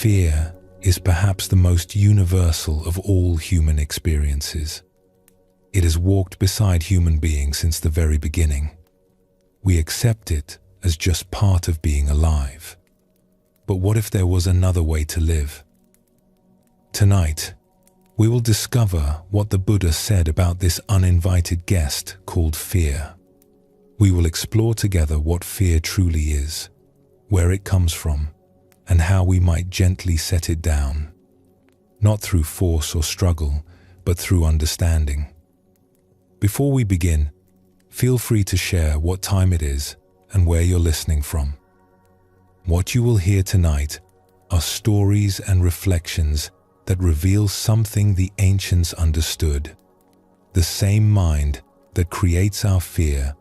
Fear is perhaps the most universal of all human experiences. It has walked beside human beings since the very beginning. We accept it as just part of being alive. But what if there was another way to live? Tonight, we will discover what the Buddha said about this uninvited guest called fear. We will explore together what fear truly is, where it comes from, and how we might gently set it down, not through force or struggle, but through understanding. Before we begin, feel free to share what time it is and where you're listening from. What you will hear tonight are stories and reflections that reveal something the ancients understood. The same mind that creates our fear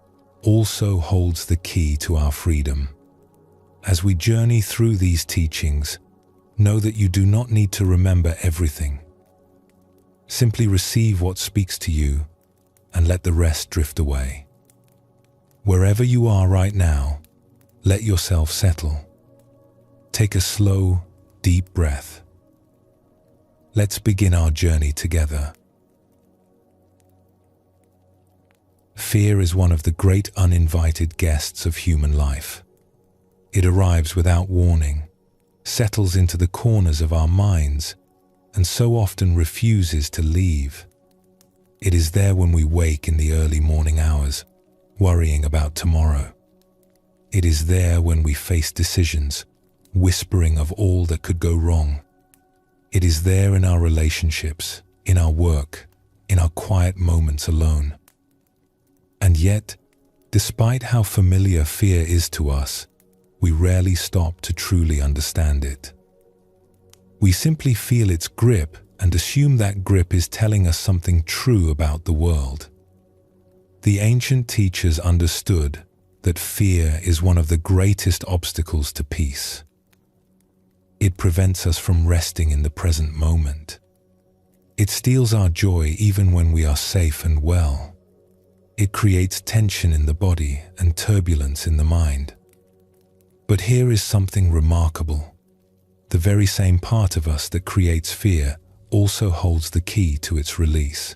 also holds the key to our freedom. As we journey through these teachings, know that you do not need to remember everything. Simply receive what speaks to you and let the rest drift away. Wherever you are right now, let yourself settle. Take a slow, deep breath. Let's begin our journey together. Fear is one of the great uninvited guests of human life. It arrives without warning, settles into the corners of our minds, and so often refuses to leave. It is there when we wake in the early morning hours, worrying about tomorrow. It is there when we face decisions, whispering of all that could go wrong. It is there in our relationships, in our work, in our quiet moments alone. And yet, despite how familiar fear is to us, we rarely stop to truly understand it. We simply feel its grip and assume that grip is telling us something true about the world. The ancient teachers understood that fear is one of the greatest obstacles to peace. It prevents us from resting in the present moment. It steals our joy even when we are safe and well. It creates tension in the body and turbulence in the mind. But here is something remarkable. The very same part of us that creates fear also holds the key to its release.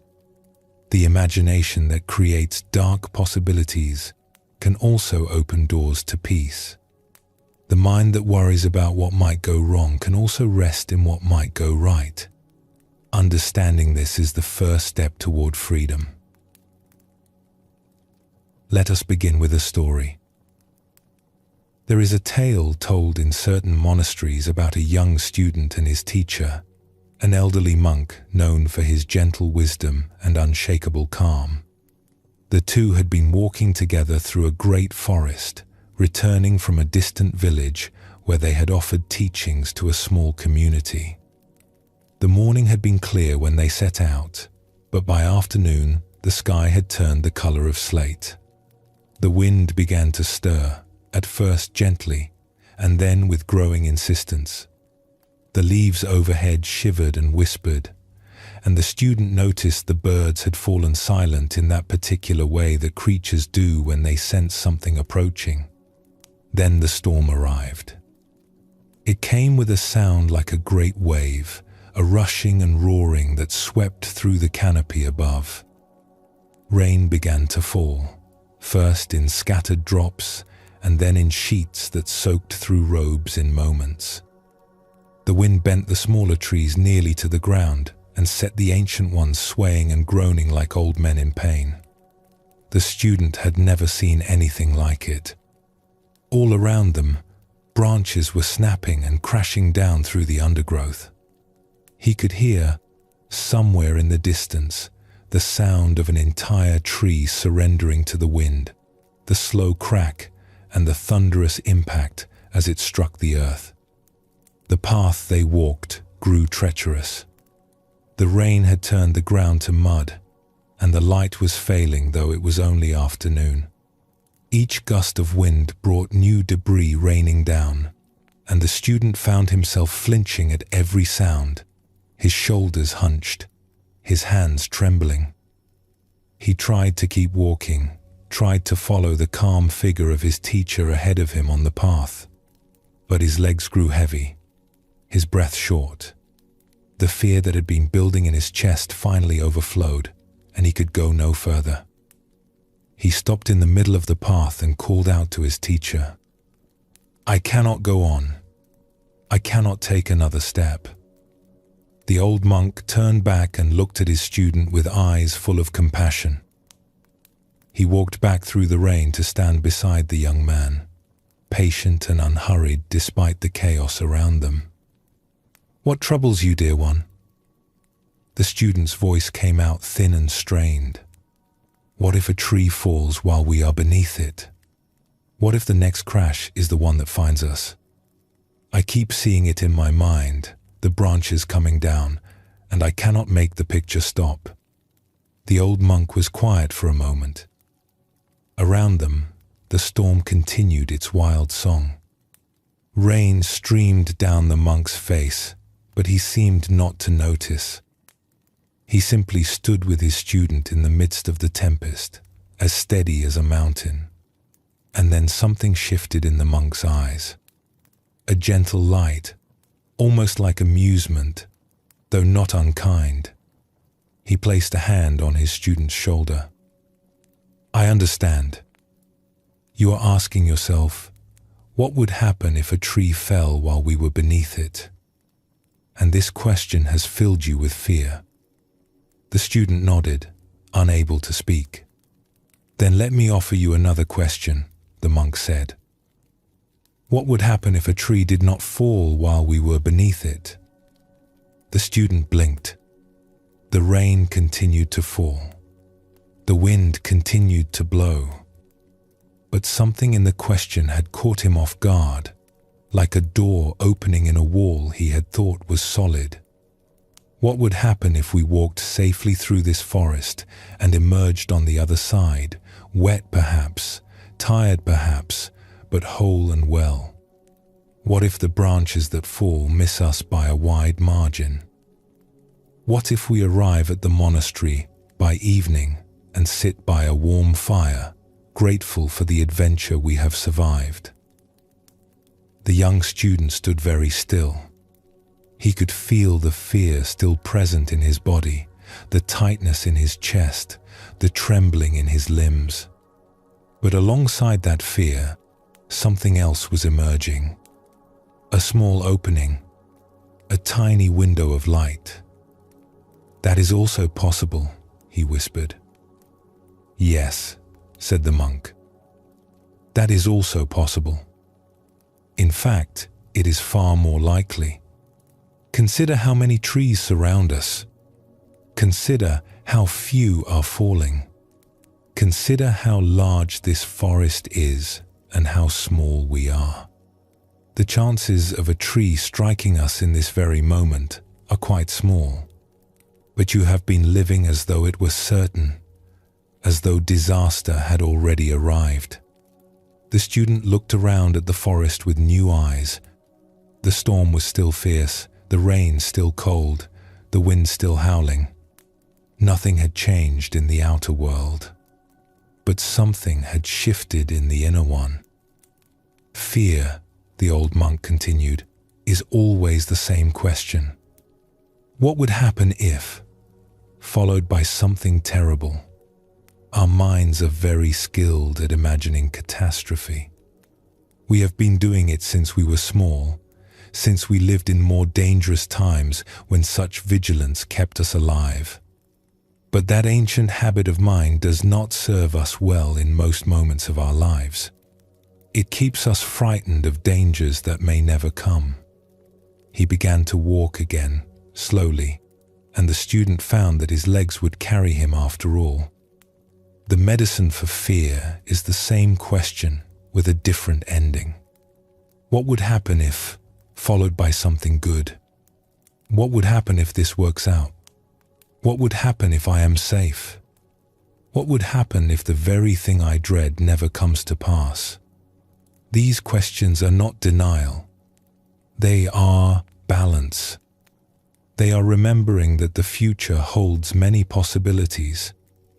The imagination that creates dark possibilities can also open doors to peace. The mind that worries about what might go wrong can also rest in what might go right. Understanding this is the first step toward freedom. Let us begin with a story. There is a tale told in certain monasteries about a young student and his teacher, an elderly monk known for his gentle wisdom and unshakable calm. The two had been walking together through a great forest, returning from a distant village where they had offered teachings to a small community. The morning had been clear when they set out, but by afternoon the sky had turned the color of slate. The wind began to stir, at first gently, and then with growing insistence. The leaves overhead shivered and whispered, and the student noticed the birds had fallen silent in that particular way that creatures do when they sense something approaching. Then the storm arrived. It came with a sound like a great wave, a rushing and roaring that swept through the canopy above. Rain began to fall, first in scattered drops, and then in sheets that soaked through robes in moments. The wind bent the smaller trees nearly to the ground and set the ancient ones swaying and groaning like old men in pain. The student had never seen anything like it. All around them, branches were snapping and crashing down through the undergrowth. He could hear, somewhere in the distance, the sound of an entire tree surrendering to the wind, the slow crack and the thunderous impact as it struck the earth. The path they walked grew treacherous. The rain had turned the ground to mud, and the light was failing though it was only afternoon. Each gust of wind brought new debris raining down, and the student found himself flinching at every sound, his shoulders hunched, his hands trembling. He tried to keep walking, tried to follow the calm figure of his teacher ahead of him on the path, but his legs grew heavy. his breath short. The fear that had been building in his chest finally overflowed, and he could go no further. He stopped in the middle of the path and called out to his teacher, "I cannot go on. I cannot take another step." The old monk turned back and looked at his student with eyes full of compassion. He walked back through the rain to stand beside the young man, patient and unhurried despite the chaos around them. "What troubles you, dear one?" The student's voice came out thin and strained. "What if a tree falls while we are beneath it? What if the next crash is the one that finds us? I keep seeing it in my mind, the branches coming down, and I cannot make the picture stop." The old monk was quiet for a moment. Around them, the storm continued its wild song. Rain streamed down the monk's face, but he seemed not to notice. He simply stood with his student in the midst of the tempest, as steady as a mountain. And then something shifted in the monk's eyes. A gentle light, almost like amusement, though not unkind. He placed a hand on his student's shoulder. "I understand. You are asking yourself, what would happen if a tree fell while we were beneath it? And this question has filled you with fear." The student nodded, unable to speak. "Then let me offer you another question," the monk said. "What would happen if a tree did not fall while we were beneath it?" The student blinked. The rain continued to fall. The wind continued to blow. But something in the question had caught him off guard, like a door opening in a wall he had thought was solid. What would happen if we walked safely through this forest and emerged on the other side, wet perhaps, tired perhaps, but whole and well? What if the branches that fall miss us by a wide margin? What if we arrive at the monastery by evening and sit by a warm fire, grateful for the adventure we have survived? The young student stood very still. He could feel the fear still present in his body, the tightness in his chest, the trembling in his limbs. But alongside that fear, something else was emerging. A small opening, a tiny window of light. "That is also possible," he whispered. "Yes," said the monk. "That is also possible. In fact, it is far more likely. Consider how many trees surround us. Consider how few are falling. Consider how large this forest is and how small we are. The chances of a tree striking us in this very moment are quite small. But you have been living as though it were certain, as though disaster had already arrived." The student looked around at the forest with new eyes. The storm was still fierce, the rain still cold, the wind still howling. Nothing had changed in the outer world, but something had shifted in the inner one. "Fear," the old monk continued, "is always the same question. What would happen if, followed by something terrible? Our minds are very skilled at imagining catastrophe. We have been doing it since we were small, since we lived in more dangerous times when such vigilance kept us alive. But that ancient habit of mind does not serve us well in most moments of our lives. It keeps us frightened of dangers that may never come." He began to walk again, slowly, and the student found that his legs would carry him after all. The medicine for fear is the same question with a different ending. What would happen if, followed by something good? What would happen if this works out? What would happen if I am safe? What would happen if the very thing I dread never comes to pass? These questions are not denial. They are balance. They are remembering that the future holds many possibilities,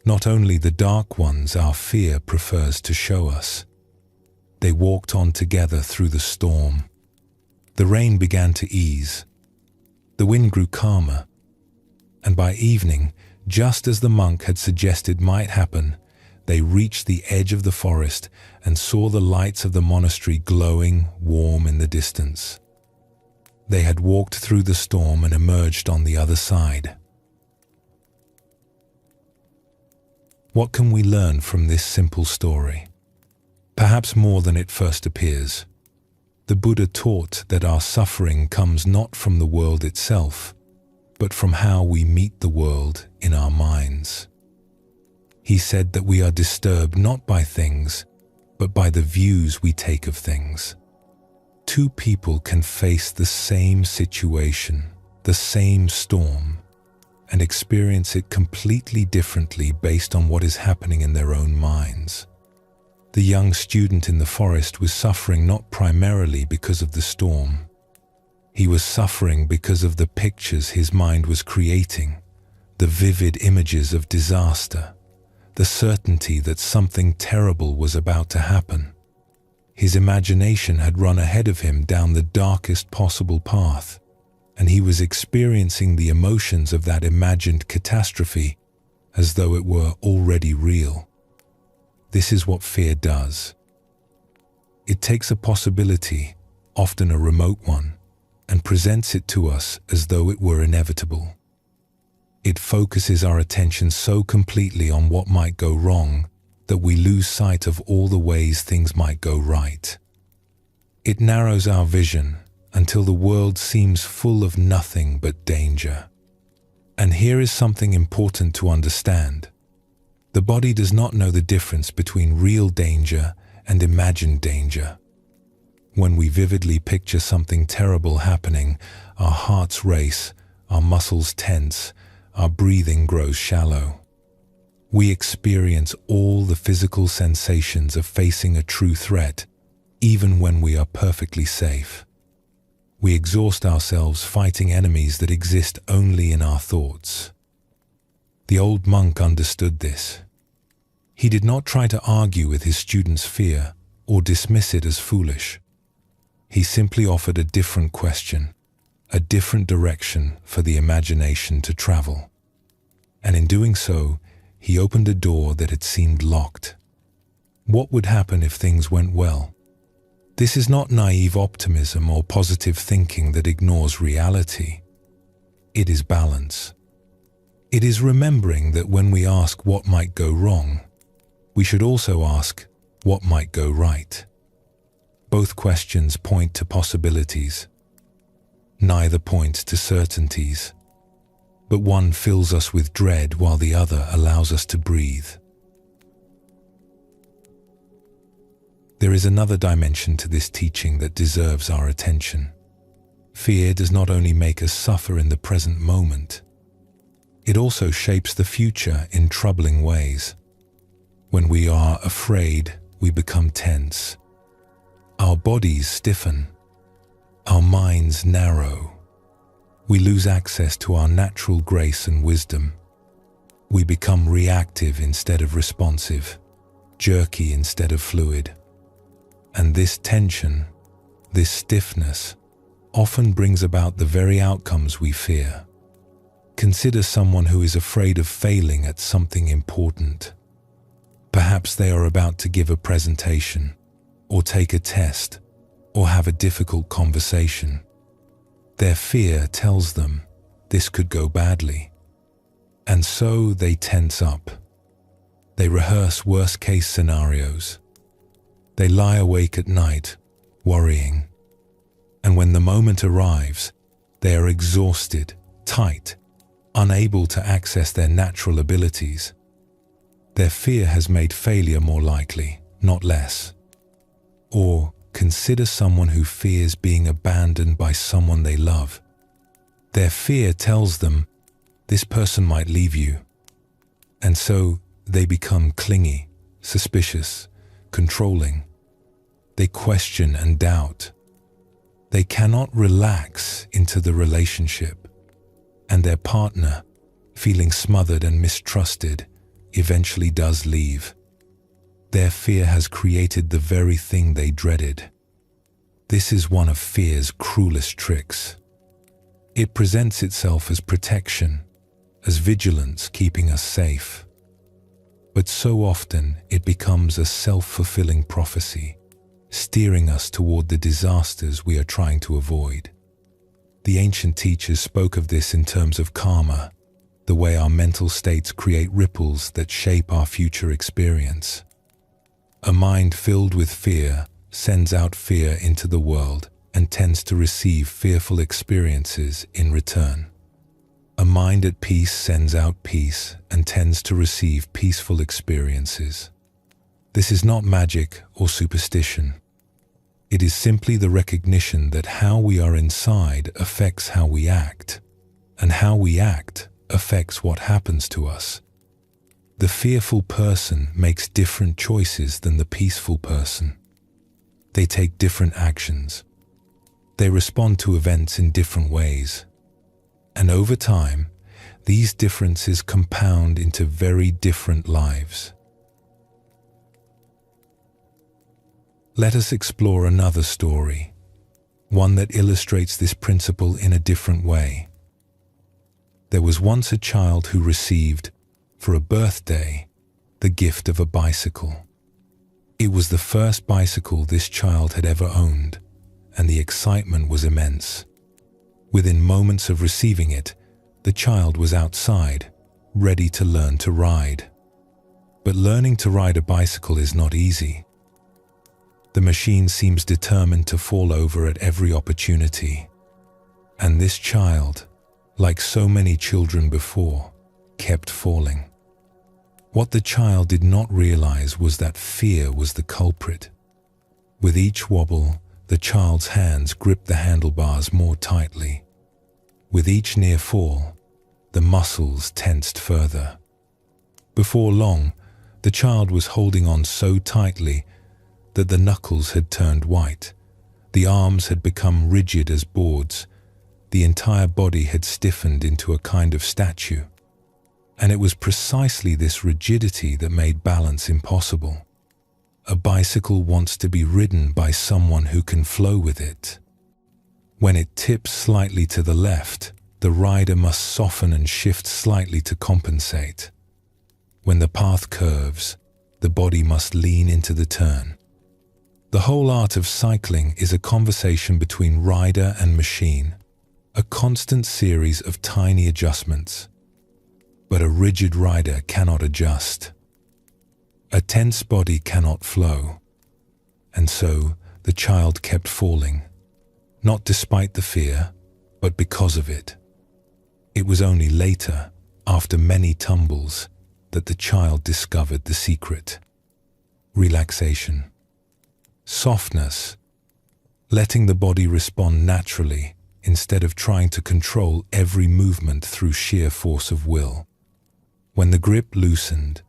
not only the dark ones our fear prefers to show us. They walked on together through the storm. The rain began to ease. The wind grew calmer. And by evening, just as the monk had suggested might happen, they reached the edge of the forest and saw the lights of the monastery glowing warm in the distance. They had walked through the storm and emerged on the other side. What can we learn from this simple story? Perhaps more than it first appears. The Buddha taught that our suffering comes not from the world itself, but from how we meet the world in our minds. He said that we are disturbed not by things, but by the views we take of things. Two people can face the same situation, the same storm, and experience it completely differently based on what is happening in their own minds. The young student in the forest was suffering not primarily because of the storm. He was suffering because of the pictures his mind was creating, the vivid images of disaster, the certainty that something terrible was about to happen. His imagination had run ahead of him down the darkest possible path, and he was experiencing the emotions of that imagined catastrophe as though it were already real. This is what fear does. It takes a possibility, often a remote one, and presents it to us as though it were inevitable. It focuses our attention so completely on what might go wrong that we lose sight of all the ways things might go right. It narrows our vision until the world seems full of nothing but danger. And here is something important to understand. The body does not know the difference between real danger and imagined danger. When we vividly picture something terrible happening, our hearts race, our muscles tense, our breathing grows shallow. We experience all the physical sensations of facing a true threat, even when we are perfectly safe. We exhaust ourselves fighting enemies that exist only in our thoughts. The old monk understood this. He did not try to argue with his student's fear or dismiss it as foolish. He simply offered a different question, a different direction for the imagination to travel. And in doing so, he opened a door that had seemed locked. What would happen if things went well? This is not naive optimism or positive thinking that ignores reality. It is balance. It is remembering that when we ask what might go wrong, we should also ask what might go right. Both questions point to possibilities. Neither points to certainties. But one fills us with dread while the other allows us to breathe. There is another dimension to this teaching that deserves our attention. Fear does not only make us suffer in the present moment, it also shapes the future in troubling ways. When we are afraid, we become tense. Our bodies stiffen. Our minds narrow. We lose access to our natural grace and wisdom. We become reactive instead of responsive, jerky instead of fluid. And this tension, this stiffness, often brings about the very outcomes we fear. Consider someone who is afraid of failing at something important. Perhaps they are about to give a presentation, or take a test, or have a difficult conversation. Their fear tells them this could go badly. And so they tense up. They rehearse worst-case scenarios. They lie awake at night, worrying. And when the moment arrives, they are exhausted, tight, unable to access their natural abilities. Their fear has made failure more likely, not less. Or consider someone who fears being abandoned by someone they love. Their fear tells them this person might leave you. And so they become clingy, suspicious, controlling. They question and doubt. They cannot relax into the relationship. And their partner, feeling smothered and mistrusted, eventually does leave. Their fear has created the very thing they dreaded. This is one of fear's cruelest tricks. It presents itself as protection, as vigilance keeping us safe. But so often it becomes a self-fulfilling prophecy, steering us toward the disasters we are trying to avoid. The ancient teachers spoke of this in terms of karma, the way our mental states create ripples that shape our future experience. A mind filled with fear sends out fear into the world and tends to receive fearful experiences in return. A mind at peace sends out peace and tends to receive peaceful experiences. This is not magic or superstition. It is simply the recognition that how we are inside affects how we act, and how we act affects what happens to us. The fearful person makes different choices than the peaceful person. They take different actions. They respond to events in different ways. And over time, these differences compound into very different lives. Let us explore another story, one that illustrates this principle in a different way. There was once a child who received, for a birthday, the gift of a bicycle. It was the first bicycle this child had ever owned, and the excitement was immense. Within moments of receiving it, the child was outside, ready to learn to ride. But learning to ride a bicycle is not easy. The machine seems determined to fall over at every opportunity. And this child, like so many children before, kept falling. What the child did not realize was that fear was the culprit. With each wobble, the child's hands gripped the handlebars more tightly. With each near fall, the muscles tensed further. Before long, the child was holding on so tightly that the knuckles had turned white, the arms had become rigid as boards, the entire body had stiffened into a kind of statue. And it was precisely this rigidity that made balance impossible. A bicycle wants to be ridden by someone who can flow with it. When it tips slightly to the left, the rider must soften and shift slightly to compensate. When the path curves, the body must lean into the turn. The whole art of cycling is a conversation between rider and machine, a constant series of tiny adjustments. But a rigid rider cannot adjust. A tense body cannot flow. And so the child kept falling, not despite the fear, but because of it. It was only later, after many tumbles, that the child discovered the secret. Relaxation. Softness. Letting the body respond naturally instead of trying to control every movement through sheer force of will. When the grip loosened,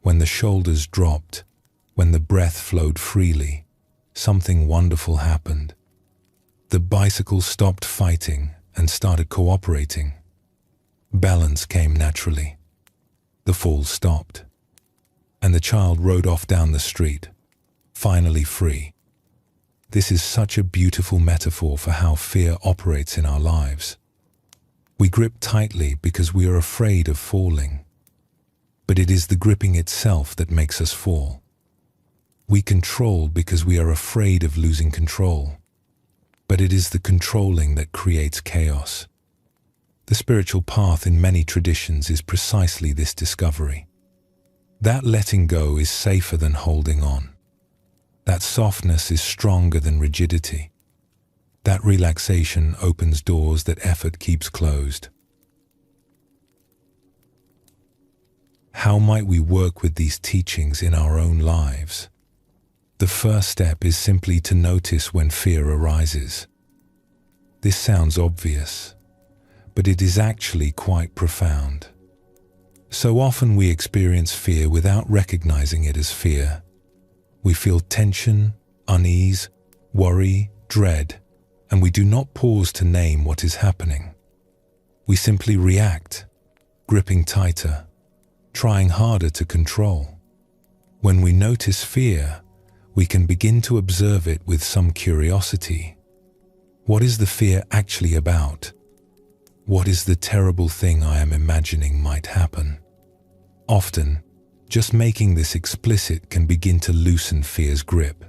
when the shoulders dropped, when the breath flowed freely, something wonderful happened. The bicycle stopped fighting and started cooperating. Balance came naturally. The fall stopped. And the child rode off down the street, finally free. This is such a beautiful metaphor for how fear operates in our lives. We grip tightly because we are afraid of falling. But it is the gripping itself that makes us fall. We control because we are afraid of losing control. But it is the controlling that creates chaos. The spiritual path in many traditions is precisely this discovery. That letting go is safer than holding on. That softness is stronger than rigidity. That relaxation opens doors that effort keeps closed. How might we work with these teachings in our own lives? The first step is simply to notice when fear arises. This sounds obvious, but it is actually quite profound. So often we experience fear without recognizing it as fear. We feel tension, unease, worry, dread, and we do not pause to name what is happening. We simply react, gripping tighter, trying harder to control. When we notice fear, we can begin to observe it with some curiosity. What is the fear actually about? What is the terrible thing I am imagining might happen? Often, just making this explicit can begin to loosen fear's grip.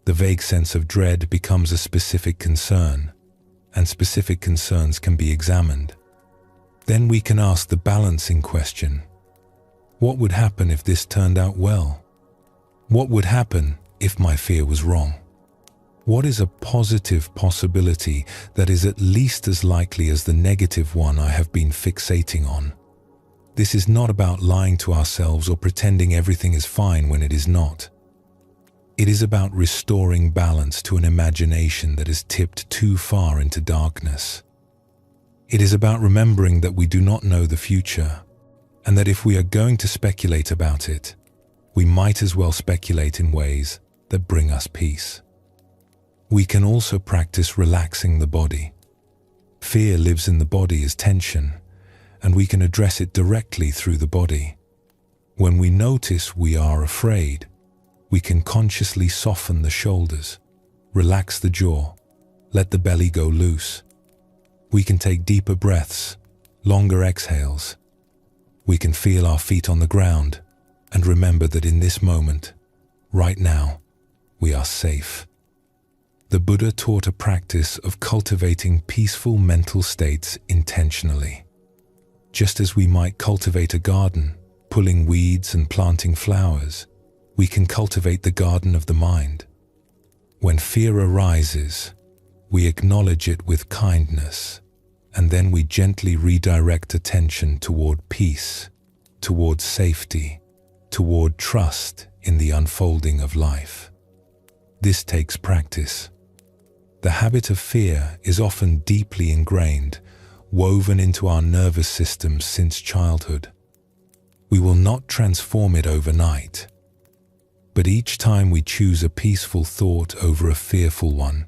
The vague sense of dread becomes a specific concern, and specific concerns can be examined. Then we can ask the balancing question: what would happen if this turned out well? What would happen if my fear was wrong? What is a positive possibility that is at least as likely as the negative one I have been fixating on? This is not about lying to ourselves or pretending everything is fine when it is not. It is about restoring balance to an imagination that has tipped too far into darkness. It is about remembering that we do not know the future, and that if we are going to speculate about it, we might as well speculate in ways that bring us peace. We can also practice relaxing the body. Fear lives in the body as tension, and we can address it directly through the body. When we notice we are afraid, we can consciously soften the shoulders, relax the jaw, let the belly go loose. We can take deeper breaths, longer exhales. We can feel our feet on the ground and remember that in this moment, right now, we are safe. The Buddha taught a practice of cultivating peaceful mental states intentionally. Just as we might cultivate a garden, pulling weeds and planting flowers, we can cultivate the garden of the mind. When fear arises, we acknowledge it with kindness, and then we gently redirect attention toward peace, toward safety, toward trust in the unfolding of life. This takes practice. The habit of fear is often deeply ingrained, woven into our nervous system since childhood. We will not transform it overnight. But each time we choose a peaceful thought over a fearful one,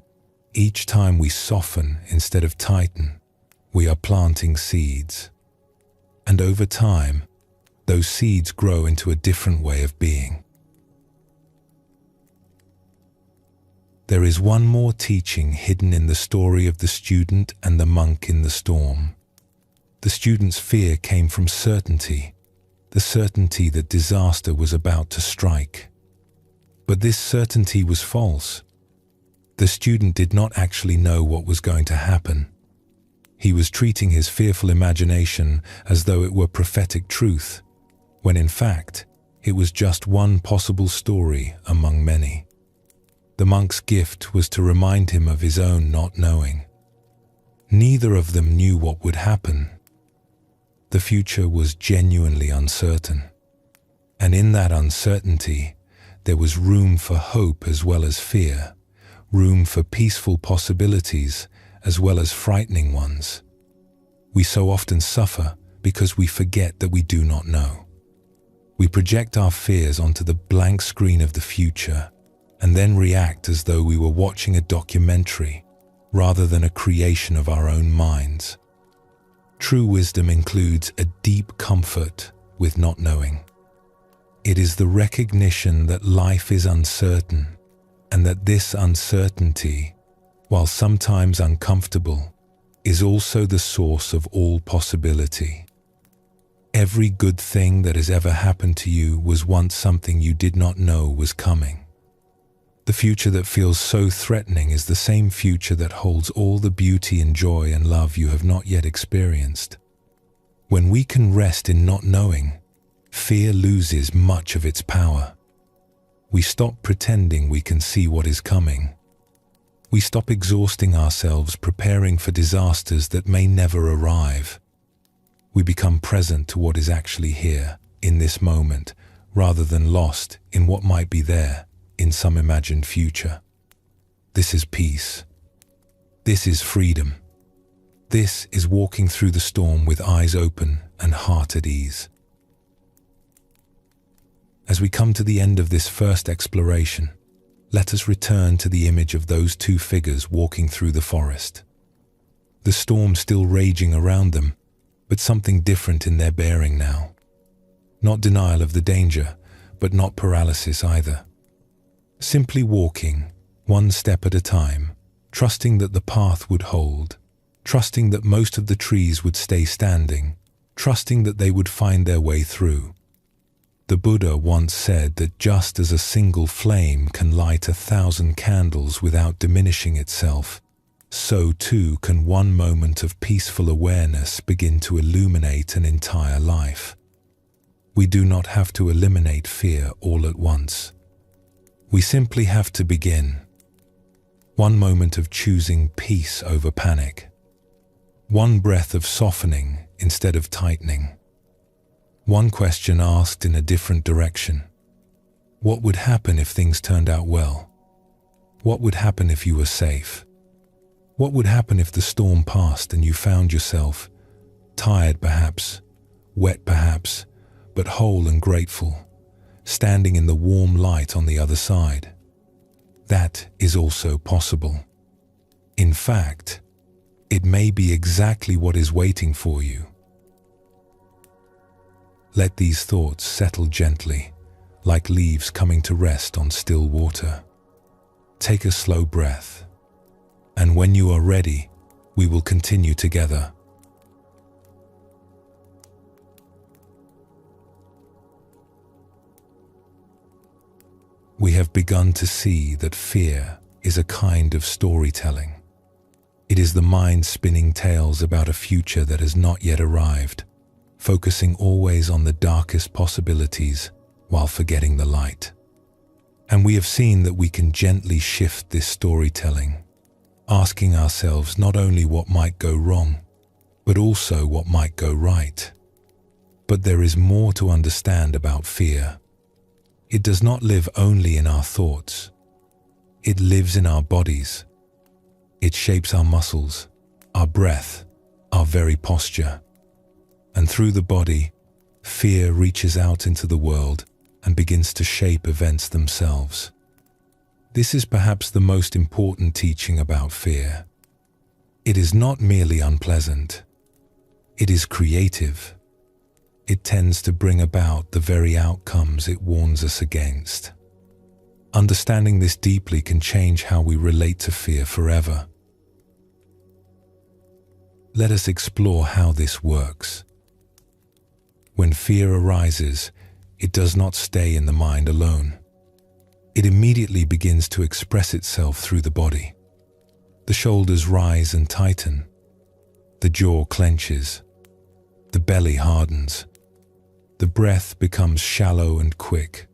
each time we soften instead of tighten, we are planting seeds. And over time, those seeds grow into a different way of being. There is one more teaching hidden in the story of the student and the monk in the storm. The student's fear came from certainty, the certainty that disaster was about to strike. But this certainty was false. The student did not actually know what was going to happen. He was treating his fearful imagination as though it were prophetic truth, when in fact, it was just one possible story among many. The monk's gift was to remind him of his own not knowing. Neither of them knew what would happen. The future was genuinely uncertain, and in that uncertainty, there was room for hope as well as fear, room for peaceful possibilities as well as frightening ones. We so often suffer because we forget that we do not know. We project our fears onto the blank screen of the future and then react as though we were watching a documentary rather than a creation of our own minds. True wisdom includes a deep comfort with not knowing. It is the recognition that life is uncertain and that this uncertainty, while sometimes uncomfortable, is also the source of all possibility. Every good thing that has ever happened to you was once something you did not know was coming. The future that feels so threatening is the same future that holds all the beauty and joy and love you have not yet experienced. When we can rest in not knowing, fear loses much of its power. We stop pretending we can see what is coming. We stop exhausting ourselves preparing for disasters that may never arrive. We become present to what is actually here, in this moment, rather than lost in what might be there, in some imagined future. This is peace. This is freedom. This is walking through the storm with eyes open and heart at ease. As we come to the end of this first exploration, let us return to the image of those two figures walking through the forest. The storm still raging around them, but something different in their bearing now. Not denial of the danger, but not paralysis either. Simply walking, one step at a time, trusting that the path would hold, trusting that most of the trees would stay standing, trusting that they would find their way through. The Buddha once said that just as a single flame can light 1,000 candles without diminishing itself, so too can one moment of peaceful awareness begin to illuminate an entire life. We do not have to eliminate fear all at once. We simply have to begin. One moment of choosing peace over panic. One breath of softening instead of tightening. One question asked in a different direction. What would happen if things turned out well? What would happen if you were safe? What would happen if the storm passed and you found yourself, tired perhaps, wet perhaps, but whole and grateful, standing in the warm light on the other side? That is also possible. In fact, it may be exactly what is waiting for you. Let these thoughts settle gently, like leaves coming to rest on still water. Take a slow breath, and when you are ready, we will continue together. We have begun to see that fear is a kind of storytelling. It is the mind spinning tales about a future that has not yet arrived, focusing always on the darkest possibilities while forgetting the light. And we have seen that we can gently shift this storytelling, asking ourselves not only what might go wrong, but also what might go right. But there is more to understand about fear. It does not live only in our thoughts. It lives in our bodies. It shapes our muscles, our breath, our very posture. And through the body, fear reaches out into the world and begins to shape events themselves. This is perhaps the most important teaching about fear. It is not merely unpleasant. It is creative. It tends to bring about the very outcomes it warns us against. Understanding this deeply can change how we relate to fear forever. Let us explore how this works. When fear arises, it does not stay in the mind alone. It immediately begins to express itself through the body. The shoulders rise and tighten. The jaw clenches. The belly hardens. The breath becomes shallow and quick,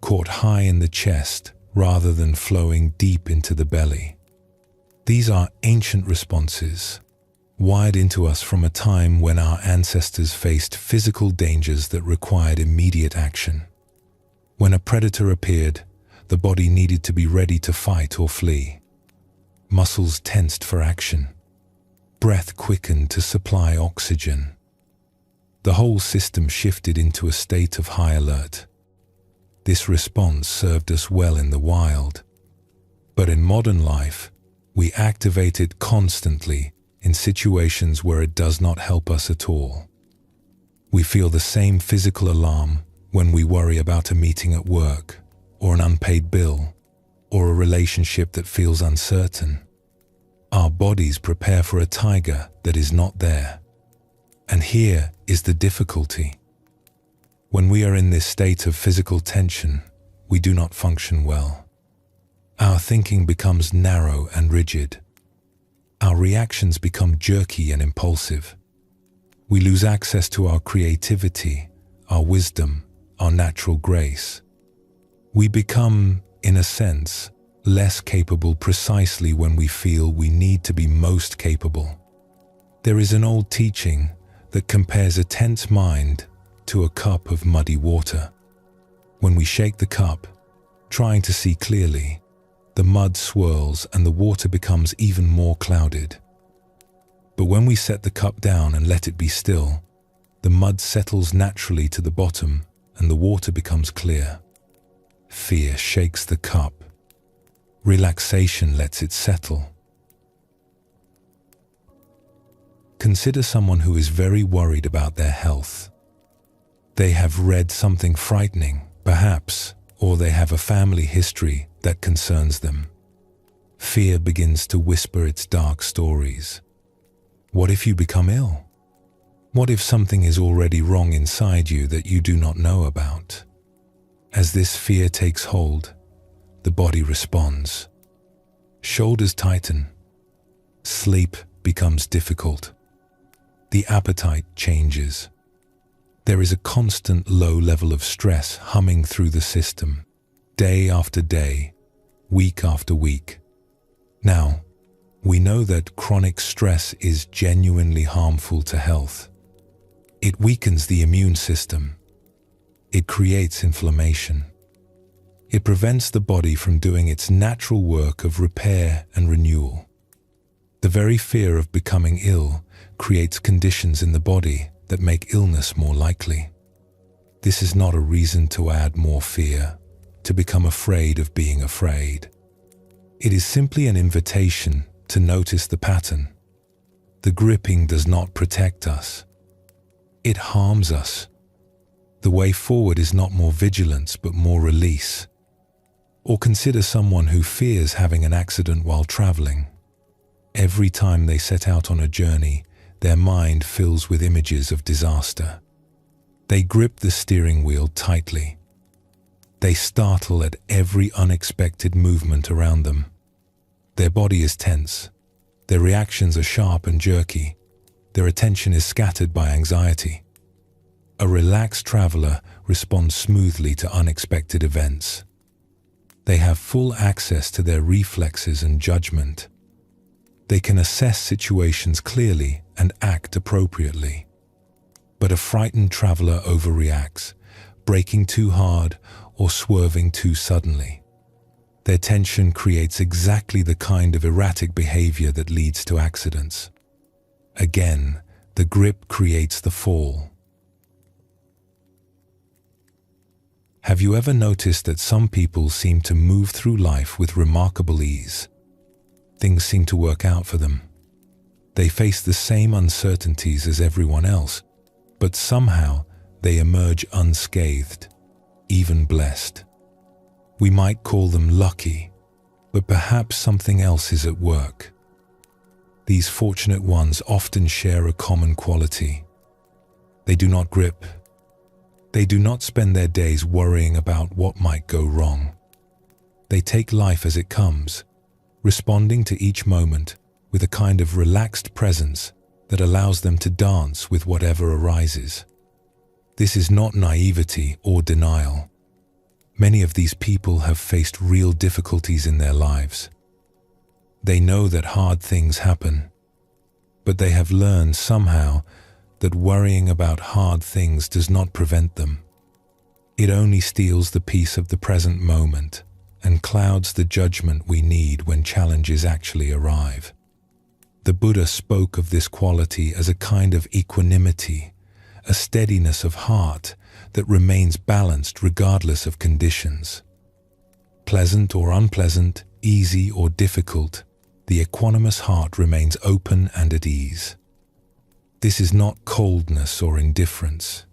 caught high in the chest rather than flowing deep into the belly. These are ancient responses, wired into us from a time when our ancestors faced physical dangers that required immediate action. When a predator appeared, the body needed to be ready to fight or flee. Muscles tensed for action. Breath quickened to supply oxygen. The whole system shifted into a state of high alert. This response served us well in the wild. But in modern life, we activate it constantly in situations where it does not help us at all. We feel the same physical alarm when we worry about a meeting at work, or an unpaid bill, or a relationship that feels uncertain. Our bodies prepare for a tiger that is not there. And here is the difficulty. When we are in this state of physical tension, we do not function well. Our thinking becomes narrow and rigid. Our reactions become jerky and impulsive. We lose access to our creativity, our wisdom, our natural grace. We become, in a sense, less capable precisely when we feel we need to be most capable. There is an old teaching that compares a tense mind to a cup of muddy water. When we shake the cup, trying to see clearly, the mud swirls and the water becomes even more clouded. But when we set the cup down and let it be still, the mud settles naturally to the bottom and the water becomes clear. Fear shakes the cup. Relaxation lets it settle. Consider someone who is very worried about their health. They have read something frightening, perhaps, or they have a family history that concerns them. Fear begins to whisper its dark stories. What if you become ill? What if something is already wrong inside you that you do not know about? As this fear takes hold, the body responds. Shoulders tighten. Sleep becomes difficult. The appetite changes. There is a constant low level of stress humming through the system, day after day, week after week. Now, we know that chronic stress is genuinely harmful to health. It weakens the immune system. It creates inflammation. It prevents the body from doing its natural work of repair and renewal. The very fear of becoming ill creates conditions in the body that make illness more likely. This is not a reason to add more fear, to become afraid of being afraid. It is simply an invitation to notice the pattern. The gripping does not protect us. It harms us. The way forward is not more vigilance but more release. Or consider someone who fears having an accident while traveling. Every time they set out on a journey, their mind fills with images of disaster. They grip the steering wheel tightly. They startle at every unexpected movement around them. Their body is tense. Their reactions are sharp and jerky. Their attention is scattered by anxiety. A relaxed traveler responds smoothly to unexpected events. They have full access to their reflexes and judgment. They can assess situations clearly and act appropriately. But a frightened traveler overreacts, braking too hard or swerving too suddenly. Their tension creates exactly the kind of erratic behavior that leads to accidents. Again, the grip creates the fall. Have you ever noticed that some people seem to move through life with remarkable ease? Things seem to work out for them. They face the same uncertainties as everyone else, but somehow they emerge unscathed, even blessed. We might call them lucky, but perhaps something else is at work. These fortunate ones often share a common quality. They do not grip. They do not spend their days worrying about what might go wrong. They take life as it comes, responding to each moment with a kind of relaxed presence that allows them to dance with whatever arises. This is not naivety or denial. Many of these people have faced real difficulties in their lives. They know that hard things happen, but they have learned somehow that worrying about hard things does not prevent them. It only steals the peace of the present moment and clouds the judgment we need when challenges actually arrive. The Buddha spoke of this quality as a kind of equanimity, a steadiness of heart that remains balanced regardless of conditions. Pleasant or unpleasant, easy or difficult, the equanimous heart remains open and at ease. This is not coldness or indifference.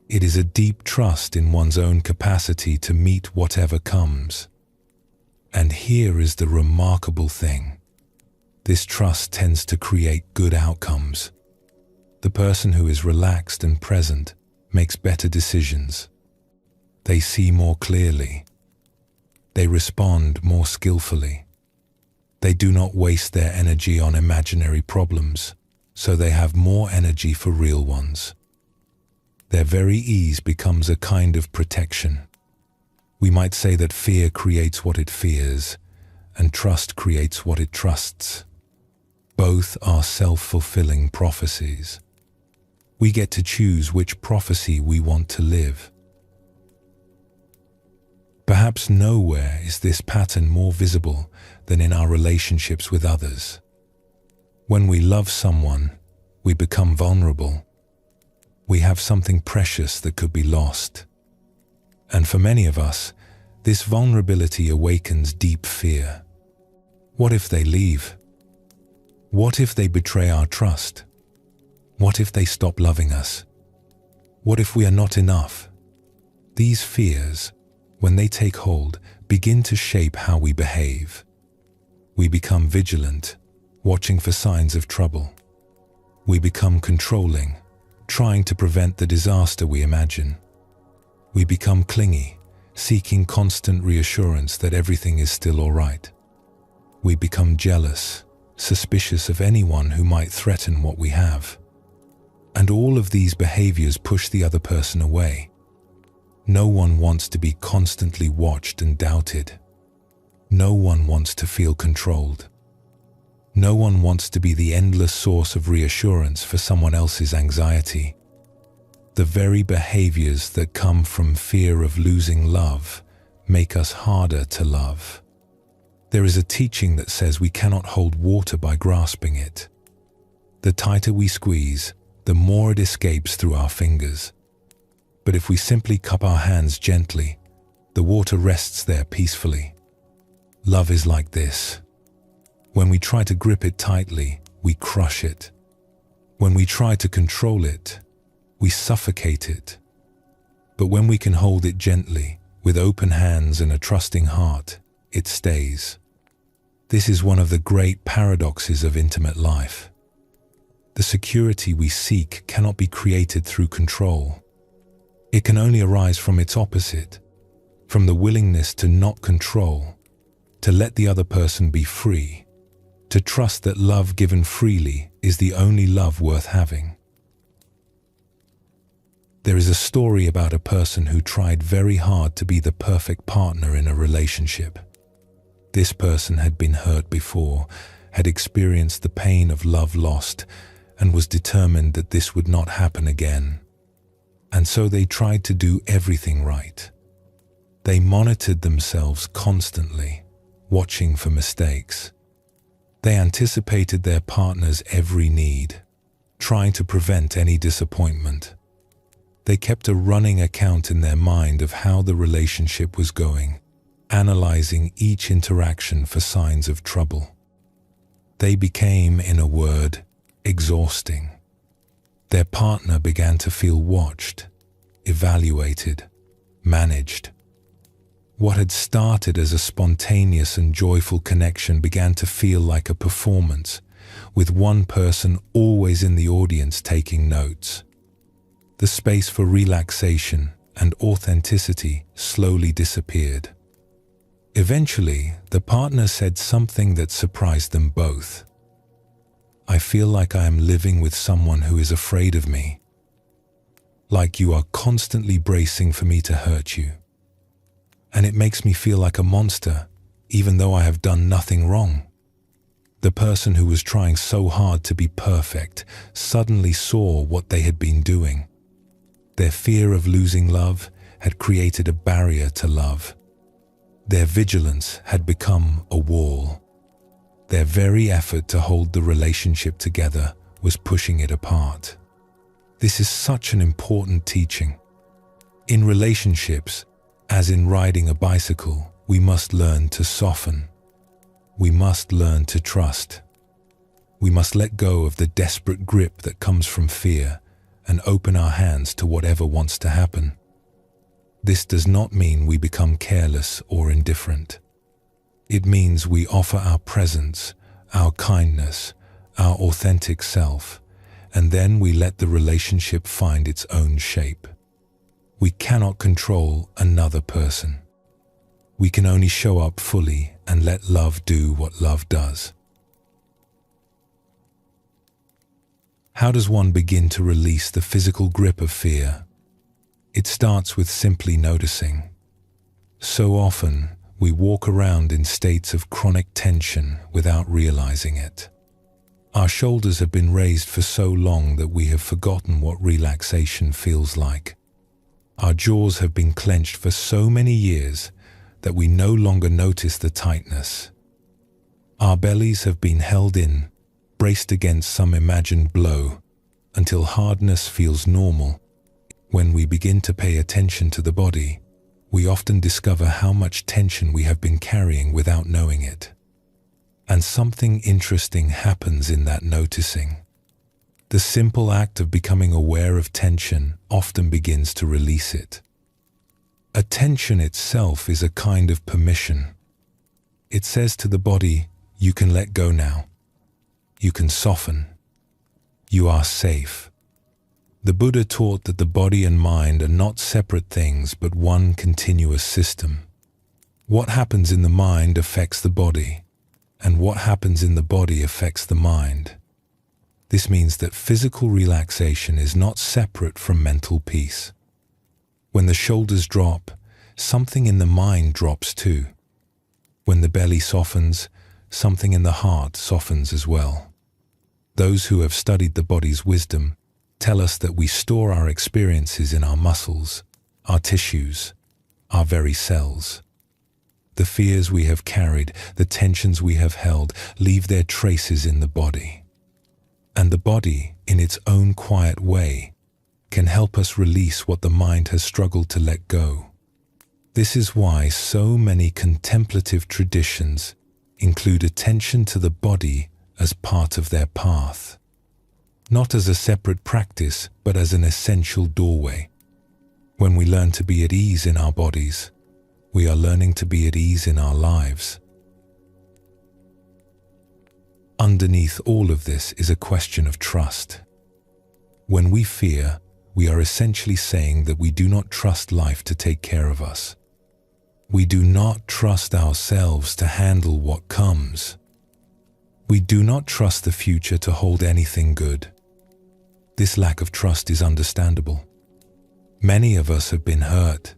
It is a deep trust in one's own capacity to meet whatever comes. And here is the remarkable thing. This trust tends to create good outcomes. The person who is relaxed and present makes better decisions. They see more clearly. They respond more skillfully. They do not waste their energy on imaginary problems, so they have more energy for real ones. Their very ease becomes a kind of protection. We might say that fear creates what it fears, and trust creates what it trusts. Both are self-fulfilling prophecies. We get to choose which prophecy we want to live. Perhaps nowhere is this pattern more visible than in our relationships with others. When we love someone, we become vulnerable. We have something precious that could be lost. And for many of us, this vulnerability awakens deep fear. What if they leave? What if they betray our trust? What if they stop loving us? What if we are not enough? These fears, when they take hold, begin to shape how we behave. We become vigilant, watching for signs of trouble. We become controlling, trying to prevent the disaster we imagine. We become clingy, seeking constant reassurance that everything is still all right. We become jealous, suspicious of anyone who might threaten what we have. And all of these behaviors push the other person away. No one wants to be constantly watched and doubted. No one wants to feel controlled. No one wants to be the endless source of reassurance for someone else's anxiety. The very behaviors that come from fear of losing love make us harder to love. There is a teaching that says we cannot hold water by grasping it. The tighter we squeeze, the more it escapes through our fingers. But if we simply cup our hands gently, the water rests there peacefully. Love is like this. When we try to grip it tightly, we crush it. When we try to control it, we suffocate it. But when we can hold it gently, with open hands and a trusting heart, it stays. This is one of the great paradoxes of intimate life. The security we seek cannot be created through control. It can only arise from its opposite, from the willingness to not control, to let the other person be free, to trust that love given freely is the only love worth having. There is a story about a person who tried very hard to be the perfect partner in a relationship. This person had been hurt before, had experienced the pain of love lost, and was determined that this would not happen again. And so they tried to do everything right. They monitored themselves constantly, watching for mistakes. They anticipated their partner's every need, trying to prevent any disappointment. They kept a running account in their mind of how the relationship was going, analyzing each interaction for signs of trouble. They became, in a word, exhausting. Their partner began to feel watched, evaluated, managed. What had started as a spontaneous and joyful connection began to feel like a performance, with one person always in the audience taking notes. The space for relaxation and authenticity slowly disappeared. Eventually, the partner said something that surprised them both. "I feel like I am living with someone who is afraid of me. Like you are constantly bracing for me to hurt you. And it makes me feel like a monster, even though I have done nothing wrong." The person who was trying so hard to be perfect suddenly saw what they had been doing. Their fear of losing love had created a barrier to love. Their vigilance had become a wall. Their very effort to hold the relationship together was pushing it apart. This is such an important teaching. In relationships, as in riding a bicycle, we must learn to soften. We must learn to trust. We must let go of the desperate grip that comes from fear and open our hands to whatever wants to happen. This does not mean we become careless or indifferent. It means we offer our presence, our kindness, our authentic self, and then we let the relationship find its own shape. We cannot control another person. We can only show up fully and let love do what love does. How does one begin to release the physical grip of fear? It starts with simply noticing. So often, we walk around in states of chronic tension without realizing it. Our shoulders have been raised for so long that we have forgotten what relaxation feels like. Our jaws have been clenched for so many years that we no longer notice the tightness. Our bellies have been held in, braced against some imagined blow, until hardness feels normal. When we begin to pay attention to the body, we often discover how much tension we have been carrying without knowing it. And something interesting happens in that noticing. The simple act of becoming aware of tension often begins to release it. Attention itself is a kind of permission. It says to the body, you can let go now. You can soften. You are safe. The Buddha taught that the body and mind are not separate things but one continuous system. What happens in the mind affects the body, and what happens in the body affects the mind. This means that physical relaxation is not separate from mental peace. When the shoulders drop, something in the mind drops too. When the belly softens, something in the heart softens as well. Those who have studied the body's wisdom tell us that we store our experiences in our muscles, our tissues, our very cells. The fears we have carried, the tensions we have held, leave their traces in the body. And the body, in its own quiet way, can help us release what the mind has struggled to let go. This is why so many contemplative traditions include attention to the body as part of their path. Not as a separate practice, but as an essential doorway. When we learn to be at ease in our bodies, we are learning to be at ease in our lives. Underneath all of this is a question of trust. When we fear, we are essentially saying that we do not trust life to take care of us. We do not trust ourselves to handle what comes. We do not trust the future to hold anything good. This lack of trust is understandable. Many of us have been hurt.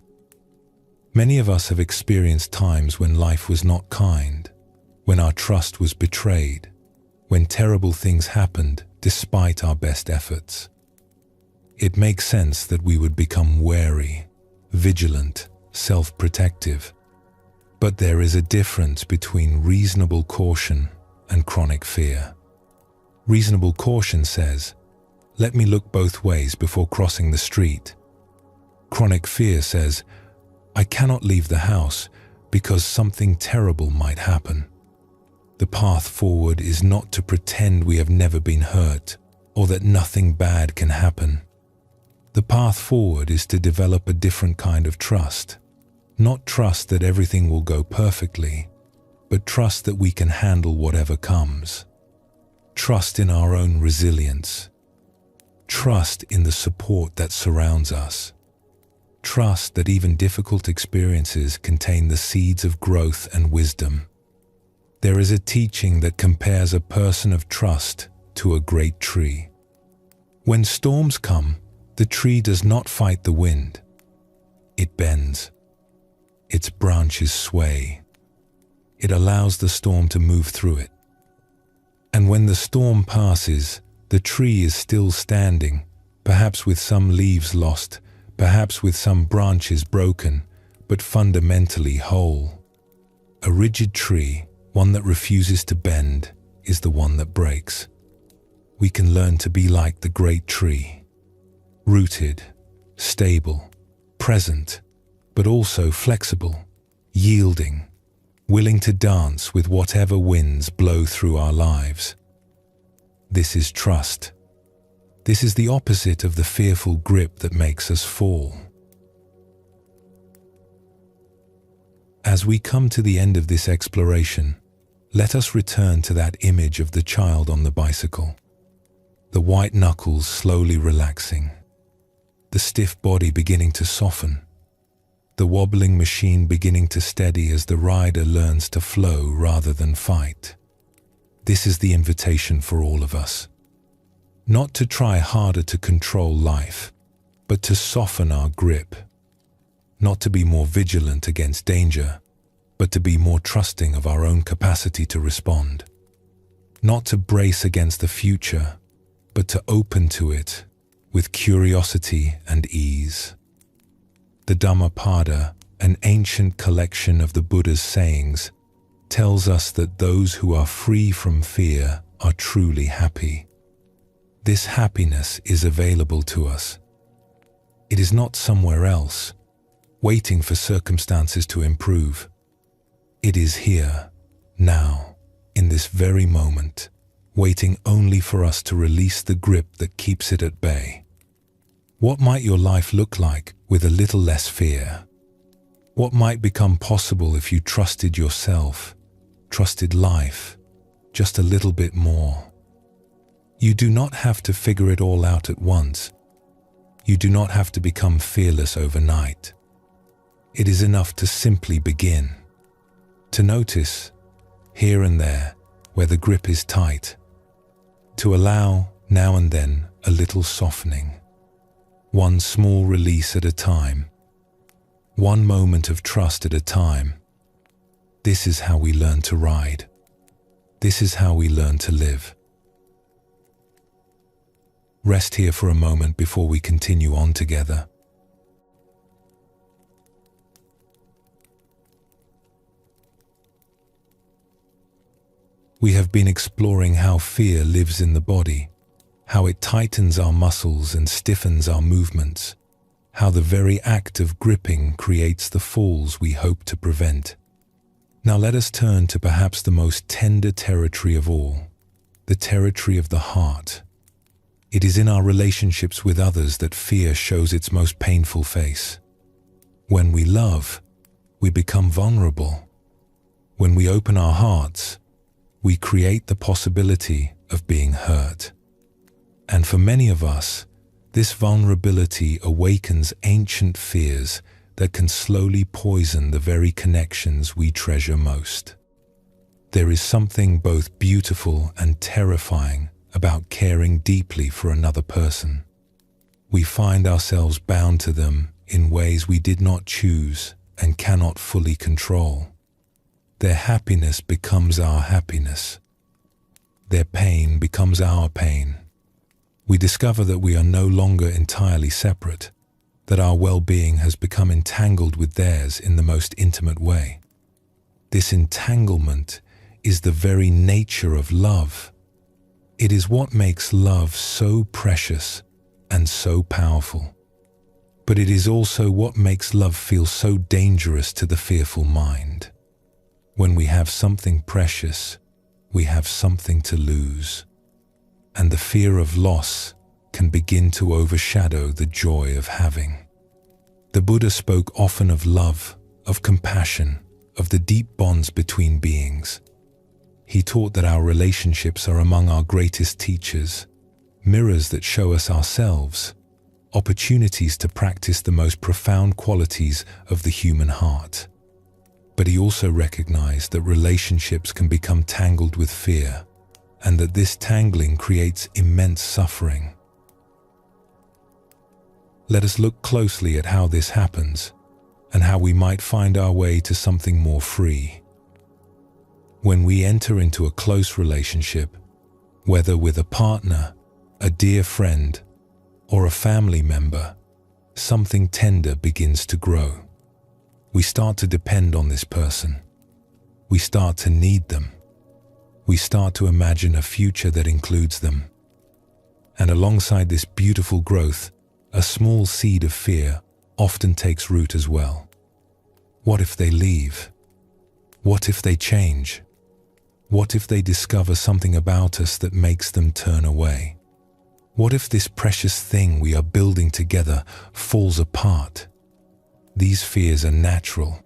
Many of us have experienced times when life was not kind, when our trust was betrayed, when terrible things happened despite our best efforts. It makes sense that we would become wary, vigilant, self-protective. But there is a difference between reasonable caution and chronic fear. Reasonable caution says, let me look both ways before crossing the street. Chronic fear says, I cannot leave the house because something terrible might happen. The path forward is not to pretend we have never been hurt or that nothing bad can happen. The path forward is to develop a different kind of trust. Not trust that everything will go perfectly, but trust that we can handle whatever comes. Trust in our own resilience. Trust in the support that surrounds us. Trust that even difficult experiences contain the seeds of growth and wisdom. There is a teaching that compares a person of trust to a great tree. When storms come, the tree does not fight the wind. It bends. Its branches sway. It allows the storm to move through it. And when the storm passes, the tree is still standing, perhaps with some leaves lost, perhaps with some branches broken, but fundamentally whole. A rigid tree, one that refuses to bend, is the one that breaks. We can learn to be like the great tree, rooted, stable, present, but also flexible, yielding, willing to dance with whatever winds blow through our lives. This is trust. This is the opposite of the fearful grip that makes us fall. As we come to the end of this exploration, let us return to that image of the child on the bicycle. The white knuckles slowly relaxing, the stiff body beginning to soften, the wobbling machine beginning to steady as the rider learns to flow rather than fight. This is the invitation for all of us. Not to try harder to control life, but to soften our grip. Not to be more vigilant against danger, but to be more trusting of our own capacity to respond. Not to brace against the future, but to open to it with curiosity and ease. The Dhammapada, an ancient collection of the Buddha's sayings, tells us that those who are free from fear are truly happy. This happiness is available to us. It is not somewhere else, waiting for circumstances to improve. It is here, now, in this very moment, waiting only for us to release the grip that keeps it at bay. What might your life look like with a little less fear? What might become possible if you trusted yourself, trusted life, just a little bit more? You do not have to figure it all out at once. You do not have to become fearless overnight. It is enough to simply begin. To notice, here and there, where the grip is tight. To allow, now and then, a little softening. One small release at a time. One moment of trust at a time. This is how we learn to ride. This is how we learn to live. Rest here for a moment before we continue on together. We have been exploring how fear lives in the body, how it tightens our muscles and stiffens our movements, how the very act of gripping creates the falls we hope to prevent. Now let us turn to perhaps the most tender territory of all, the territory of the heart. It is in our relationships with others that fear shows its most painful face. When we love, we become vulnerable. When we open our hearts, we create the possibility of being hurt. And for many of us, this vulnerability awakens ancient fears that can slowly poison the very connections we treasure most. There is something both beautiful and terrifying about caring deeply for another person. We find ourselves bound to them in ways we did not choose and cannot fully control. Their happiness becomes our happiness. Their pain becomes our pain. We discover that we are no longer entirely separate, that our well-being has become entangled with theirs in the most intimate way. This entanglement is the very nature of love. It is what makes love so precious and so powerful. But it is also what makes love feel so dangerous to the fearful mind. When we have something precious, we have something to lose. And the fear of loss can begin to overshadow the joy of having. The Buddha spoke often of love, of compassion, of the deep bonds between beings. He taught that our relationships are among our greatest teachers, mirrors that show us ourselves, opportunities to practice the most profound qualities of the human heart. But he also recognized that relationships can become tangled with fear, and that this tangling creates immense suffering. Let us look closely at how this happens, and how we might find our way to something more free. When we enter into a close relationship, whether with a partner, a dear friend, or a family member, something tender begins to grow. We start to depend on this person. We start to need them. We start to imagine a future that includes them. And alongside this beautiful growth, a small seed of fear often takes root as well. What if they leave? What if they change? What if they discover something about us that makes them turn away? What if this precious thing we are building together falls apart? These fears are natural.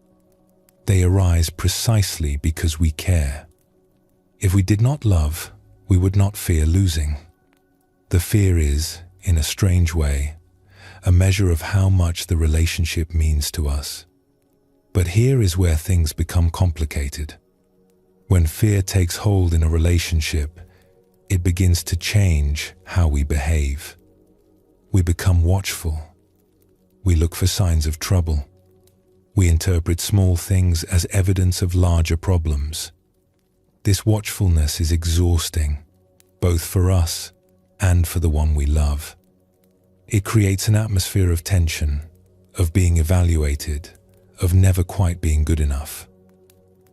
They arise precisely because we care. If we did not love, we would not fear losing. The fear is, in a strange way, a measure of how much the relationship means to us. But here is where things become complicated. When fear takes hold in a relationship, it begins to change how we behave. We become watchful. We look for signs of trouble. We interpret small things as evidence of larger problems. This watchfulness is exhausting, both for us and for the one we love. It creates an atmosphere of tension, of being evaluated, of never quite being good enough.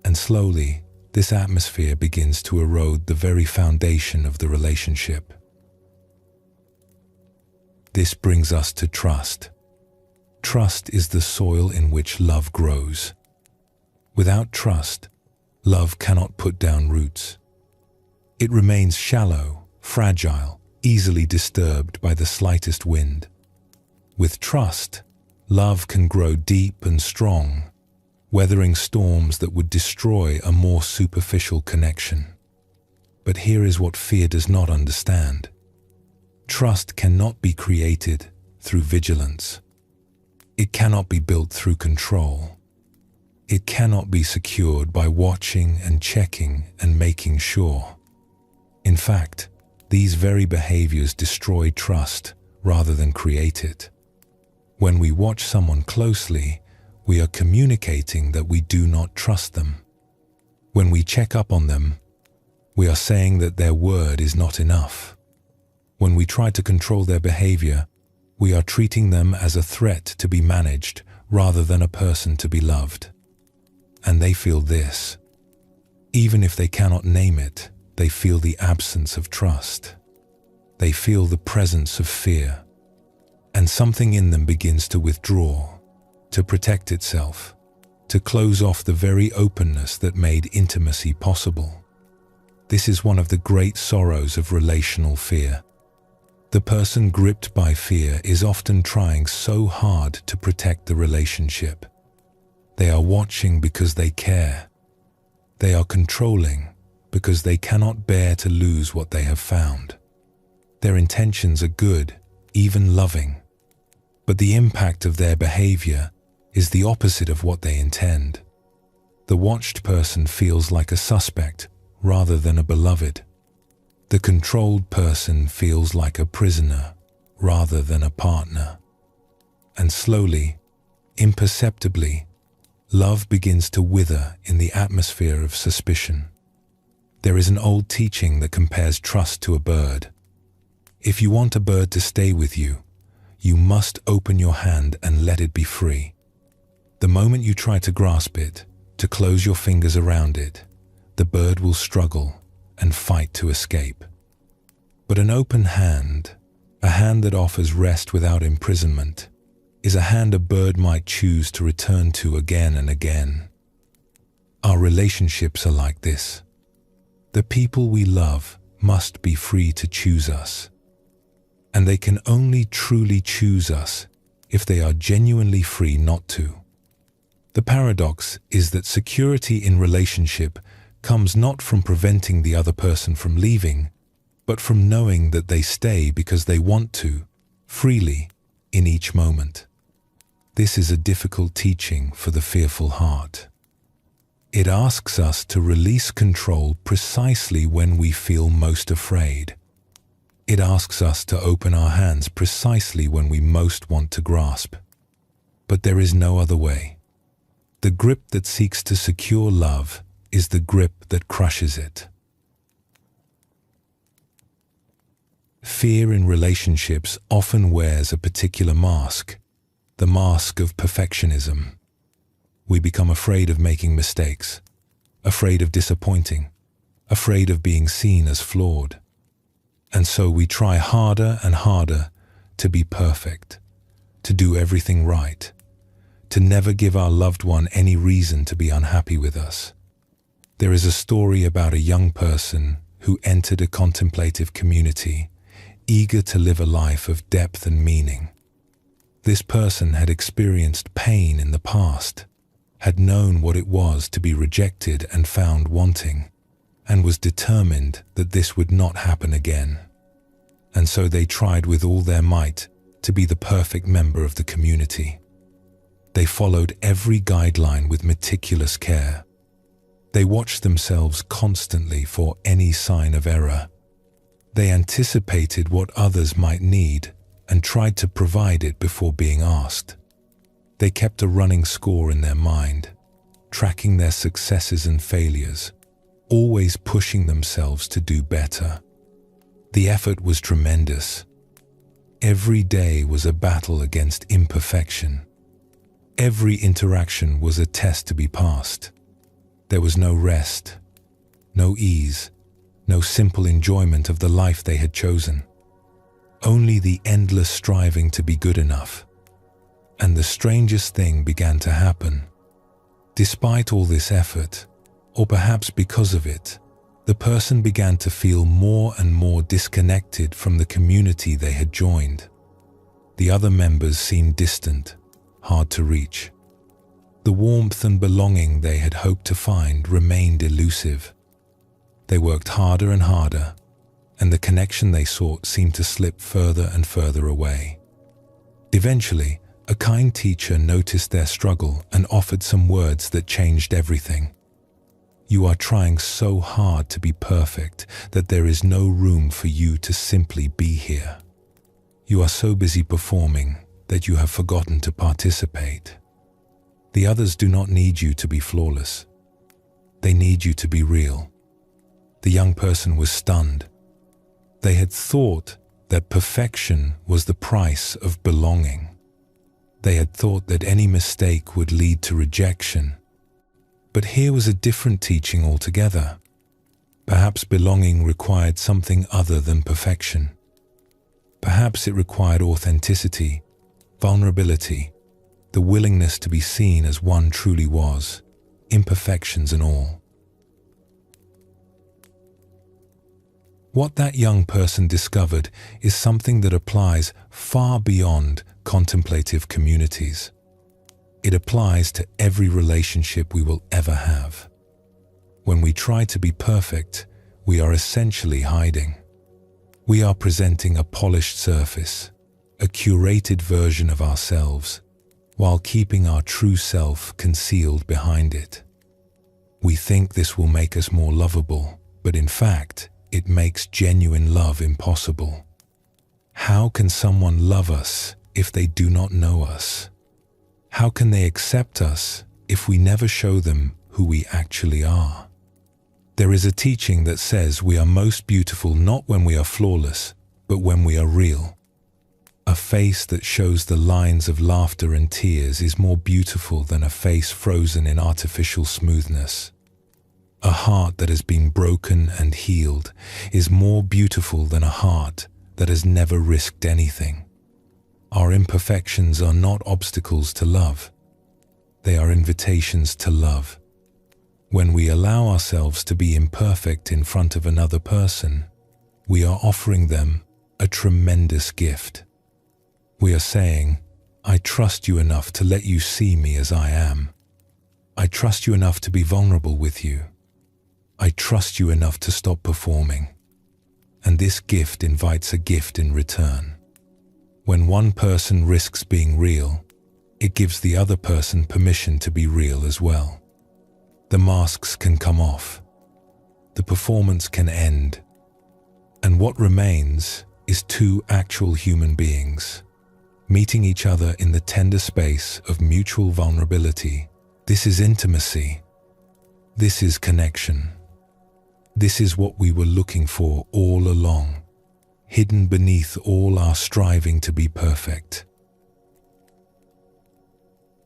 And slowly, this atmosphere begins to erode the very foundation of the relationship. This brings us to trust. Trust is the soil in which love grows. Without trust, love cannot put down roots. It remains shallow, fragile, easily disturbed by the slightest wind. With trust, love can grow deep and strong, weathering storms that would destroy a more superficial connection. But here is what fear does not understand. Trust cannot be created through vigilance. It cannot be built through control. It cannot be secured by watching and checking and making sure. In fact, these very behaviors destroy trust rather than create it. When we watch someone closely, we are communicating that we do not trust them. When we check up on them, we are saying that their word is not enough. When we try to control their behavior, we are treating them as a threat to be managed rather than a person to be loved. And they feel this. Even if they cannot name it, they feel the absence of trust. They feel the presence of fear. And something in them begins to withdraw, to protect itself, to close off the very openness that made intimacy possible. This is one of the great sorrows of relational fear. The person gripped by fear is often trying so hard to protect the relationship. They are watching because they care. They are controlling because they cannot bear to lose what they have found. Their intentions are good, even loving. But the impact of their behavior is the opposite of what they intend. The watched person feels like a suspect rather than a beloved. The controlled person feels like a prisoner rather than a partner. And slowly, imperceptibly, love begins to wither in the atmosphere of suspicion. There is an old teaching that compares trust to a bird. If you want a bird to stay with you, you must open your hand and let it be free. The moment you try to grasp it, to close your fingers around it, the bird will struggle and fight to escape. But an open hand, a hand that offers rest without imprisonment, is a hand a bird might choose to return to again and again. Our relationships are like this. The people we love must be free to choose us. And they can only truly choose us if they are genuinely free not to. The paradox is that security in relationship comes not from preventing the other person from leaving, but from knowing that they stay because they want to, freely, in each moment. This is a difficult teaching for the fearful heart. It asks us to release control precisely when we feel most afraid. It asks us to open our hands precisely when we most want to grasp. But there is no other way. The grip that seeks to secure love is the grip that crushes it. Fear in relationships often wears a particular mask, the mask of perfectionism. We become afraid of making mistakes, afraid of disappointing, afraid of being seen as flawed. And so we try harder and harder to be perfect, to do everything right, to never give our loved one any reason to be unhappy with us. There is a story about a young person who entered a contemplative community, eager to live a life of depth and meaning. This person had experienced pain in the past, had known what it was to be rejected and found wanting, and was determined that this would not happen again. And so they tried with all their might to be the perfect member of the community. They followed every guideline with meticulous care. They watched themselves constantly for any sign of error. They anticipated what others might need and tried to provide it before being asked. They kept a running score in their mind, tracking their successes and failures, always pushing themselves to do better. The effort was tremendous. Every day was a battle against imperfection. Every interaction was a test to be passed. There was no rest, no ease, no simple enjoyment of the life they had chosen. Only the endless striving to be good enough. And the strangest thing began to happen. Despite all this effort, or perhaps because of it, the person began to feel more and more disconnected from the community they had joined. The other members seemed distant, hard to reach. The warmth and belonging they had hoped to find remained elusive. They worked harder and harder, and the connection they sought seemed to slip further and further away. Eventually, a kind teacher noticed their struggle and offered some words that changed everything. "You are trying so hard to be perfect that there is no room for you to simply be here. You are so busy performing that you have forgotten to participate. The others do not need you to be flawless. They need you to be real." The young person was stunned. They had thought that perfection was the price of belonging. They had thought that any mistake would lead to rejection. But here was a different teaching altogether. Perhaps belonging required something other than perfection. Perhaps it required authenticity, vulnerability, the willingness to be seen as one truly was, imperfections and all. What that young person discovered is something that applies far beyond contemplative communities. It applies to every relationship we will ever have. When we try to be perfect, we are essentially hiding. We are presenting a polished surface, a curated version of ourselves, while keeping our true self concealed behind it. We think this will make us more lovable, but in fact, it makes genuine love impossible. How can someone love us if they do not know us? How can they accept us if we never show them who we actually are? There is a teaching that says we are most beautiful not when we are flawless, but when we are real. A face that shows the lines of laughter and tears is more beautiful than a face frozen in artificial smoothness. A heart that has been broken and healed is more beautiful than a heart that has never risked anything. Our imperfections are not obstacles to love. They are invitations to love. When we allow ourselves to be imperfect in front of another person, we are offering them a tremendous gift. We are saying, "I trust you enough to let you see me as I am. I trust you enough to be vulnerable with you. I trust you enough to stop performing." And this gift invites a gift in return. When one person risks being real, it gives the other person permission to be real as well. The masks can come off. The performance can end. And what remains is two actual human beings, meeting each other in the tender space of mutual vulnerability. This is intimacy. This is connection. This is what we were looking for all along, hidden beneath all our striving to be perfect.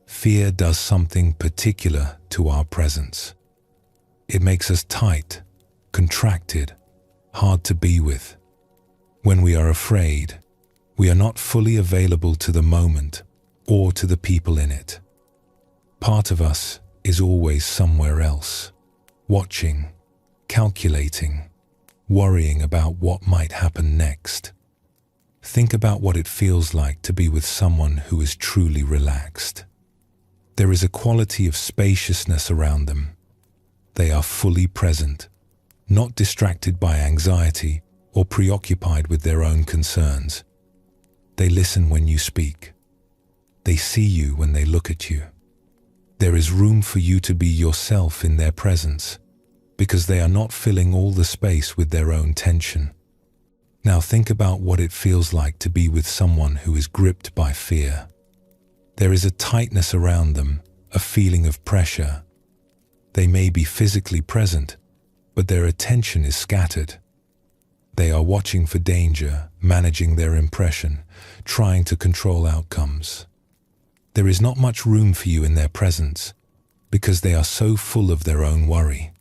Fear does something particular to our presence. It makes us tight, contracted, hard to be with. When we are afraid, we are not fully available to the moment or to the people in it. Part of us is always somewhere else, watching, calculating, worrying about what might happen next. Think about what it feels like to be with someone who is truly relaxed. There is a quality of spaciousness around them. They are fully present, not distracted by anxiety or preoccupied with their own concerns. They listen when you speak. They see you when they look at you. There is room for you to be yourself in their presence, because they are not filling all the space with their own tension. Now think about what it feels like to be with someone who is gripped by fear. There is a tightness around them, a feeling of pressure. They may be physically present, but their attention is scattered. They are watching for danger, managing their impression, trying to control outcomes. There is not much room for you in their presence, because they are so full of their own worry.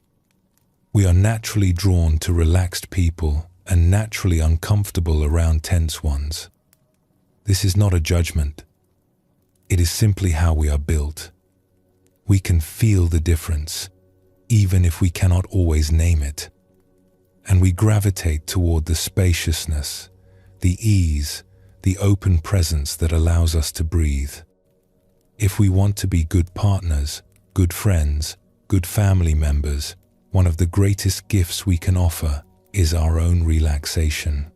We are naturally drawn to relaxed people and naturally uncomfortable around tense ones. This is not a judgment. It is simply how we are built. We can feel the difference, even if we cannot always name it. And we gravitate toward the spaciousness, the ease, the open presence that allows us to breathe. If we want to be good partners, good friends, good family members, one of the greatest gifts we can offer is our own relaxation.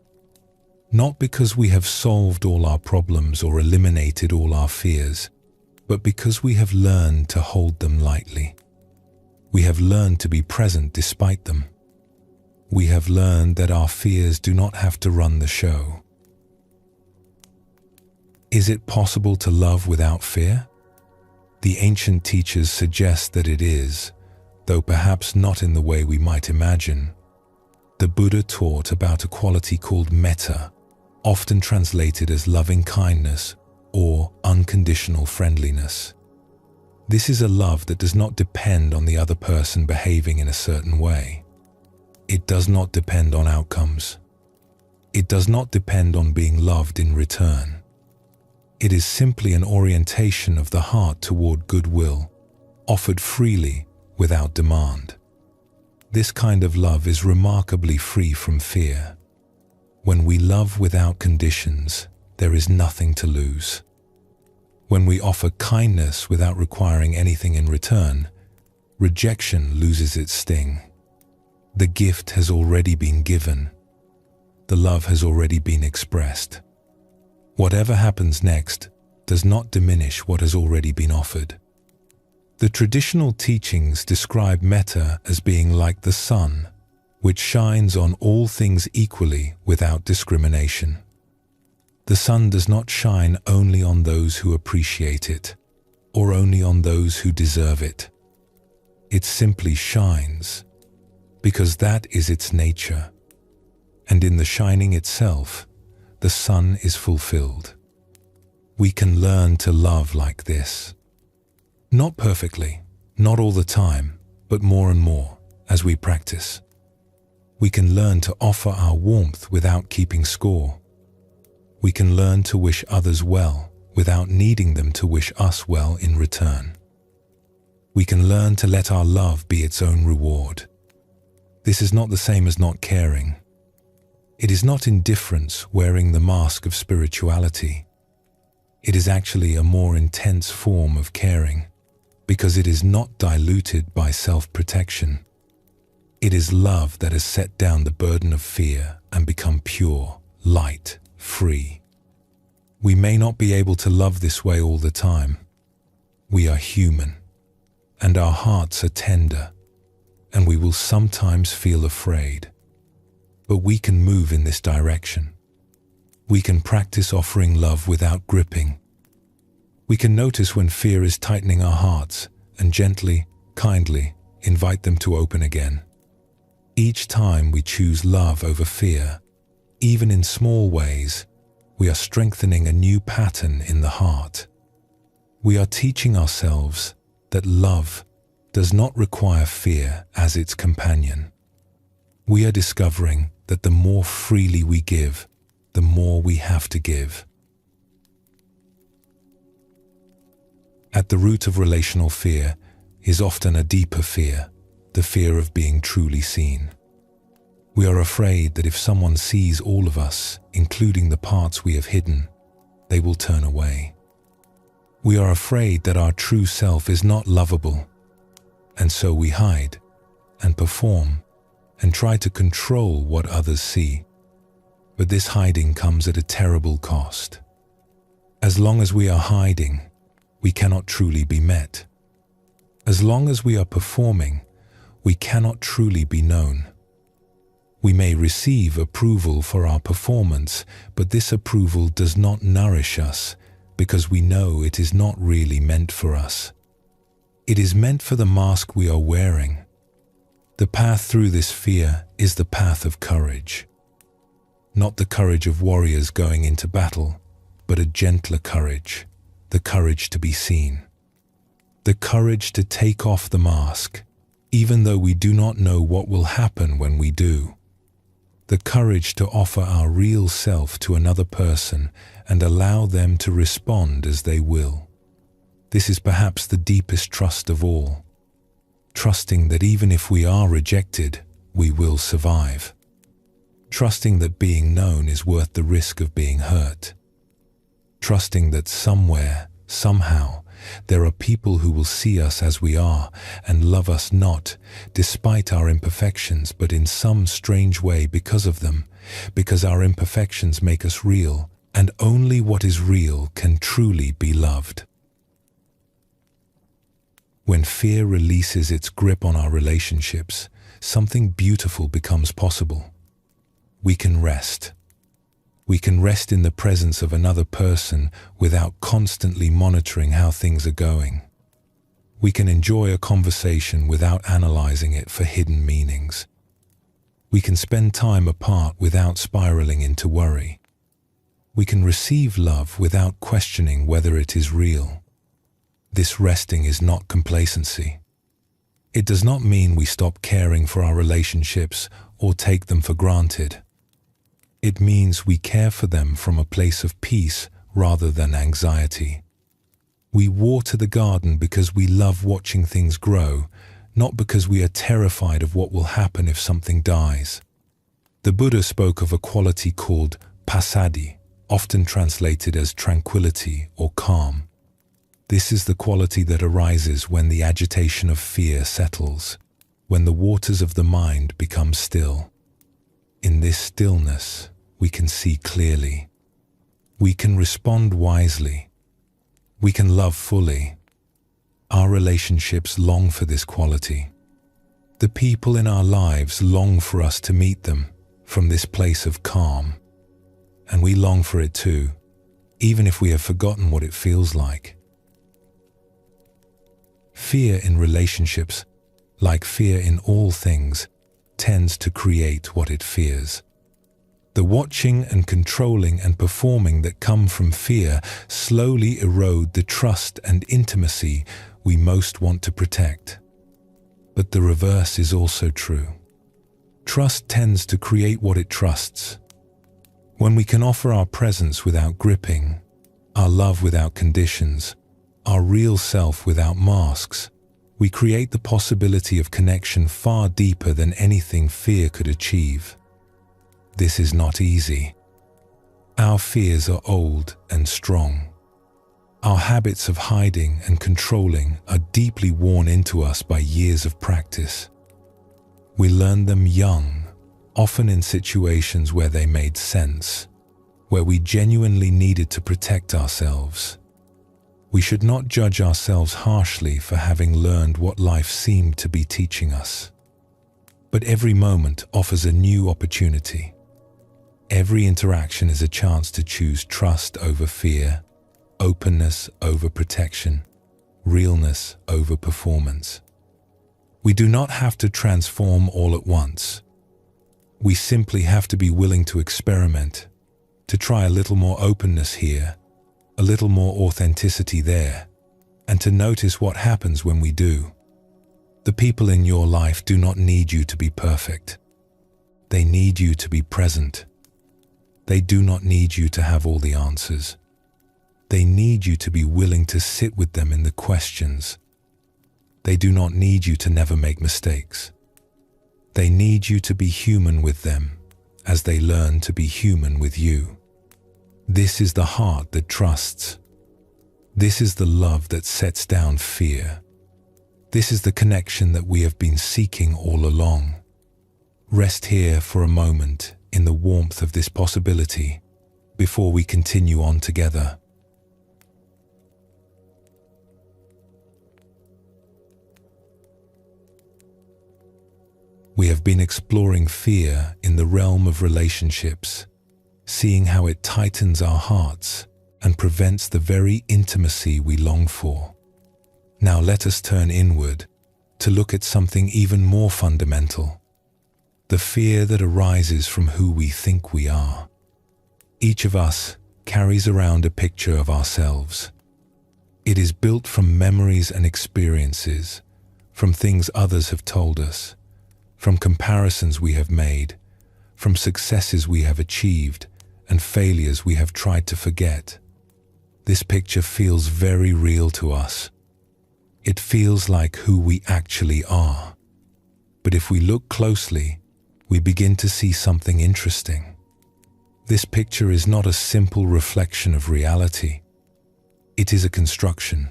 Not because we have solved all our problems or eliminated all our fears, but because we have learned to hold them lightly. We have learned to be present despite them. We have learned that our fears do not have to run the show. Is it possible to love without fear? The ancient teachers suggest that it is, though perhaps not in the way we might imagine. The Buddha taught about a quality called metta, often translated as loving kindness or unconditional friendliness. This is a love that does not depend on the other person behaving in a certain way. It does not depend on outcomes. It does not depend on being loved in return. It is simply an orientation of the heart toward goodwill, offered freely without demand. This kind of love is remarkably free from fear. When we love without conditions, there is nothing to lose. When we offer kindness without requiring anything in return, rejection loses its sting. The gift has already been given. The love has already been expressed. Whatever happens next does not diminish what has already been offered. The traditional teachings describe metta as being like the sun, which shines on all things equally without discrimination. The sun does not shine only on those who appreciate it, or only on those who deserve it. It simply shines, because that is its nature. And in the shining itself, the sun is fulfilled. We can learn to love like this. Not perfectly, not all the time, but more and more as we practice. We can learn to offer our warmth without keeping score. We can learn to wish others well without needing them to wish us well in return. We can learn to let our love be its own reward. This is not the same as not caring. It is not indifference wearing the mask of spirituality. It is actually a more intense form of caring, because it is not diluted by self-protection. It is love that has set down the burden of fear and become pure, light, free. We may not be able to love this way all the time. We are human, and our hearts are tender, and we will sometimes feel afraid. But we can move in this direction. We can practice offering love without gripping. We can notice when fear is tightening our hearts and gently, kindly invite them to open again. Each time we choose love over fear, even in small ways, we are strengthening a new pattern in the heart. We are teaching ourselves that love does not require fear as its companion. We are discovering that the more freely we give, the more we have to give. At the root of relational fear is often a deeper fear, the fear of being truly seen. We are afraid that if someone sees all of us, including the parts we have hidden, they will turn away. We are afraid that our true self is not lovable, and so we hide and perform and try to control what others see. But this hiding comes at a terrible cost. As long as we are hiding, we cannot truly be met. As long as we are performing, we cannot truly be known. We may receive approval for our performance, but this approval does not nourish us because we know it is not really meant for us. It is meant for the mask we are wearing. The path through this fear is the path of courage. Not the courage of warriors going into battle, but a gentler courage, the courage to be seen. The courage to take off the mask, even though we do not know what will happen when we do. The courage to offer our real self to another person and allow them to respond as they will. This is perhaps the deepest trust of all. Trusting that even if we are rejected, we will survive. Trusting that being known is worth the risk of being hurt. Trusting that somewhere, somehow, There are people who will see us as we are and love us not, despite our imperfections, but in some strange way because of them, because our imperfections make us real, and only what is real can truly be loved. When fear releases its grip on our relationships, something beautiful becomes possible. We can rest. We can rest in the presence of another person without constantly monitoring how things are going. We can enjoy a conversation without analyzing it for hidden meanings. We can spend time apart without spiraling into worry. We can receive love without questioning whether it is real. This resting is not complacency. It does not mean we stop caring for our relationships or take them for granted. It means we care for them from a place of peace rather than anxiety. We water the garden because we love watching things grow, not because we are terrified of what will happen if something dies. The Buddha spoke of a quality called passaddhi, often translated as tranquility or calm. This is the quality that arises when the agitation of fear settles, when the waters of the mind become still. In this stillness, we can see clearly. We can respond wisely. We can love fully. Our relationships long for this quality. The people in our lives long for us to meet them from this place of calm. And we long for it too, even if we have forgotten what it feels like. Fear in relationships, like fear in all things, tends to create what it fears. The watching and controlling and performing that come from fear slowly erode the trust and intimacy we most want to protect. But the reverse is also true. Trust tends to create what it trusts. When we can offer our presence without gripping, our love without conditions, our real self without masks, we create the possibility of connection far deeper than anything fear could achieve. This is not easy. Our fears are old and strong. Our habits of hiding and controlling are deeply worn into us by years of practice. We learned them young, often in situations where they made sense, where we genuinely needed to protect ourselves. We should not judge ourselves harshly for having learned what life seemed to be teaching us. But every moment offers a new opportunity. Every interaction is a chance to choose trust over fear, openness over protection, realness over performance. We do not have to transform all at once. We simply have to be willing to experiment, to try a little more openness here, a little more authenticity there, and to notice what happens when we do. The people in your life do not need you to be perfect. They need you to be present. They do not need you to have all the answers. They need you to be willing to sit with them in the questions. They do not need you to never make mistakes. They need you to be human with them as they learn to be human with you. This is the heart that trusts. This is the love that sets down fear. This is the connection that we have been seeking all along. Rest here for a moment in the warmth of this possibility before we continue on together. We have been exploring fear in the realm of relationships, seeing how it tightens our hearts and prevents the very intimacy we long for. Now let us turn inward to look at something even more fundamental: the fear that arises from who we think we are. Each of us carries around a picture of ourselves. It is built from memories and experiences, from things others have told us, from comparisons we have made, from successes we have achieved and failures we have tried to forget. This picture feels very real to us. It feels like who we actually are. But if we look closely, we begin to see something interesting. This picture is not a simple reflection of reality. It is a construction.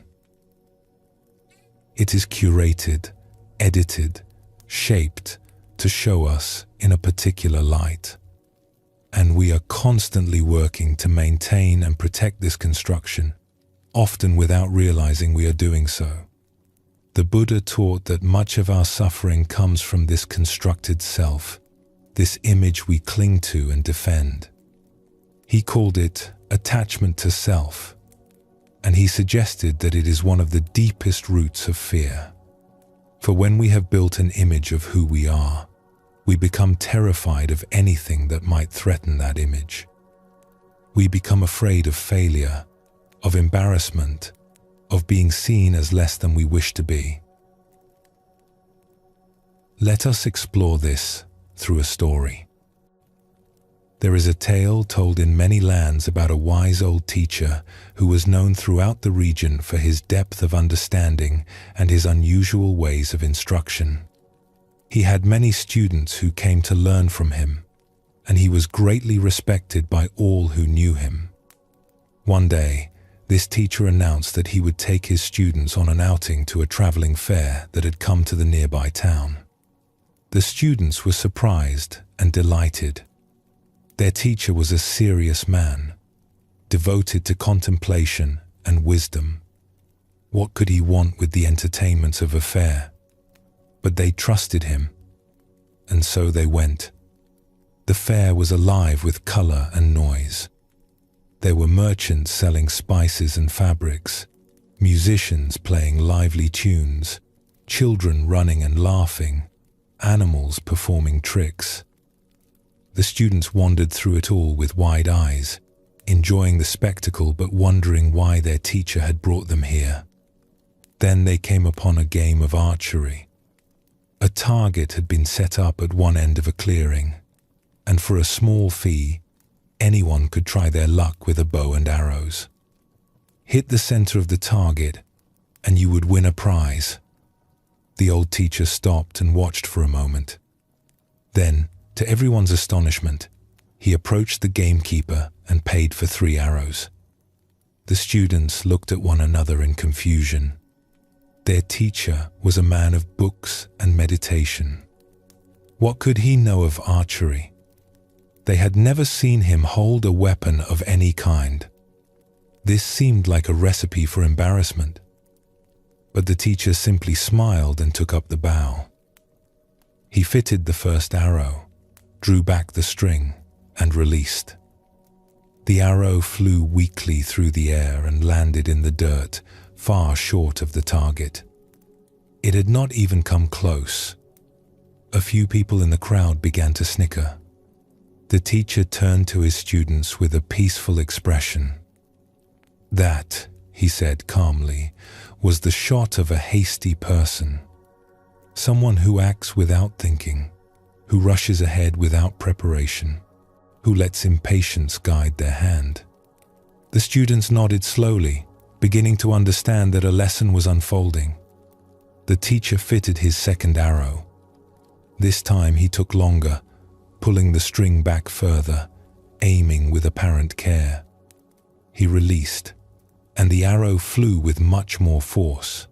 It is curated, edited, shaped to show us in a particular light. And we are constantly working to maintain and protect this construction, often without realizing we are doing so. The Buddha taught that much of our suffering comes from this constructed self, this image we cling to and defend. He called it attachment to self, and he suggested that it is one of the deepest roots of fear. For when we have built an image of who we are, we become terrified of anything that might threaten that image. We become afraid of failure, of embarrassment, of being seen as less than we wish to be. Let us explore this through a story. There is a tale told in many lands about a wise old teacher who was known throughout the region for his depth of understanding and his unusual ways of instruction. He had many students who came to learn from him, and he was greatly respected by all who knew him. One day, this teacher announced that he would take his students on an outing to a traveling fair that had come to the nearby town. The students were surprised and delighted. Their teacher was a serious man, devoted to contemplation and wisdom. What could he want with the entertainments of a fair? But they trusted him, and so they went. The fair was alive with color and noise. There were merchants selling spices and fabrics, musicians playing lively tunes, children running and laughing, animals performing tricks. The students wandered through it all with wide eyes, enjoying the spectacle but wondering why their teacher had brought them here. Then they came upon a game of archery. A target had been set up at one end of a clearing, and for a small fee, anyone could try their luck with a bow and arrows. Hit the center of the target, and you would win a prize. The old teacher stopped and watched for a moment. Then, to everyone's astonishment, he approached the gamekeeper and paid for 3 arrows. The students looked at one another in confusion. Their teacher was a man of books and meditation. What could he know of archery? They had never seen him hold a weapon of any kind. This seemed like a recipe for embarrassment. But the teacher simply smiled and took up the bow. He fitted the first arrow, drew back the string, and released. The arrow flew weakly through the air and landed in the dirt, far short of the target. It had not even come close. A few people in the crowd began to snicker. The teacher turned to his students with a peaceful expression. That, he said calmly, was the shot of a hasty person. Someone who acts without thinking, who rushes ahead without preparation, who lets impatience guide their hand. The students nodded slowly, beginning to understand that a lesson was unfolding. The teacher fitted his second arrow. This time he took longer, pulling the string back further, aiming with apparent care. He released, and the arrow flew with much more force.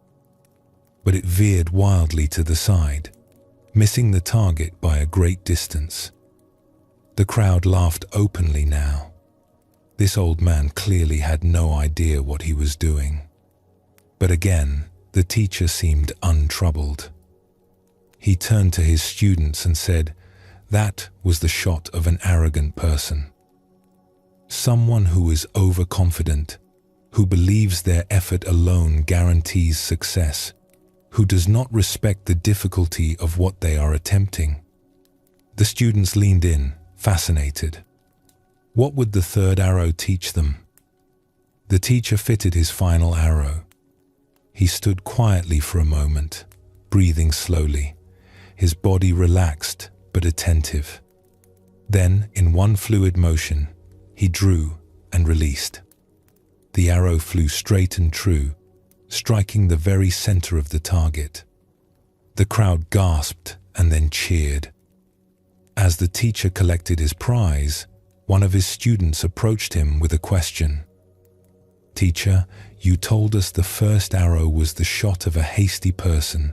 But it veered wildly to the side, missing the target by a great distance. The crowd laughed openly now. This old man clearly had no idea what he was doing. But again, the teacher seemed untroubled. He turned to his students and said, "That was the shot of an arrogant person. Someone who is overconfident, who believes their effort alone guarantees success, who does not respect the difficulty of what they are attempting." The students leaned in, fascinated. What would the third arrow teach them? The teacher fitted his final arrow. He stood quietly for a moment, breathing slowly, his body relaxed but attentive. Then, in one fluid motion, he drew and released. The arrow flew straight and true, striking the very center of the target. The crowd gasped and then cheered. As the teacher collected his prize, one of his students approached him with a question. Teacher, you told us the first arrow was the shot of a hasty person,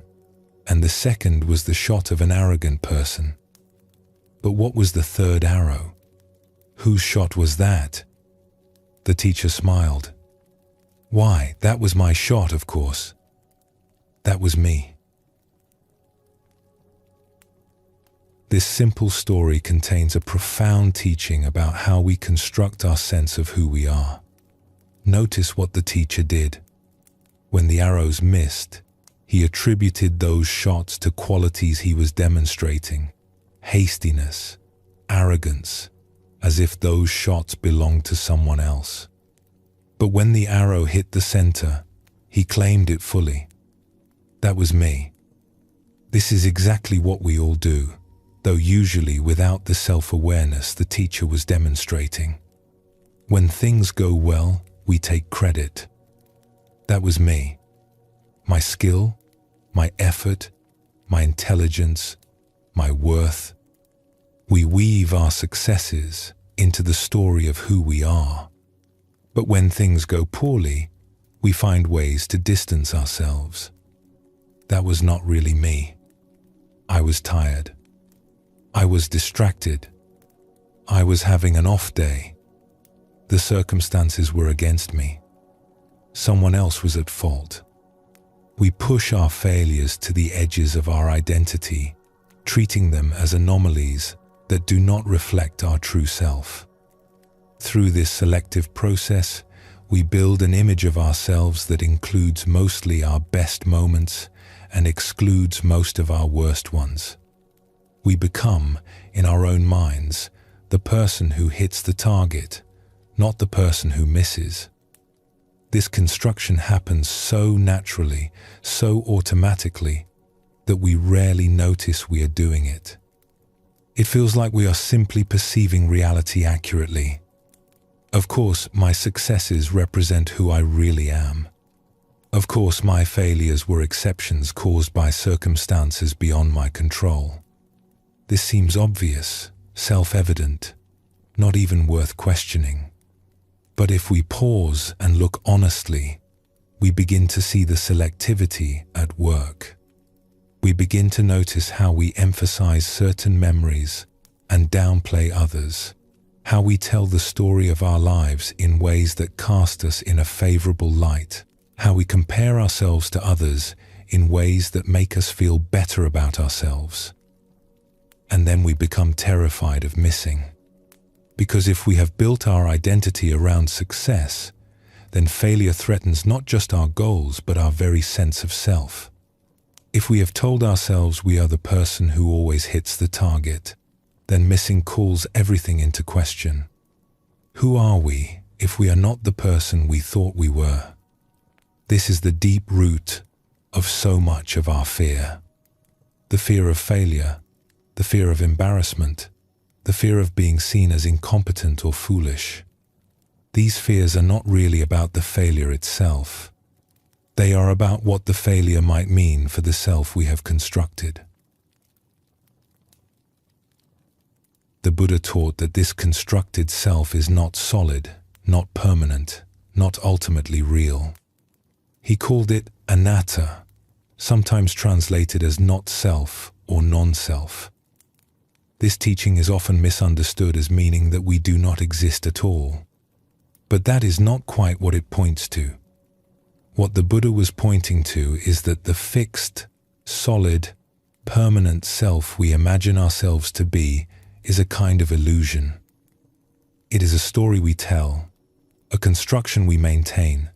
and the second was the shot of an arrogant person. But what was the third arrow? Whose shot was that? The teacher smiled. Why, that was my shot, of course. That was me. This simple story contains a profound teaching about how we construct our sense of who we are. Notice what the teacher did. When the arrows missed, he attributed those shots to qualities he was demonstrating: hastiness, arrogance, as if those shots belonged to someone else. But when the arrow hit the center, he claimed it fully. That was me. This is exactly what we all do, though usually without the self-awareness the teacher was demonstrating. When things go well, we take credit. That was me. My skill, my effort, my intelligence, my worth. We weave our successes into the story of who we are. But when things go poorly, we find ways to distance ourselves. That was not really me. I was tired. I was distracted. I was having an off day. The circumstances were against me. Someone else was at fault. We push our failures to the edges of our identity, treating them as anomalies that do not reflect our true self. Through this selective process, we build an image of ourselves that includes mostly our best moments and excludes most of our worst ones. We become, in our own minds, the person who hits the target, not the person who misses. This construction happens so naturally, so automatically, that we rarely notice we are doing it. It feels like we are simply perceiving reality accurately. Of course, my successes represent who I really am. Of course, my failures were exceptions caused by circumstances beyond my control. This seems obvious, self-evident, not even worth questioning. But if we pause and look honestly, we begin to see the selectivity at work. We begin to notice how we emphasize certain memories and downplay others, how we tell the story of our lives in ways that cast us in a favorable light, how we compare ourselves to others in ways that make us feel better about ourselves. And then we become terrified of missing. Because if we have built our identity around success, then failure threatens not just our goals but our very sense of self. If we have told ourselves we are the person who always hits the target, then missing calls everything into question. Who are we if we are not the person we thought we were? This is the deep root of so much of our fear. The fear of failure, the fear of embarrassment, the fear of being seen as incompetent or foolish. These fears are not really about the failure itself. They are about what the failure might mean for the self we have constructed. The Buddha taught that this constructed self is not solid, not permanent, not ultimately real. He called it anatta, sometimes translated as not self or non-self. This teaching is often misunderstood as meaning that we do not exist at all. But that is not quite what it points to. What the Buddha was pointing to is that the fixed, solid, permanent self we imagine ourselves to be is a kind of illusion. It is a story we tell, a construction we maintain,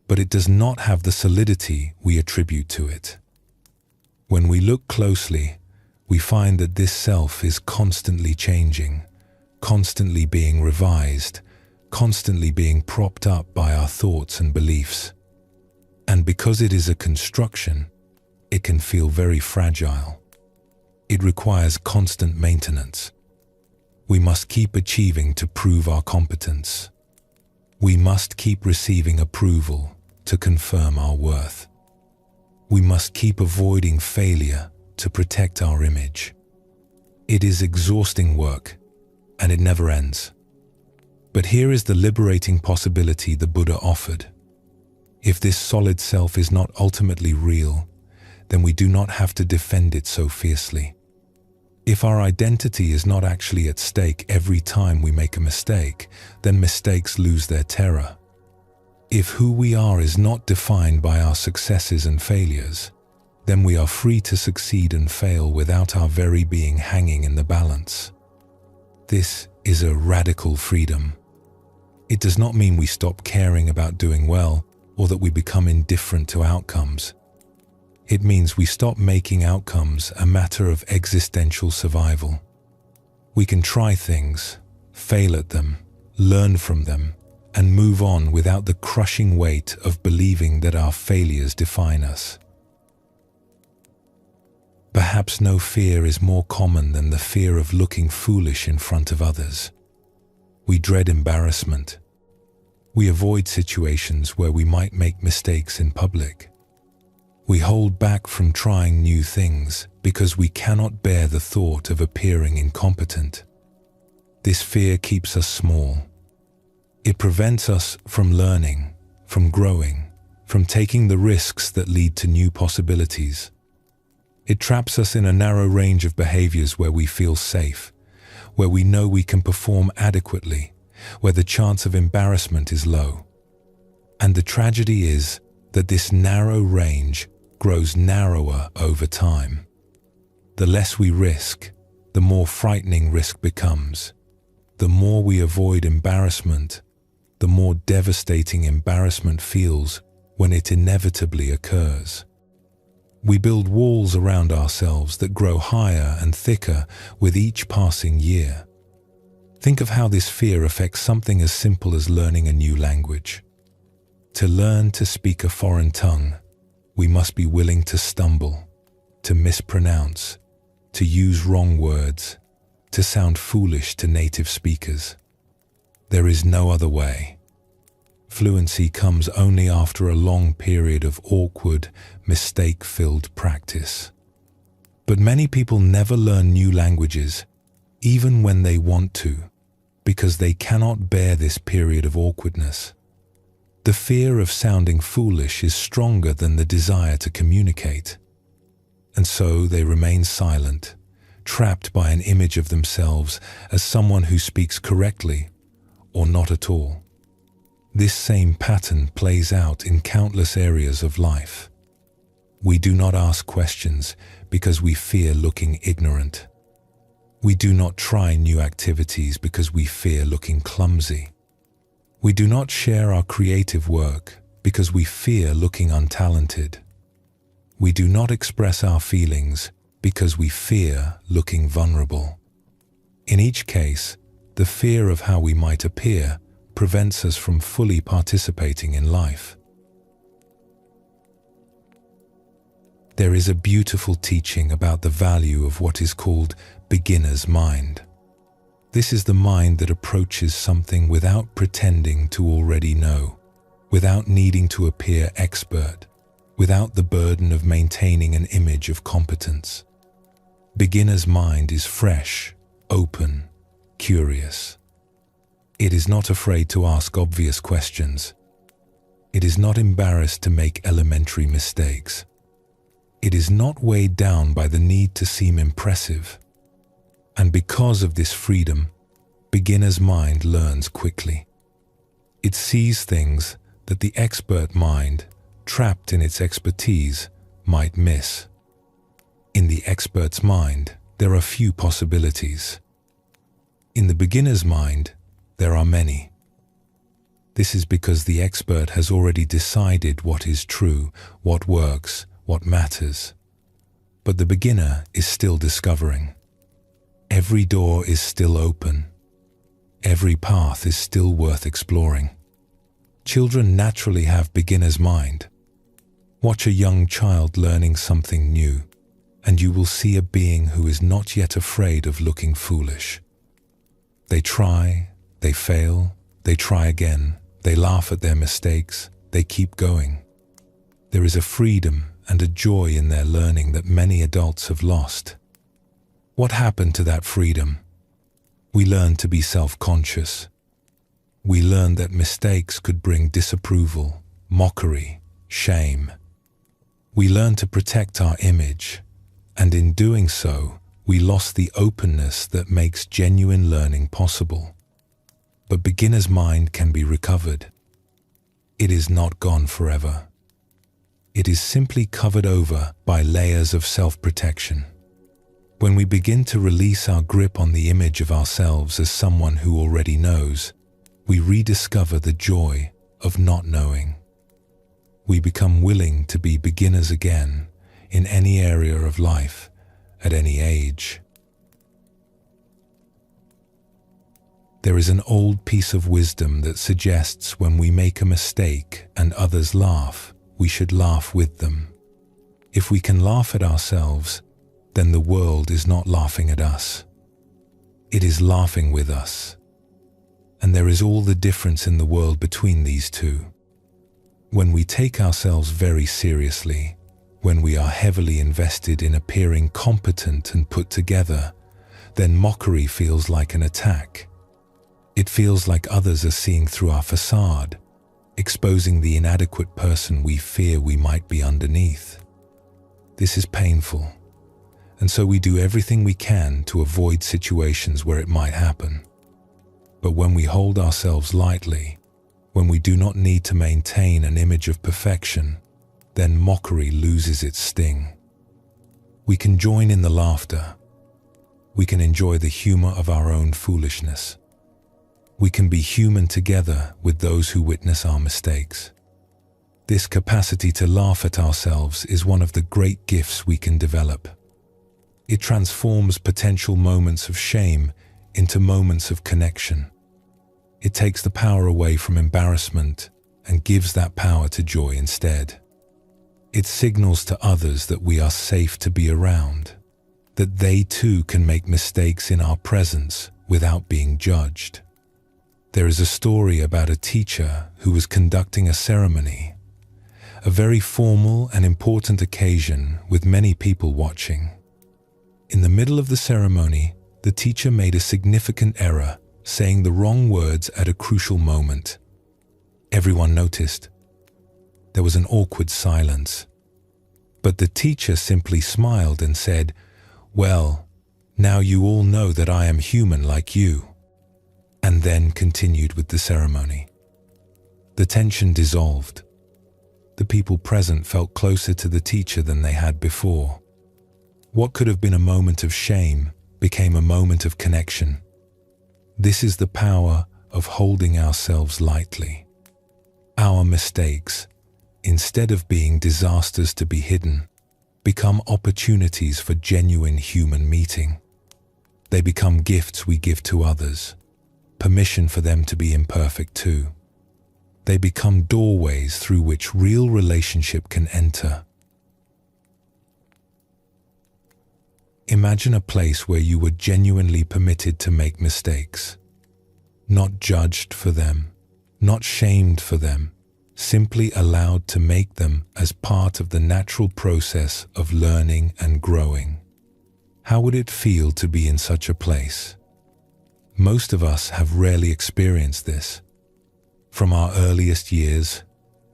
but it does not have the solidity we attribute to it. When we look closely, we find that this self is constantly changing, constantly being revised, constantly being propped up by our thoughts and beliefs. And because it is a construction, it can feel very fragile. It requires constant maintenance. We must keep achieving to prove our competence. We must keep receiving approval to confirm our worth. We must keep avoiding failure to protect our image. It is exhausting work, and it never ends. But here is the liberating possibility the Buddha offered. If this solid self is not ultimately real, then we do not have to defend it so fiercely. If our identity is not actually at stake every time we make a mistake, then mistakes lose their terror. If who we are is not defined by our successes and failures, then we are free to succeed and fail without our very being hanging in the balance. This is a radical freedom. It does not mean we stop caring about doing well or that we become indifferent to outcomes. It means we stop making outcomes a matter of existential survival. We can try things, fail at them, learn from them, and move on without the crushing weight of believing that our failures define us. Perhaps no fear is more common than the fear of looking foolish in front of others. We dread embarrassment. We avoid situations where we might make mistakes in public. We hold back from trying new things because we cannot bear the thought of appearing incompetent. This fear keeps us small. It prevents us from learning, from growing, from taking the risks that lead to new possibilities. It traps us in a narrow range of behaviors where we feel safe, where we know we can perform adequately, where the chance of embarrassment is low. And the tragedy is that this narrow range grows narrower over time. The less we risk, the more frightening risk becomes. The more we avoid embarrassment, the more devastating embarrassment feels when it inevitably occurs. We build walls around ourselves that grow higher and thicker with each passing year. Think of how this fear affects something as simple as learning a new language. To learn to speak a foreign tongue, we must be willing to stumble, to mispronounce, to use wrong words, to sound foolish to native speakers. There is no other way. Fluency comes only after a long period of awkward, mistake-filled practice. But many people never learn new languages, even when they want to, because they cannot bear this period of awkwardness. The fear of sounding foolish is stronger than the desire to communicate. And so they remain silent, trapped by an image of themselves as someone who speaks correctly or not at all. This same pattern plays out in countless areas of life. We do not ask questions because we fear looking ignorant. We do not try new activities because we fear looking clumsy. We do not share our creative work because we fear looking untalented. We do not express our feelings because we fear looking vulnerable. In each case, the fear of how we might appear prevents us from fully participating in life. There is a beautiful teaching about the value of what is called beginner's mind. This is the mind that approaches something without pretending to already know, without needing to appear expert, without the burden of maintaining an image of competence. Beginner's mind is fresh, open, curious. It is not afraid to ask obvious questions. It is not embarrassed to make elementary mistakes. It is not weighed down by the need to seem impressive. And because of this freedom, beginner's mind learns quickly. It sees things that the expert mind, trapped in its expertise, might miss. In the expert's mind, there are few possibilities. In the beginner's mind, there are many. This is because the expert has already decided what is true, what works, what matters. But the beginner is still discovering. Every door is still open. Every path is still worth exploring. Children naturally have beginner's mind. Watch a young child learning something new, and you will see a being who is not yet afraid of looking foolish. They try, they fail, they try again, they laugh at their mistakes, they keep going. There is a freedom and a joy in their learning that many adults have lost. What happened to that freedom? We learn to be self-conscious. We learned that mistakes could bring disapproval, mockery, shame. We learned to protect our image, and in doing so, we lost the openness that makes genuine learning possible. But beginner's mind can be recovered. It is not gone forever. It is simply covered over by layers of self-protection. When we begin to release our grip on the image of ourselves as someone who already knows, we rediscover the joy of not knowing. We become willing to be beginners again in any area of life, at any age. There is an old piece of wisdom that suggests when we make a mistake and others laugh, we should laugh with them. If we can laugh at ourselves, then the world is not laughing at us. It is laughing with us. And there is all the difference in the world between these two. When we take ourselves very seriously, when we are heavily invested in appearing competent and put together, then mockery feels like an attack. It feels like others are seeing through our facade, exposing the inadequate person we fear we might be underneath. This is painful, and so we do everything we can to avoid situations where it might happen. But when we hold ourselves lightly, when we do not need to maintain an image of perfection, then mockery loses its sting. We can join in the laughter. We can enjoy the humor of our own foolishness. We can be human together with those who witness our mistakes. This capacity to laugh at ourselves is one of the great gifts we can develop. It transforms potential moments of shame into moments of connection. It takes the power away from embarrassment and gives that power to joy instead. It signals to others that we are safe to be around, that they too can make mistakes in our presence without being judged. There is a story about a teacher who was conducting a ceremony, a very formal and important occasion with many people watching. In the middle of the ceremony, the teacher made a significant error, saying the wrong words at a crucial moment. Everyone noticed. There was an awkward silence. But the teacher simply smiled and said, "Well, now you all know that I am human like you," and then continued with the ceremony. The tension dissolved. The people present felt closer to the teacher than they had before. What could have been a moment of shame became a moment of connection. This is the power of holding ourselves lightly. Our mistakes, instead of being disasters to be hidden, become opportunities for genuine human meeting. They become gifts we give to others, permission for them to be imperfect too. They become doorways through which real relationship can enter. Imagine a place where you were genuinely permitted to make mistakes, not judged for them, not shamed for them, simply allowed to make them as part of the natural process of learning and growing. How would it feel to be in such a place? Most of us have rarely experienced this. From our earliest years,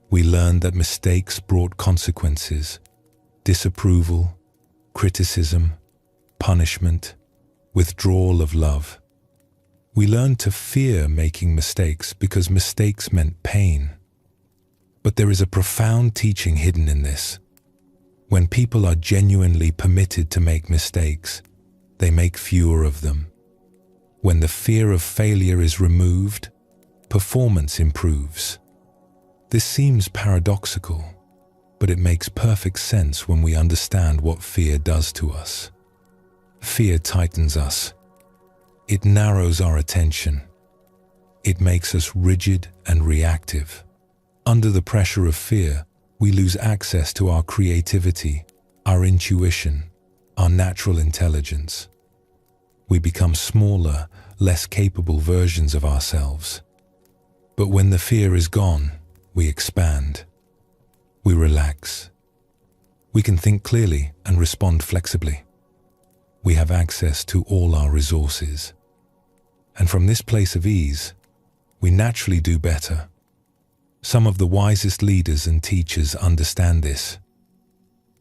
we learned that mistakes brought consequences, disapproval, criticism, punishment, withdrawal of love. We learned to fear making mistakes because mistakes meant pain. But there is a profound teaching hidden in this. When people are genuinely permitted to make mistakes, they make fewer of them. When the fear of failure is removed, performance improves. This seems paradoxical, but it makes perfect sense when we understand what fear does to us. Fear tightens us. It narrows our attention. It makes us rigid and reactive. Under the pressure of fear, we lose access to our creativity, our intuition, our natural intelligence. We become smaller, less capable versions of ourselves. But when the fear is gone, we expand. We relax. We can think clearly and respond flexibly. We have access to all our resources. And from this place of ease, we naturally do better. Some of the wisest leaders and teachers understand this.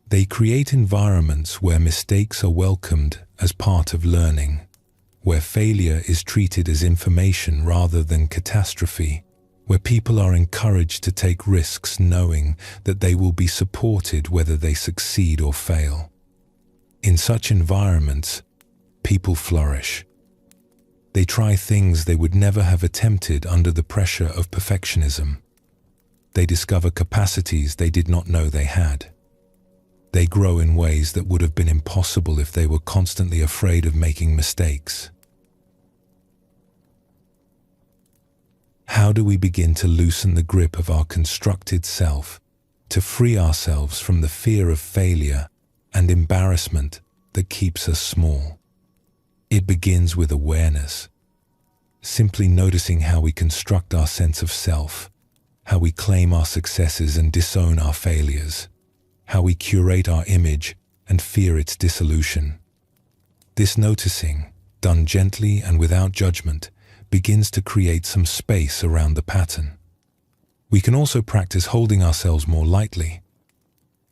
They create environments where mistakes are welcomed as part of learning, where failure is treated as information rather than catastrophe, where people are encouraged to take risks knowing that they will be supported whether they succeed or fail. In such environments, people flourish. They try things they would never have attempted under the pressure of perfectionism. They discover capacities they did not know they had. They grow in ways that would have been impossible if they were constantly afraid of making mistakes. How do we begin to loosen the grip of our constructed self, to free ourselves from the fear of failure and embarrassment that keeps us small? It begins with awareness, simply noticing how we construct our sense of self, how we claim our successes and disown our failures, how we curate our image and fear its dissolution. This noticing, done gently and without judgment, begins to create some space around the pattern. We can also practice holding ourselves more lightly.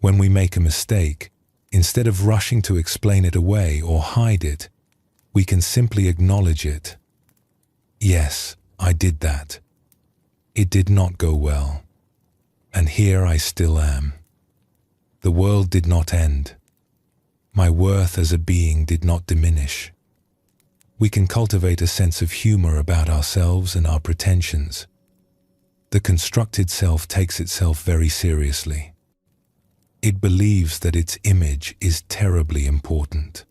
When we make a mistake, instead of rushing to explain it away or hide it, we can simply acknowledge it. Yes, I did that. It did not go well. And here I still am. The world did not end. My worth as a being did not diminish. We can cultivate a sense of humor about ourselves and our pretensions. The constructed self takes itself very seriously. It believes that its image is terribly important.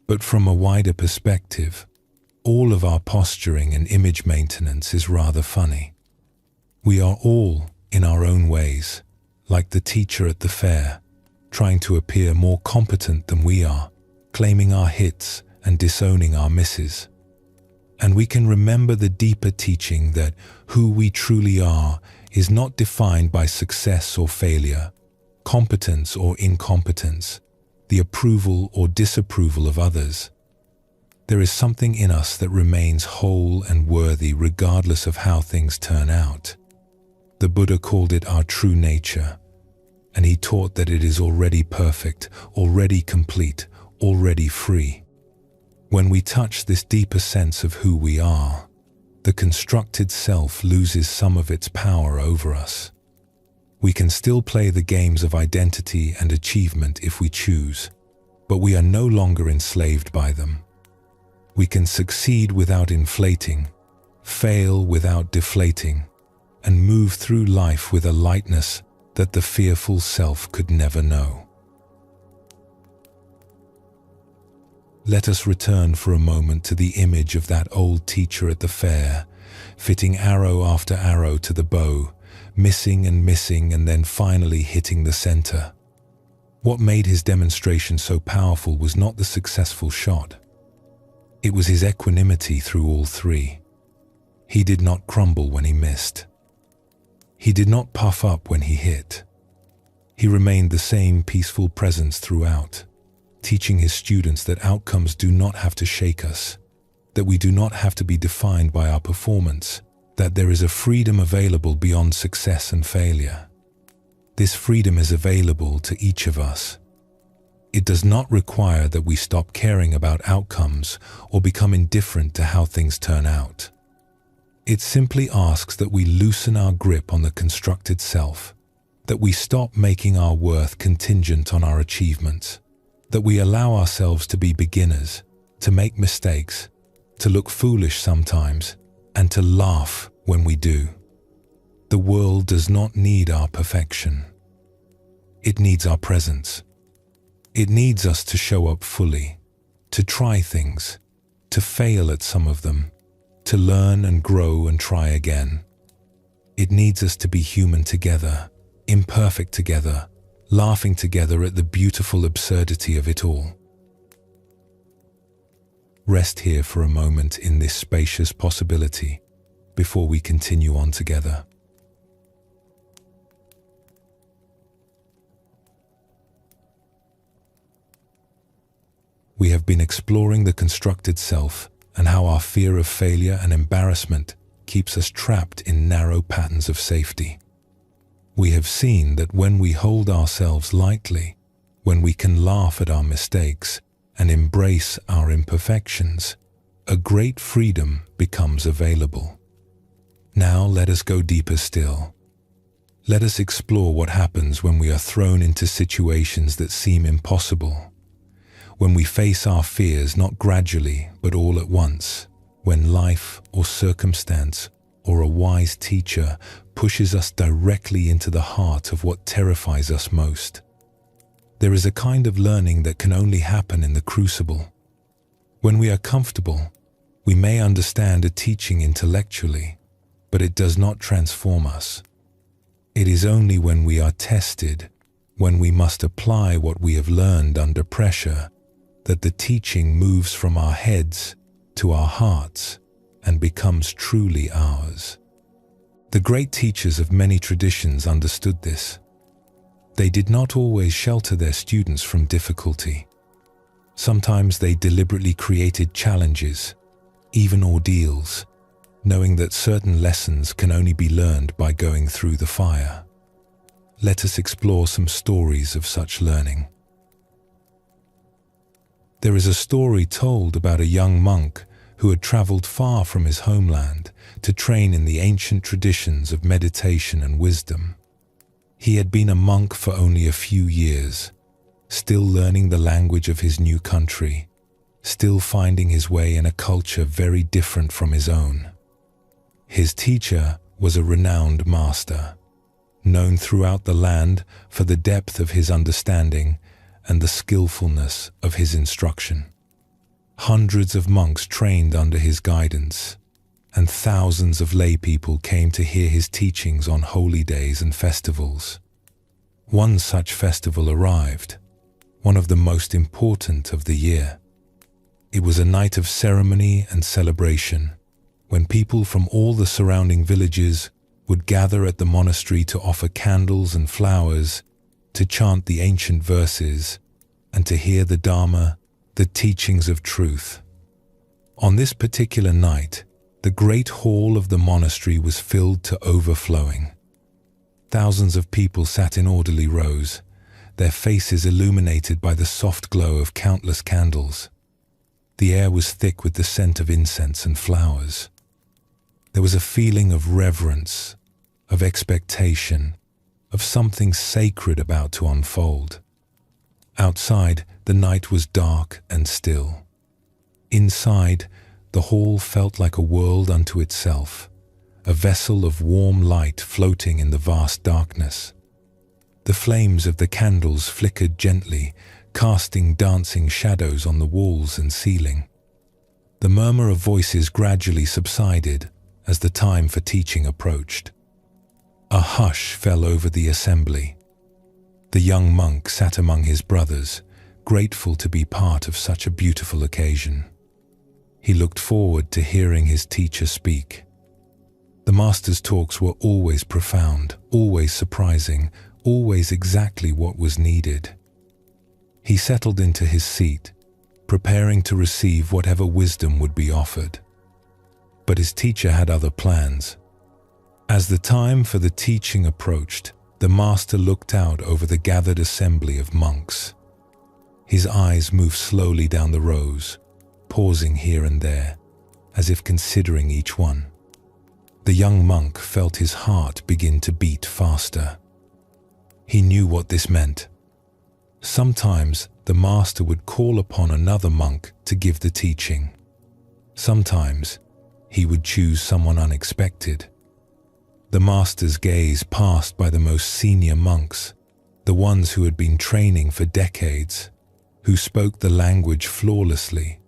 But from a wider perspective, all of our posturing and image maintenance is rather funny. We are all, in our own ways, like the teacher at the fair, trying to appear more competent than we are, claiming our hits and disowning our misses. And we can remember the deeper teaching that who we truly are is not defined by success or failure, competence or incompetence, the approval or disapproval of others. There is something in us that remains whole and worthy regardless of how things turn out. The Buddha called it our true nature, and he taught that it is already perfect, already complete, already free. When we touch this deeper sense of who we are, the constructed self loses some of its power over us. We can still play the games of identity and achievement if we choose, but we are no longer enslaved by them. We can succeed without inflating, fail without deflating, and move through life with a lightness that the fearful self could never know. Let us return for a moment to the image of that old teacher at the fair, fitting arrow after arrow to the bow, missing and then finally hitting the center. What made his demonstration so powerful was not the successful shot. It was his equanimity through all three. He did not crumble when he missed. He did not puff up when he hit. He remained the same peaceful presence throughout, teaching his students that outcomes do not have to shake us, that we do not have to be defined by our performance, that there is a freedom available beyond success and failure. This freedom is available to each of us. It does not require that we stop caring about outcomes or become indifferent to how things turn out. It simply asks that we loosen our grip on the constructed self, that we stop making our worth contingent on our achievements, that we allow ourselves to be beginners, to make mistakes, to look foolish sometimes, and to laugh when we do. The world does not need our perfection. It needs our presence. It needs us to show up fully, to try things, to fail at some of them, to learn and grow and try again. It needs us to be human together, imperfect together, laughing together at the beautiful absurdity of it all. Rest here for a moment in this spacious possibility before we continue on together. We have been exploring the constructed self and how our fear of failure and embarrassment keeps us trapped in narrow patterns of safety. We have seen that when we hold ourselves lightly, when we can laugh at our mistakes and embrace our imperfections, a great freedom becomes available. Now let us go deeper still. Let us explore what happens when we are thrown into situations that seem impossible, when we face our fears not gradually but all at once, when life or circumstance or a wise teacher pushes us directly into the heart of what terrifies us most. There is a kind of learning that can only happen in the crucible. When we are comfortable, we may understand a teaching intellectually, but it does not transform us. It is only when we are tested, when we must apply what we have learned under pressure, that the teaching moves from our heads to our hearts and becomes truly ours. The great teachers of many traditions understood this. They did not always shelter their students from difficulty. Sometimes they deliberately created challenges, even ordeals, knowing that certain lessons can only be learned by going through the fire. Let us explore some stories of such learning. There is a story told about a young monk who had traveled far from his homeland to train in the ancient traditions of meditation and wisdom. He had been a monk for only a few years, still learning the language of his new country, still finding his way in a culture very different from his own. His teacher was a renowned master, known throughout the land for the depth of his understanding and the skillfulness of his instruction. Hundreds of monks trained under his guidance, and thousands of lay people came to hear his teachings on holy days and festivals. One such festival arrived, one of the most important of the year. It was a night of ceremony and celebration, when people from all the surrounding villages would gather at the monastery to offer candles and flowers, to chant the ancient verses, and to hear the Dharma, the teachings of truth. On this particular night, the great hall of the monastery was filled to overflowing. Thousands of people sat in orderly rows, their faces illuminated by the soft glow of countless candles. The air was thick with the scent of incense and flowers. There was a feeling of reverence, of expectation, of something sacred about to unfold. Outside, the night was dark and still. Inside, the hall felt like a world unto itself, a vessel of warm light floating in the vast darkness. The flames of the candles flickered gently, casting dancing shadows on the walls and ceiling. The murmur of voices gradually subsided as the time for teaching approached. A hush fell over the assembly. The young monk sat among his brothers, grateful to be part of such a beautiful occasion. He looked forward to hearing his teacher speak. The master's talks were always profound, always surprising, always exactly what was needed. He settled into his seat, preparing to receive whatever wisdom would be offered. But his teacher had other plans. As the time for the teaching approached, the master looked out over the gathered assembly of monks. His eyes moved slowly down the rows, pausing here and there, as if considering each one. The young monk felt his heart begin to beat faster. He knew what this meant. Sometimes the master would call upon another monk to give the teaching. Sometimes he would choose someone unexpected. The master's gaze passed by the most senior monks, the ones who had been training for decades, who spoke the language flawlessly,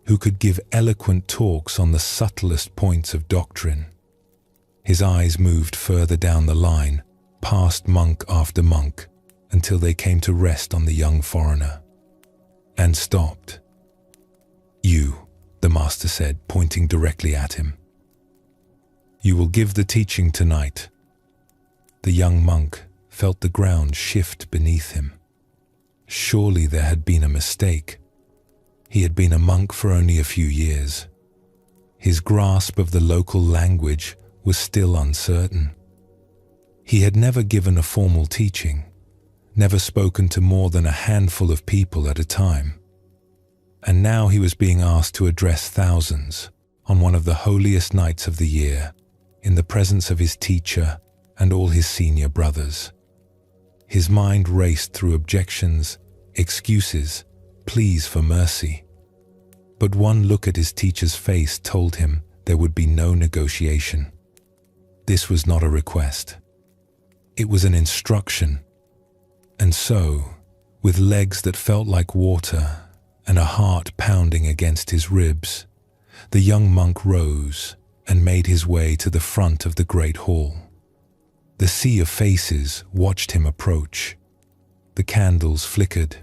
who could give eloquent talks on the subtlest points of doctrine. His eyes moved further down the line, past monk after monk, until they came to rest on the young foreigner, and stopped. "You," the master said, pointing directly at him. "You will give the teaching tonight." The young monk felt the ground shift beneath him. Surely there had been a mistake. He had been a monk for only a few years. His grasp of the local language was still uncertain. He had never given a formal teaching, never spoken to more than a handful of people at a time. And now he was being asked to address thousands on one of the holiest nights of the year, in the presence of his teacher and all his senior brothers. His mind raced through objections, excuses, pleas for mercy. But one look at his teacher's face told him there would be no negotiation. This was not a request. It was an instruction. And so, with legs that felt like water and a heart pounding against his ribs, the young monk rose and made his way to the front of the great hall. The sea of faces watched him approach. The candles flickered.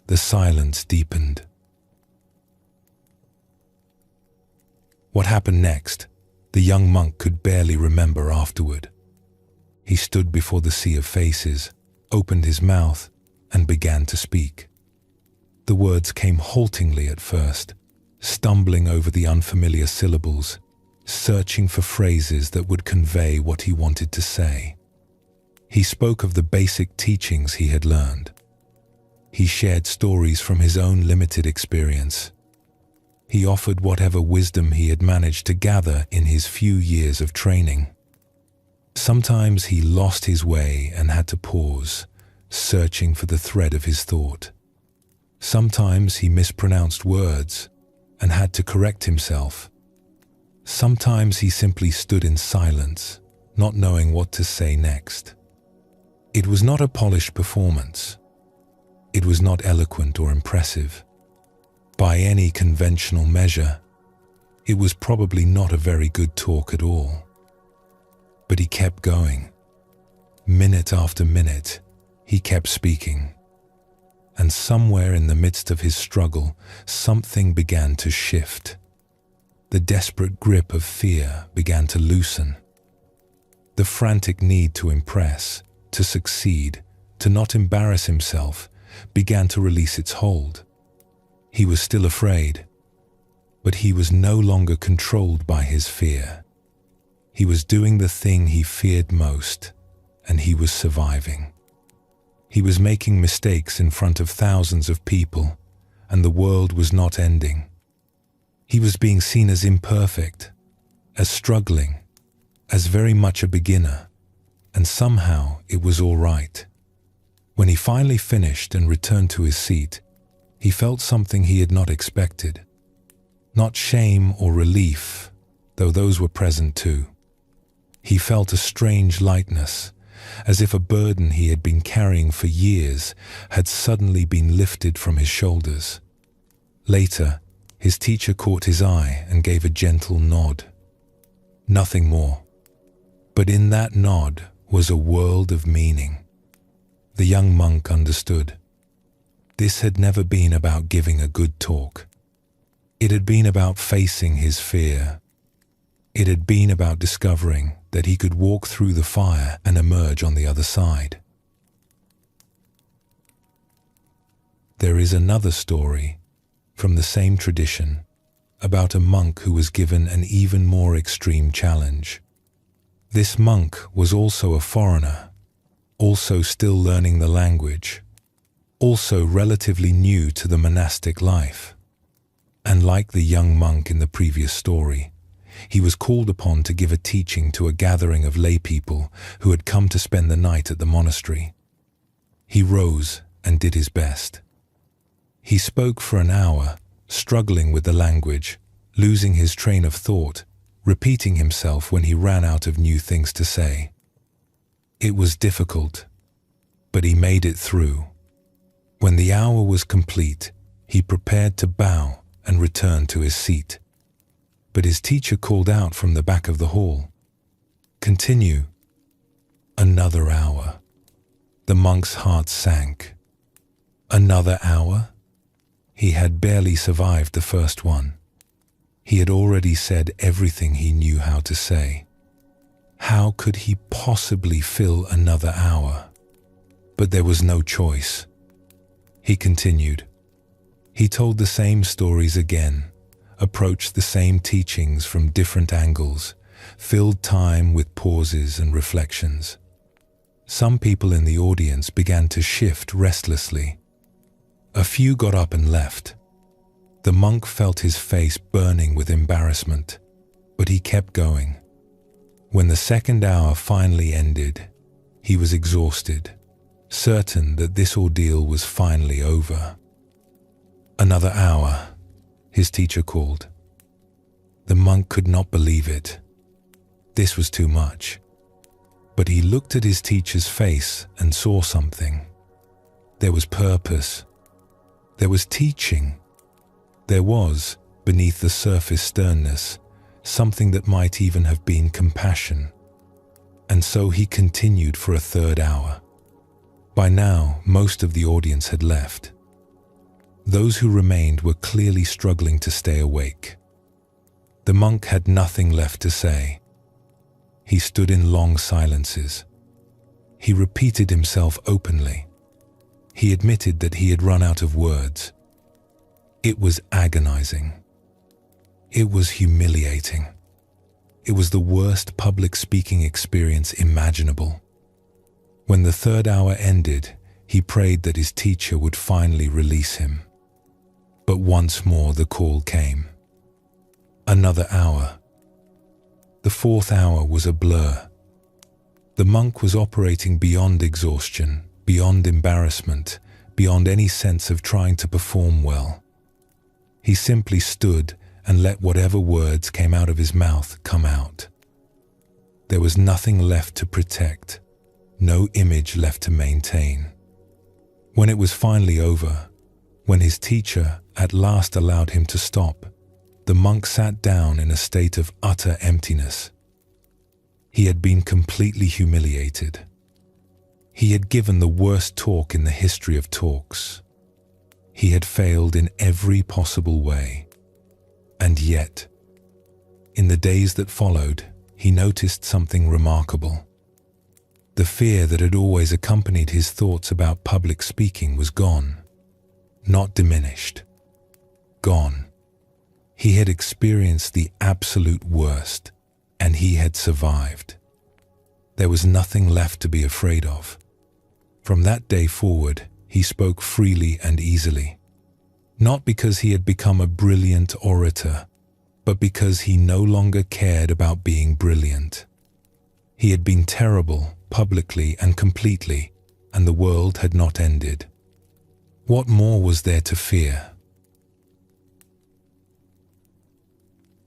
The silence deepened. What happened next, the young monk could barely remember afterward. He stood before the sea of faces, opened his mouth, and began to speak. The words came haltingly at first, stumbling over the unfamiliar syllables, searching for phrases that would convey what he wanted to say. He spoke of the basic teachings he had learned. He shared stories from his own limited experience. He offered whatever wisdom he had managed to gather in his few years of training. Sometimes he lost his way and had to pause, searching for the thread of his thought. Sometimes he mispronounced words and had to correct himself. Sometimes he simply stood in silence, not knowing what to say next. It was not a polished performance. It was not eloquent or impressive. By any conventional measure, it was probably not a very good talk at all. But he kept going. Minute after minute, he kept speaking. And somewhere in the midst of his struggle, something began to shift. The desperate grip of fear began to loosen. The frantic need to impress, to succeed, to not embarrass himself, began to release its hold. He was still afraid, but he was no longer controlled by his fear. He was doing the thing he feared most, and he was surviving. He was making mistakes in front of thousands of people, and the world was not ending. He was being seen as imperfect, as struggling, as very much a beginner, and somehow it was all right. When he finally finished and returned to his seat, he felt something he had not expected. Not shame or relief, though those were present too. He felt a strange lightness, as if a burden he had been carrying for years had suddenly been lifted from his shoulders. Later, his teacher caught his eye and gave a gentle nod. Nothing more. But in that nod was a world of meaning. The young monk understood. This had never been about giving a good talk. It had been about facing his fear. It had been about discovering that he could walk through the fire and emerge on the other side. There is another story from the same tradition about a monk who was given an even more extreme challenge. This monk was also a foreigner, also still learning the language, also relatively new to the monastic life. And like the young monk in the previous story, he was called upon to give a teaching to a gathering of lay people who had come to spend the night at the monastery. He rose and did his best. He spoke for an hour, struggling with the language, losing his train of thought, repeating himself when he ran out of new things to say. It was difficult, but he made it through. When the hour was complete, he prepared to bow and return to his seat. But his teacher called out from the back of the hall, "Continue." Another hour. The monk's heart sank. Another hour? He had barely survived the first one. He had already said everything he knew how to say. How could he possibly fill another hour? But there was no choice. He continued. He told the same stories again, approached the same teachings from different angles, filled time with pauses and reflections. Some people in the audience began to shift restlessly. A few got up and left. The monk felt his face burning with embarrassment, but he kept going. When the second hour finally ended, he was exhausted, certain that this ordeal was finally over. "Another hour," his teacher called. The monk could not believe it. This was too much. But he looked at his teacher's face and saw something. There was purpose. There was teaching. There was, beneath the surface sternness, something that might even have been compassion. And so he continued for a third hour. By now, most of the audience had left. Those who remained were clearly struggling to stay awake. The monk had nothing left to say. He stood in long silences. He repeated himself openly. He admitted that he had run out of words. It was agonizing. It was humiliating. It was the worst public speaking experience imaginable. When the third hour ended, he prayed that his teacher would finally release him. But once more the call came. Another hour. The fourth hour was a blur. The monk was operating beyond exhaustion, beyond embarrassment, beyond any sense of trying to perform well. He simply stood and let whatever words came out of his mouth come out. There was nothing left to protect, no image left to maintain. When it was finally over, when his teacher at last allowed him to stop, the monk sat down in a state of utter emptiness. He had been completely humiliated. He had given the worst talk in the history of talks. He had failed in every possible way. And yet, in the days that followed, he noticed something remarkable. The fear that had always accompanied his thoughts about public speaking was gone, not diminished. Gone. He had experienced the absolute worst, and he had survived. There was nothing left to be afraid of. From that day forward, he spoke freely and easily. Not because he had become a brilliant orator, but because he no longer cared about being brilliant. He had been terrible, publicly and completely, and the world had not ended. What more was there to fear?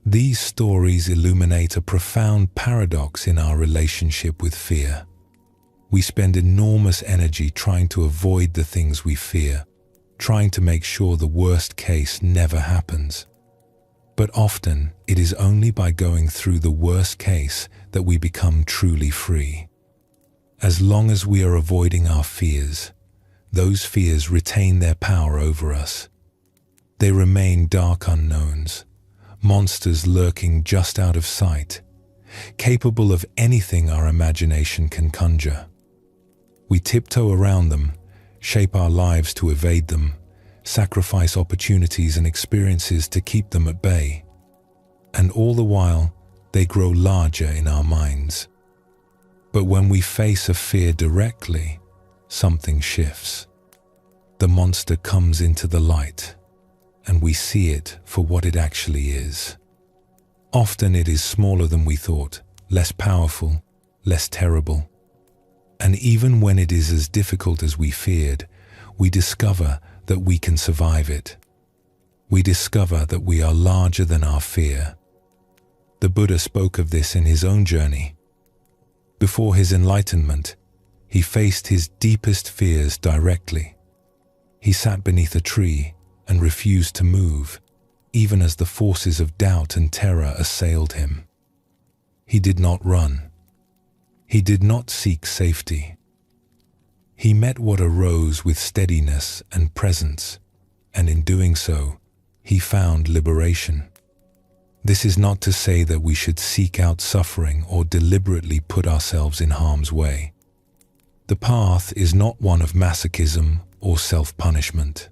These stories illuminate a profound paradox in our relationship with fear. We spend enormous energy trying to avoid the things we fear, trying to make sure the worst case never happens. But often, it is only by going through the worst case that we become truly free. As long as we are avoiding our fears, those fears retain their power over us. They remain dark unknowns, monsters lurking just out of sight, capable of anything our imagination can conjure. We tiptoe around them, shape our lives to evade them, sacrifice opportunities and experiences to keep them at bay. And all the while, they grow larger in our minds. But when we face a fear directly, something shifts. The monster comes into the light, and we see it for what it actually is. Often it is smaller than we thought, less powerful, less terrible. And even when it is as difficult as we feared, we discover that we can survive it. We discover that we are larger than our fear. The Buddha spoke of this in his own journey. Before his enlightenment, he faced his deepest fears directly. He sat beneath a tree and refused to move, even as the forces of doubt and terror assailed him. He did not run. He did not seek safety. He met what arose with steadiness and presence, and in doing so, he found liberation. This is not to say that we should seek out suffering or deliberately put ourselves in harm's way. The path is not one of masochism or self-punishment,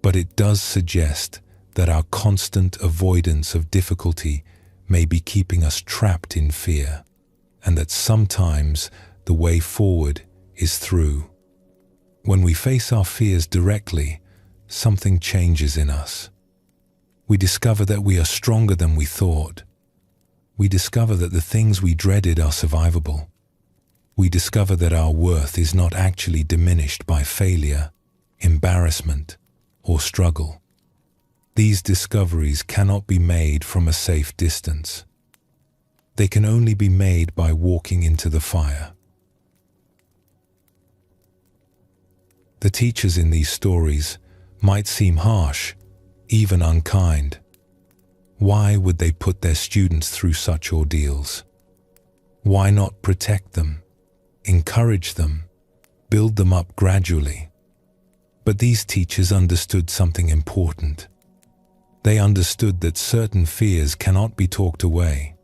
but it does suggest that our constant avoidance of difficulty may be keeping us trapped in fear, and that sometimes the way forward is through. When we face our fears directly, something changes in us. We discover that we are stronger than we thought. We discover that the things we dreaded are survivable. We discover that our worth is not actually diminished by failure, embarrassment, or struggle. These discoveries cannot be made from a safe distance. They can only be made by walking into the fire. The teachers in these stories might seem harsh, even unkind. Why would they put their students through such ordeals? Why not protect them, encourage them, build them up gradually? But these teachers understood something important. They understood that certain fears cannot be talked away.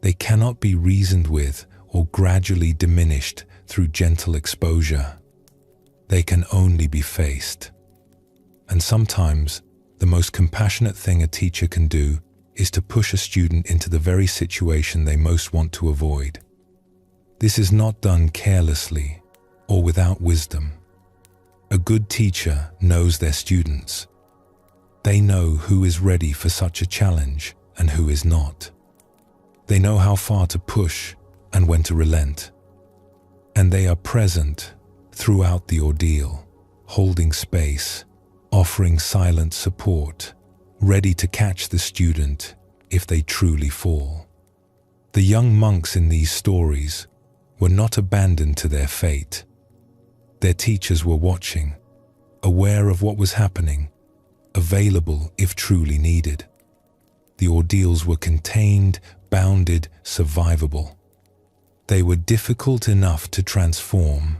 They cannot be reasoned with or gradually diminished through gentle exposure. They can only be faced. And sometimes, the most compassionate thing a teacher can do is to push a student into the very situation they most want to avoid. This is not done carelessly or without wisdom. A good teacher knows their students. They know who is ready for such a challenge and who is not. They know how far to push and when to relent. And they are present throughout the ordeal, holding space, offering silent support, ready to catch the student if they truly fall. The young monks in these stories were not abandoned to their fate. Their teachers were watching, aware of what was happening, available if truly needed. The ordeals were contained, bounded, survivable. They were difficult enough to transform,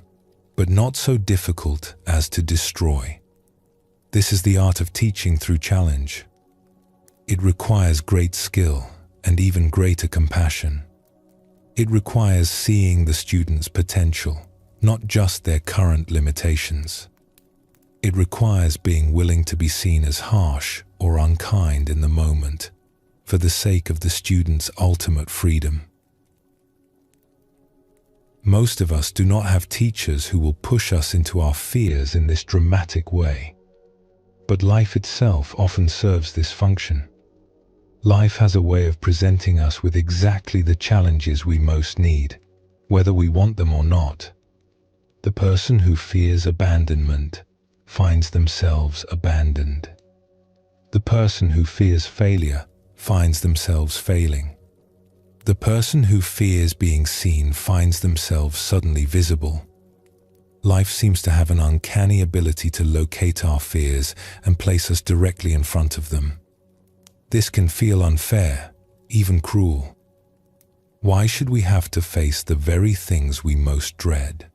but not so difficult as to destroy. This is the art of teaching through challenge. It requires great skill and even greater compassion. It requires seeing the student's potential, not just their current limitations. It requires being willing to be seen as harsh or unkind in the moment, for the sake of the student's ultimate freedom. Most of us do not have teachers who will push us into our fears in this dramatic way. But life itself often serves this function. Life has a way of presenting us with exactly the challenges we most need, whether we want them or not. The person who fears abandonment finds themselves abandoned. The person who fears failure finds themselves failing. The person who fears being seen finds themselves suddenly visible. Life seems to have an uncanny ability to locate our fears and place us directly in front of them. This can feel unfair, even cruel. Why should we have to face the very things we most dread?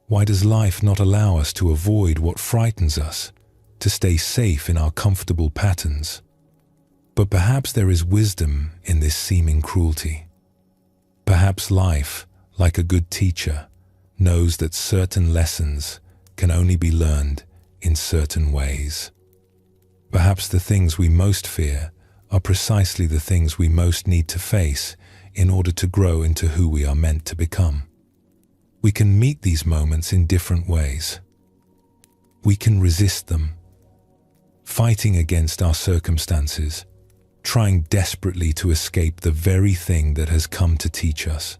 Why does life not allow us to avoid what frightens us, to stay safe in our comfortable patterns? But perhaps there is wisdom in this seeming cruelty. Perhaps life, like a good teacher, knows that certain lessons can only be learned in certain ways. Perhaps the things we most fear are precisely the things we most need to face in order to grow into who we are meant to become. We can meet these moments in different ways. We can resist them, fighting against our circumstances, trying desperately to escape the very thing that has come to teach us.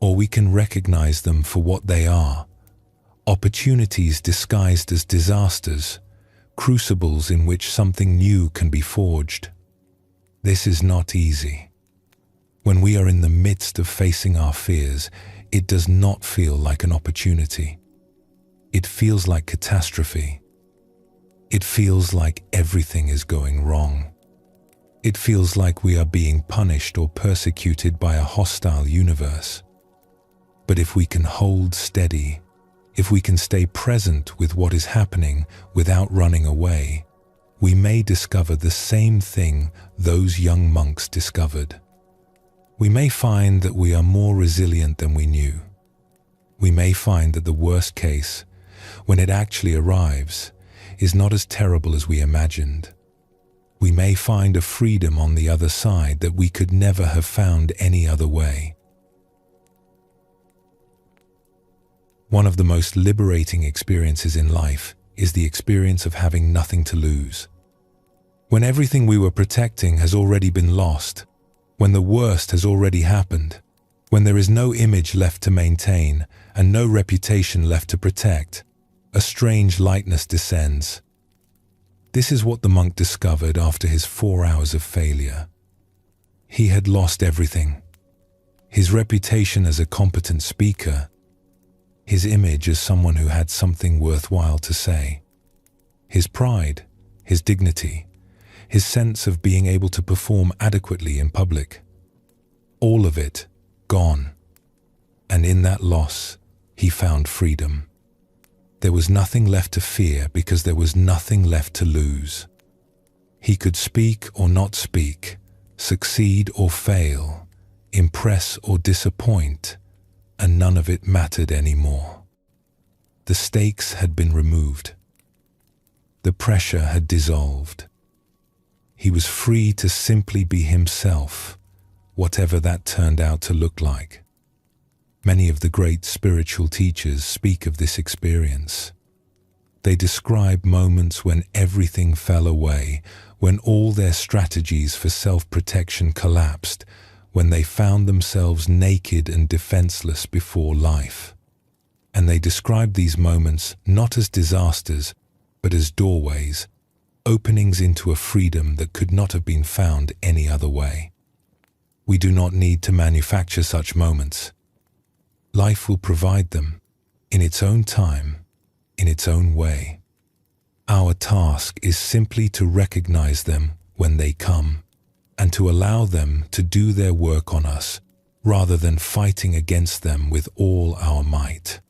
Or we can recognize them for what they are, opportunities disguised as disasters, crucibles in which something new can be forged. This is not easy. When we are in the midst of facing our fears, it does not feel like an opportunity. It feels like catastrophe. It feels like everything is going wrong. It feels like we are being punished or persecuted by a hostile universe. But if we can hold steady, if we can stay present with what is happening without running away, we may discover the same thing those young monks discovered. We may find that we are more resilient than we knew. We may find that the worst case, when it actually arrives, is not as terrible as we imagined. We may find a freedom on the other side that we could never have found any other way. One of the most liberating experiences in life is the experience of having nothing to lose. When everything we were protecting has already been lost, when the worst has already happened, when there is no image left to maintain and no reputation left to protect, a strange lightness descends. This is what the monk discovered after his 4 hours of failure. He had lost everything. His reputation as a competent speaker, his image as someone who had something worthwhile to say, his pride, his dignity, his sense of being able to perform adequately in public. All of it gone. And in that loss, he found freedom. There was nothing left to fear because there was nothing left to lose. He could speak or not speak, succeed or fail, impress or disappoint, and none of it mattered anymore. The stakes had been removed. The pressure had dissolved. He was free to simply be himself, whatever that turned out to look like. Many of the great spiritual teachers speak of this experience. They describe moments when everything fell away, when all their strategies for self-protection collapsed, when they found themselves naked and defenseless before life. And they describe these moments not as disasters, but as doorways, openings into a freedom that could not have been found any other way. We do not need to manufacture such moments. Life will provide them, in its own time, in its own way. Our task is simply to recognize them when they come, and to allow them to do their work on us, rather than fighting against them with all our might.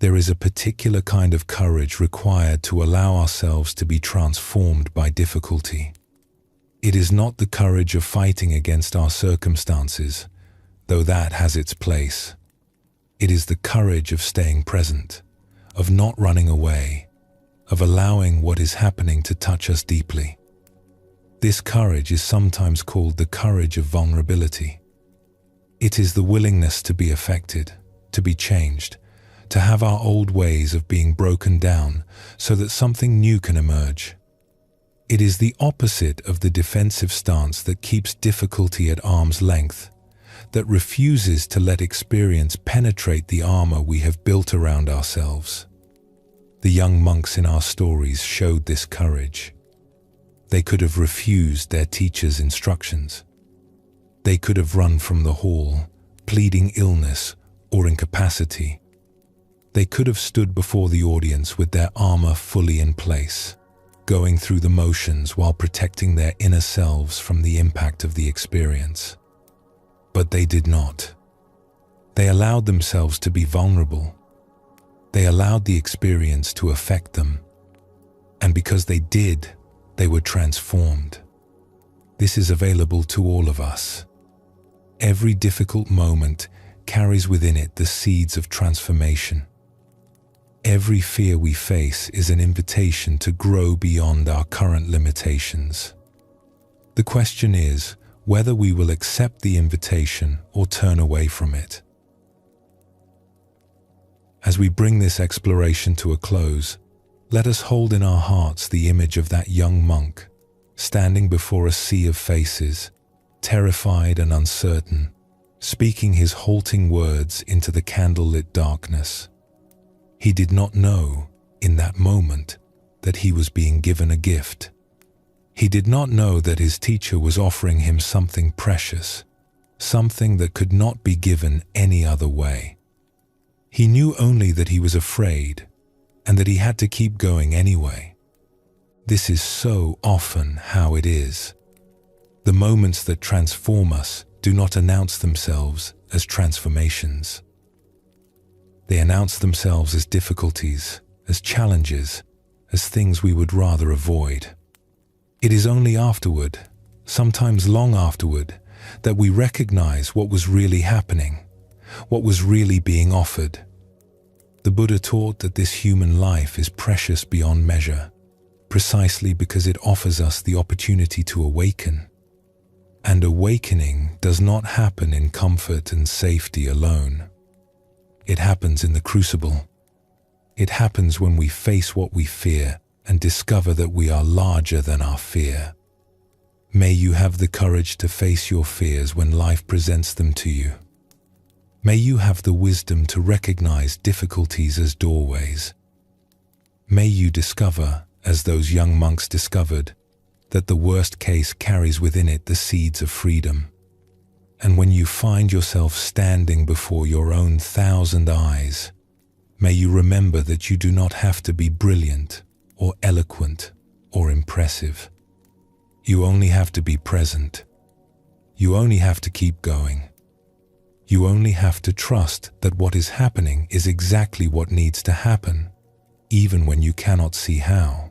There is a particular kind of courage required to allow ourselves to be transformed by difficulty. It is not the courage of fighting against our circumstances, though that has its place. It is the courage of staying present, of not running away, of allowing what is happening to touch us deeply. This courage is sometimes called the courage of vulnerability. It is the willingness to be affected, to be changed, to have our old ways of being broken down so that something new can emerge. It is the opposite of the defensive stance that keeps difficulty at arm's length, that refuses to let experience penetrate the armor we have built around ourselves. The young monks in our stories showed this courage. They could have refused their teacher's instructions. They could have run from the hall, pleading illness or incapacity. They could have stood before the audience with their armor fully in place, going through the motions while protecting their inner selves from the impact of the experience. But they did not. They allowed themselves to be vulnerable. They allowed the experience to affect them. And because they did, they were transformed. This is available to all of us. Every difficult moment carries within it the seeds of transformation. Every fear we face is an invitation to grow beyond our current limitations. The question is whether we will accept the invitation or turn away from it. As we bring this exploration to a close, let us hold in our hearts the image of that young monk, standing before a sea of faces, terrified and uncertain, speaking his halting words into the candlelit darkness. He did not know, in that moment, that he was being given a gift. He did not know that his teacher was offering him something precious, something that could not be given any other way. He knew only that he was afraid, and that he had to keep going anyway. This is so often how it is. The moments that transform us do not announce themselves as transformations. They announce themselves as difficulties, as challenges, as things we would rather avoid. It is only afterward, sometimes long afterward, that we recognize what was really happening, what was really being offered. The Buddha taught that this human life is precious beyond measure, precisely because it offers us the opportunity to awaken. And awakening does not happen in comfort and safety alone. It happens in the crucible. It happens when we face what we fear and discover that we are larger than our fear. May you have the courage to face your fears when life presents them to you. May you have the wisdom to recognize difficulties as doorways. May you discover, as those young monks discovered, that the worst case carries within it the seeds of freedom. And when you find yourself standing before your own 1,000 eyes, may you remember that you do not have to be brilliant or eloquent or impressive. You only have to be present. You only have to keep going. You only have to trust that what is happening is exactly what needs to happen, even when you cannot see how.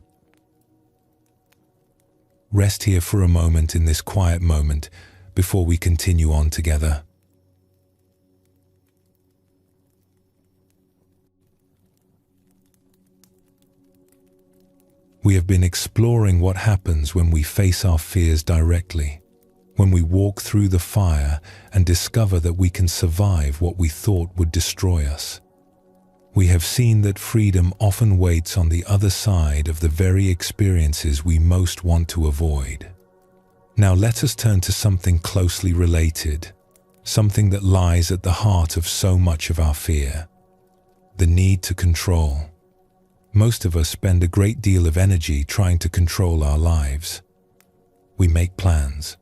Rest here for a moment in this quiet moment before we continue on together. We have been exploring what happens when we face our fears directly, when we walk through the fire and discover that we can survive what we thought would destroy us. We have seen that freedom often waits on the other side of the very experiences we most want to avoid. Now let us turn to something closely related, something that lies at the heart of so much of our fear: the need to control. Most of us spend a great deal of energy trying to control our lives. We make plans.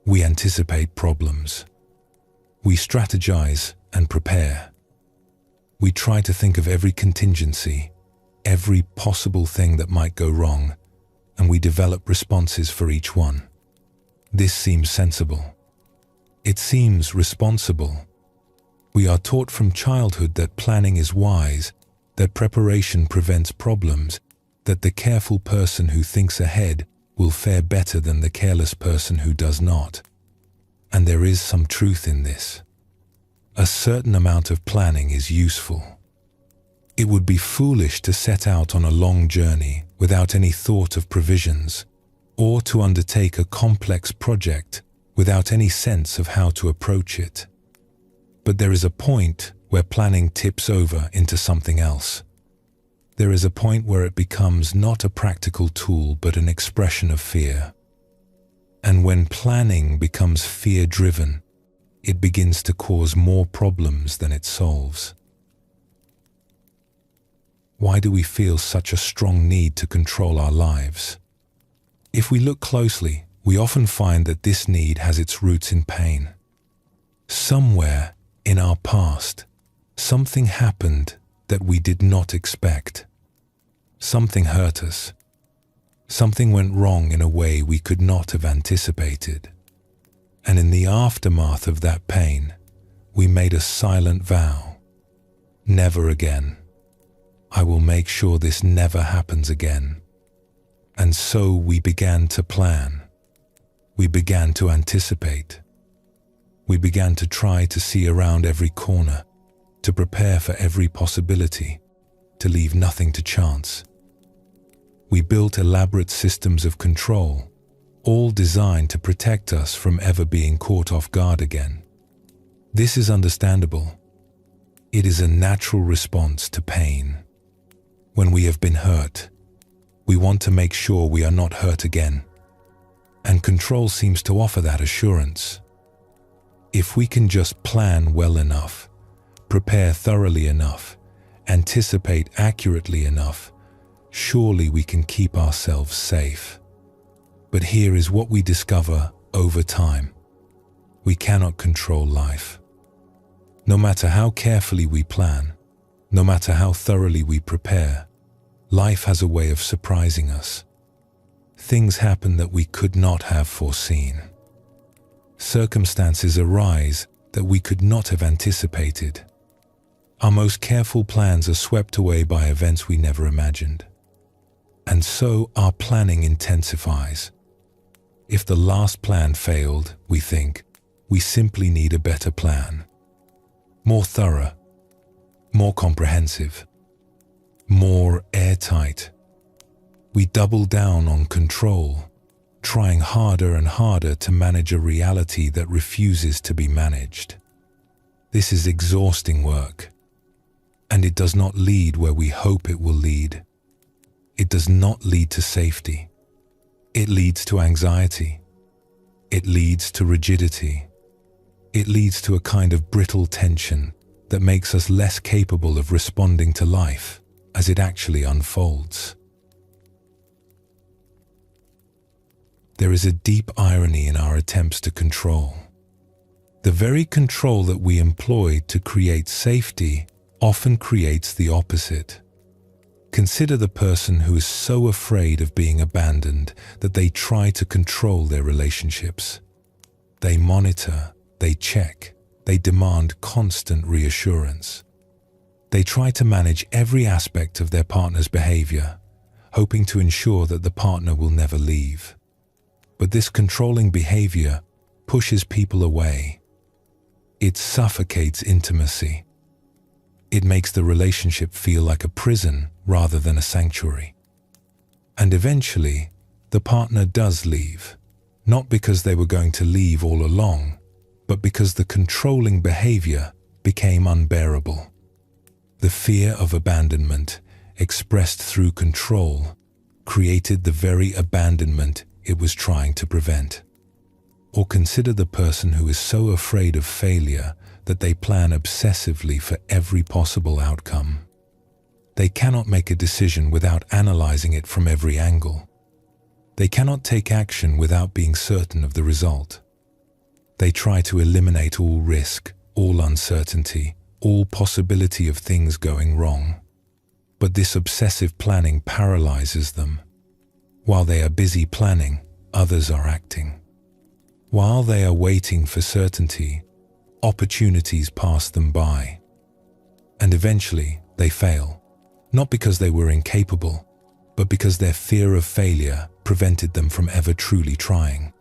We anticipate problems. We strategize and prepare. We try to think of every contingency, every possible thing that might go wrong, and we develop responses for each one. This seems sensible. It seems responsible. We are taught from childhood that planning is wise, that preparation prevents problems, that the careful person who thinks ahead will fare better than the careless person who does not. And there is some truth in this. A certain amount of planning is useful. It would be foolish to set out on a long journey without any thought of provisions, or to undertake a complex project without any sense of how to approach it. But there is a point where planning tips over into something else. There is a point where it becomes not a practical tool but an expression of fear. And when planning becomes fear-driven, it begins to cause more problems than it solves. Why do we feel such a strong need to control our lives? If we look closely, we often find that this need has its roots in pain. Somewhere in our past, something happened that we did not expect. Something hurt us. Something went wrong in a way we could not have anticipated. And in the aftermath of that pain, we made a silent vow. Never again. I will make sure this never happens again. And so we began to plan. We began to anticipate. We began to try to see around every corner, to prepare for every possibility, to leave nothing to chance. We built elaborate systems of control, all designed to protect us from ever being caught off guard again. This is understandable. It is a natural response to pain. When we have been hurt, we want to make sure we are not hurt again. And control seems to offer that assurance. If we can just plan well enough, prepare thoroughly enough, anticipate accurately enough, surely we can keep ourselves safe. But here is what we discover over time. We cannot control life. No matter how carefully we plan, no matter how thoroughly we prepare, life has a way of surprising us. Things happen that we could not have foreseen. Circumstances arise that we could not have anticipated. Our most careful plans are swept away by events we never imagined. And so our planning intensifies. If the last plan failed, we think, we simply need a better plan. More thorough, more comprehensive, more airtight. We double down on control, trying harder and harder to manage a reality that refuses to be managed. This is exhausting work, and it does not lead where we hope it will lead. It does not lead to safety. It leads to anxiety. It leads to rigidity. It leads to a kind of brittle tension that makes us less capable of responding to life as it actually unfolds. There is a deep irony in our attempts to control. The very control that we employ to create safety often creates the opposite. Consider the person who is so afraid of being abandoned that they try to control their relationships. They monitor, they check, they demand constant reassurance. They try to manage every aspect of their partner's behavior, hoping to ensure that the partner will never leave. But this controlling behavior pushes people away. It suffocates intimacy. It makes the relationship feel like a prison rather than a sanctuary. And eventually, the partner does leave, not because they were going to leave all along, but because the controlling behavior became unbearable. The fear of abandonment, expressed through control, created the very abandonment it was trying to prevent. Or consider the person who is so afraid of failure that they plan obsessively for every possible outcome. They cannot make a decision without analyzing it from every angle. They cannot take action without being certain of the result. They try to eliminate all risk, all uncertainty, all possibility of things going wrong. But this obsessive planning paralyzes them. While they are busy planning, others are acting. While they are waiting for certainty, opportunities pass them by. And eventually, they fail. Not because they were incapable, but because their fear of failure prevented them from ever truly trying.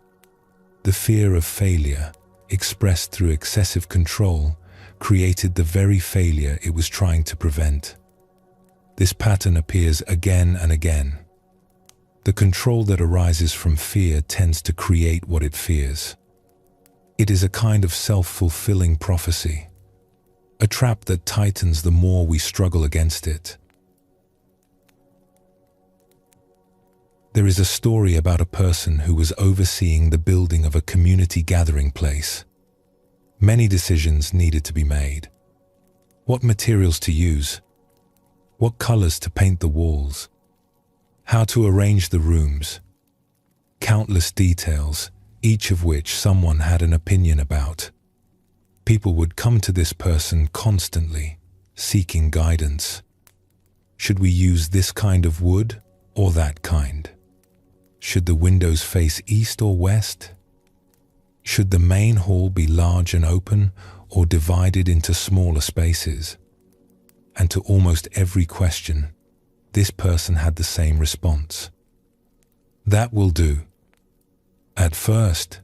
The fear of failure, expressed through excessive control, created the very failure it was trying to prevent. This pattern appears again and again. The control that arises from fear tends to create what it fears. It is a kind of self-fulfilling prophecy, a trap that tightens the more we struggle against it. There is a story about a person who was overseeing the building of a community gathering place. Many decisions needed to be made. What materials to use? What colors to paint the walls? How to arrange the rooms? Countless details, each of which someone had an opinion about. People would come to this person constantly, seeking guidance. Should we use this kind of wood or that kind? Should the windows face east or west? Should the main hall be large and open or divided into smaller spaces? And to almost every question, this person had the same response. That will do. At first,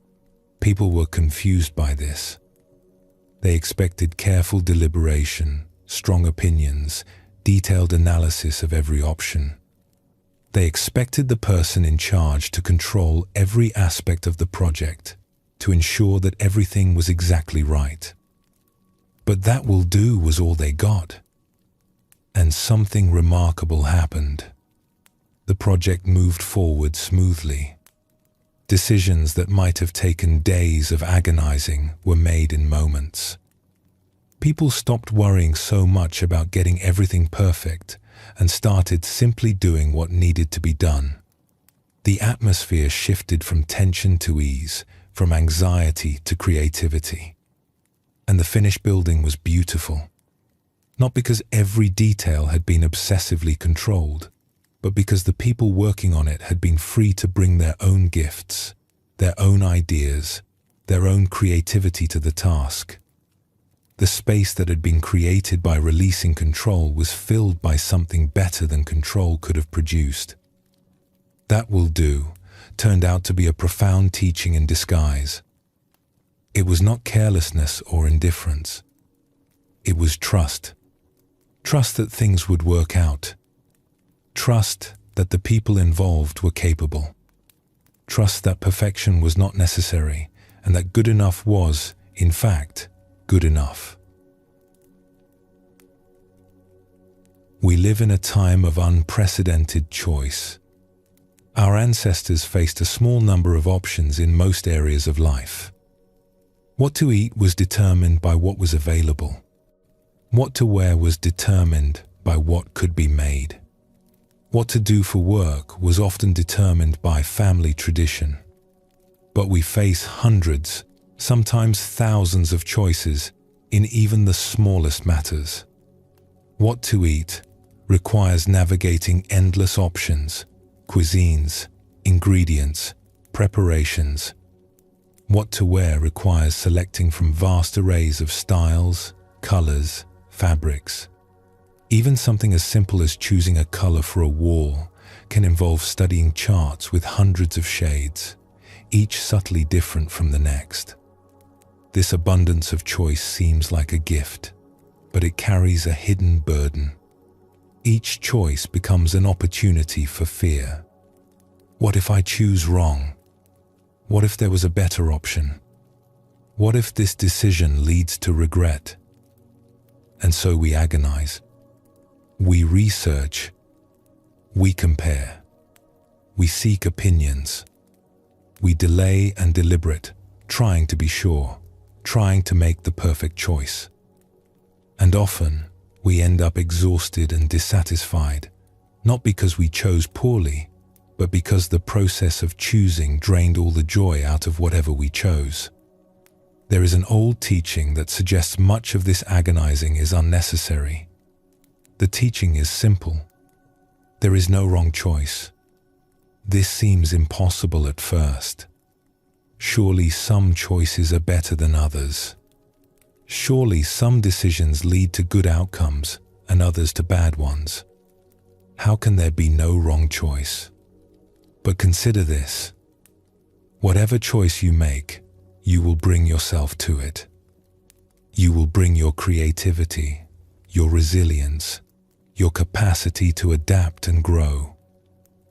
people were confused by this. They expected careful deliberation, strong opinions, detailed analysis of every option. They expected the person in charge to control every aspect of the project, to ensure that everything was exactly right. But that will do was all they got. And something remarkable happened. The project moved forward smoothly. Decisions that might have taken days of agonizing were made in moments. People stopped worrying so much about getting everything perfect and started simply doing what needed to be done. The atmosphere shifted from tension to ease, from anxiety to creativity. And the finished building was beautiful. Not because every detail had been obsessively controlled, but because the people working on it had been free to bring their own gifts, their own ideas, their own creativity to the task. The space that had been created by releasing control was filled by something better than control could have produced. That will do turned out to be a profound teaching in disguise. It was not carelessness or indifference. It was trust. Trust that things would work out. Trust that the people involved were capable. Trust that perfection was not necessary and that good enough was, in fact, good enough. We live in a time of unprecedented choice. Our ancestors faced a small number of options in most areas of life. What to eat was determined by what was available. What to wear was determined by what could be made. What to do for work was often determined by family tradition. But we face hundreds, sometimes thousands of choices in even the smallest matters. What to eat requires navigating endless options, cuisines, ingredients, preparations. What to wear requires selecting from vast arrays of styles, colors, fabrics. Even something as simple as choosing a color for a wall can involve studying charts with hundreds of shades, each subtly different from the next. This abundance of choice seems like a gift, but it carries a hidden burden. Each choice becomes an opportunity for fear. What if I choose wrong? What if there was a better option? What if this decision leads to regret? And so we agonize. We research. We compare. We seek opinions. We delay and deliberate, trying to be sure, trying to make the perfect choice. And often, we end up exhausted and dissatisfied, not because we chose poorly, but because the process of choosing drained all the joy out of whatever we chose. There is an old teaching that suggests much of this agonizing is unnecessary. The teaching is simple. There is no wrong choice. This seems impossible at first. Surely some choices are better than others. Surely some decisions lead to good outcomes and others to bad ones. How can there be no wrong choice? But consider this. Whatever choice you make, you will bring yourself to it. You will bring your creativity, your resilience, your capacity to adapt and grow.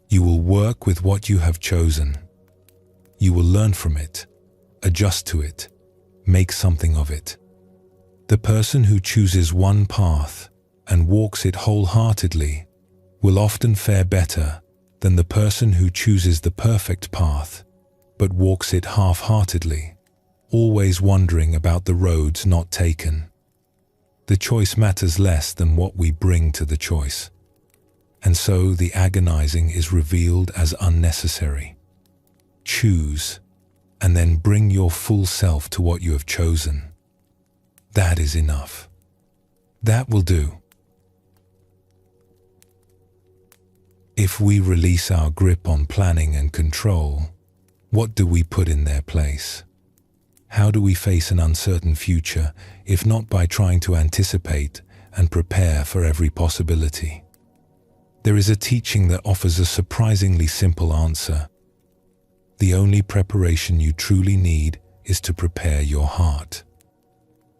You will work with what you have chosen. You will learn from it, adjust to it, make something of it. The person who chooses one path and walks it wholeheartedly will often fare better than the person who chooses the perfect path but walks it half-heartedly, always wondering about the roads not taken. The choice matters less than what we bring to the choice, and so the agonizing is revealed as unnecessary. Choose, and then bring your full self to what you have chosen. That is enough. That will do. If we release our grip on planning and control, what do we put in their place? How do we face an uncertain future, if not by trying to anticipate and prepare for every possibility? There is a teaching that offers a surprisingly simple answer. The only preparation you truly need is to prepare your heart.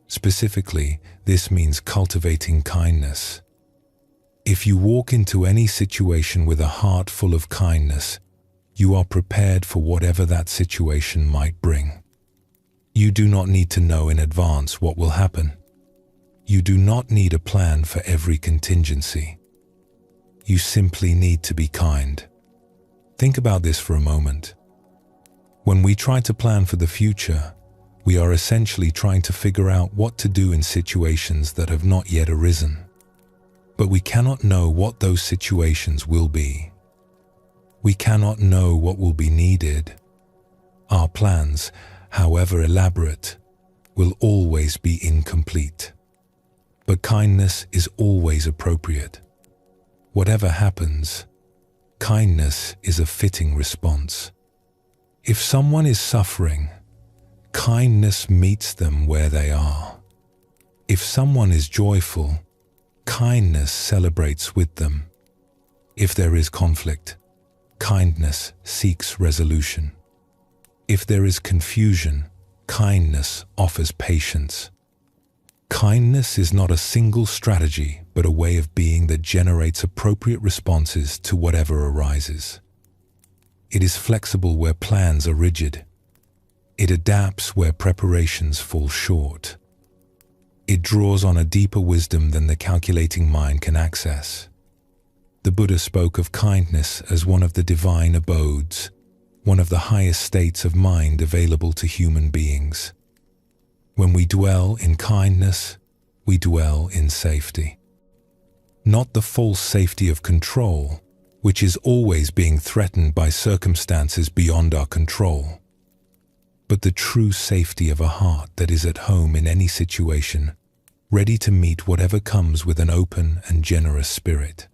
Specifically, this means cultivating kindness. If you walk into any situation with a heart full of kindness, you are prepared for whatever that situation might bring. You do not need to know in advance what will happen. You do not need a plan for every contingency. You simply need to be kind. Think about this for a moment. When we try to plan for the future, we are essentially trying to figure out what to do in situations that have not yet arisen. But we cannot know what those situations will be. We cannot know what will be needed. Our plans, however elaborate, will always be incomplete. But kindness is always appropriate. Whatever happens, kindness is a fitting response. If someone is suffering, kindness meets them where they are. If someone is joyful, kindness celebrates with them. If there is conflict, kindness seeks resolution. If there is confusion, kindness offers patience. Kindness is not a single strategy, but a way of being that generates appropriate responses to whatever arises. It is flexible where plans are rigid. It adapts where preparations fall short. It draws on a deeper wisdom than the calculating mind can access. The Buddha spoke of kindness as one of the divine abodes, one of the highest states of mind available to human beings. When we dwell in kindness, we dwell in safety. Not the false safety of control, which is always being threatened by circumstances beyond our control, but the true safety of a heart that is at home in any situation, ready to meet whatever comes with an open and generous spirit.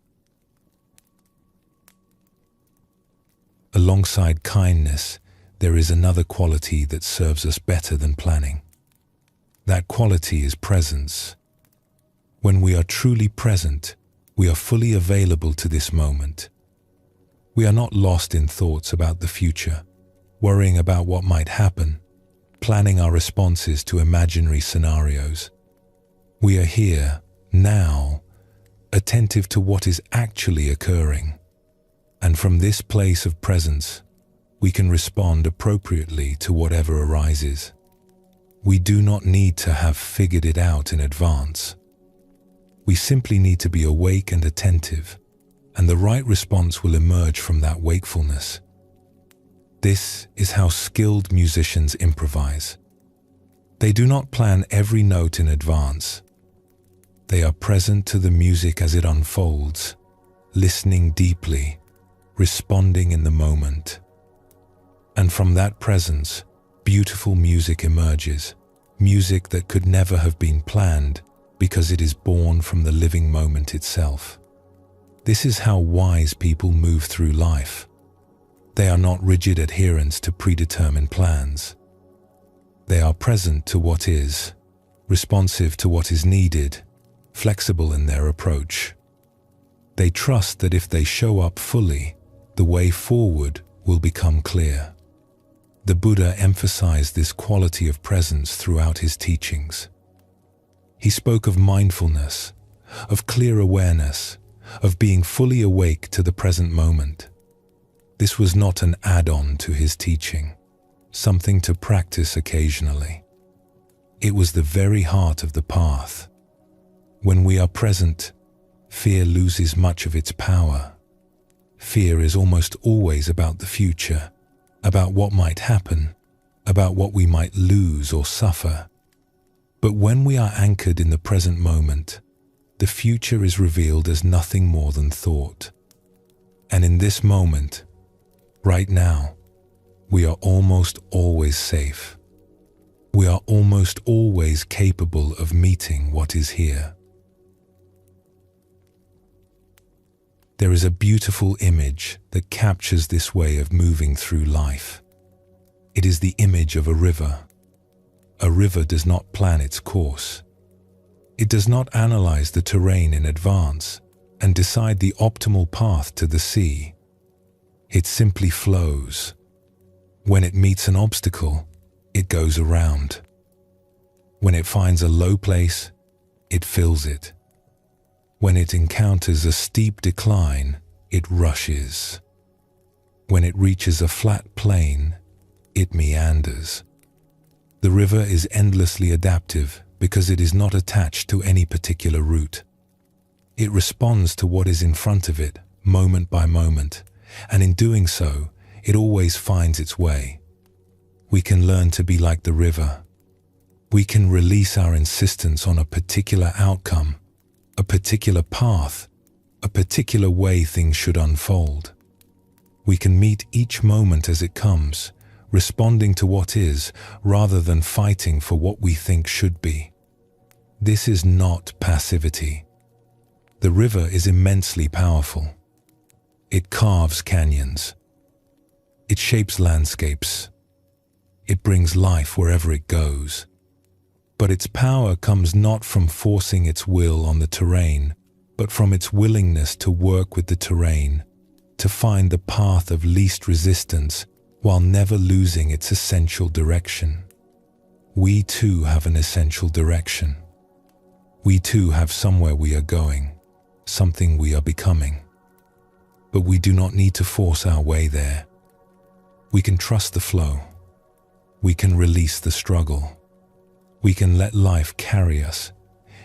Alongside kindness, there is another quality that serves us better than planning. That quality is presence. When we are truly present, we are fully available to this moment. We are not lost in thoughts about the future, worrying about what might happen, planning our responses to imaginary scenarios. We are here, now, attentive to what is actually occurring. And from this place of presence, we can respond appropriately to whatever arises. We do not need to have figured it out in advance. We simply need to be awake and attentive, and the right response will emerge from that wakefulness. This is how skilled musicians improvise. They do not plan every note in advance. They are present to the music as it unfolds, listening deeply, responding in the moment. And from that presence, beautiful music emerges, music that could never have been planned because it is born from the living moment itself. This is how wise people move through life. They are not rigid adherents to predetermined plans. They are present to what is, responsive to what is needed, flexible in their approach. They trust that if they show up fully, the way forward will become clear. The Buddha emphasized this quality of presence throughout his teachings. He spoke of mindfulness, of clear awareness, of being fully awake to the present moment. This was not an add-on to his teaching, something to practice occasionally. It was the very heart of the path. When we are present, fear loses much of its power. Fear is almost always about the future, about what might happen, about what we might lose or suffer. But when we are anchored in the present moment, the future is revealed as nothing more than thought. And in this moment, right now, we are almost always safe. We are almost always capable of meeting what is here. There is a beautiful image that captures this way of moving through life. It is the image of a river. A river does not plan its course. It does not analyze the terrain in advance and decide the optimal path to the sea. It simply flows. When it meets an obstacle, it goes around. When it finds a low place, it fills it. When it encounters a steep decline, it rushes. When it reaches a flat plain, it meanders. The river is endlessly adaptive because it is not attached to any particular route. It responds to what is in front of it, moment by moment, and in doing so, it always finds its way. We can learn to be like the river. We can release our insistence on a particular outcome, a particular path, a particular way things should unfold. We can meet each moment as it comes, responding to what is, rather than fighting for what we think should be. This is not passivity. The river is immensely powerful. It carves canyons. It shapes landscapes. It brings life wherever it goes. But its power comes not from forcing its will on the terrain, but from its willingness to work with the terrain, to find the path of least resistance while never losing its essential direction. We too have an essential direction. We too have somewhere we are going, something we are becoming. But we do not need to force our way there. We can trust the flow. We can release the struggle. We can let life carry us,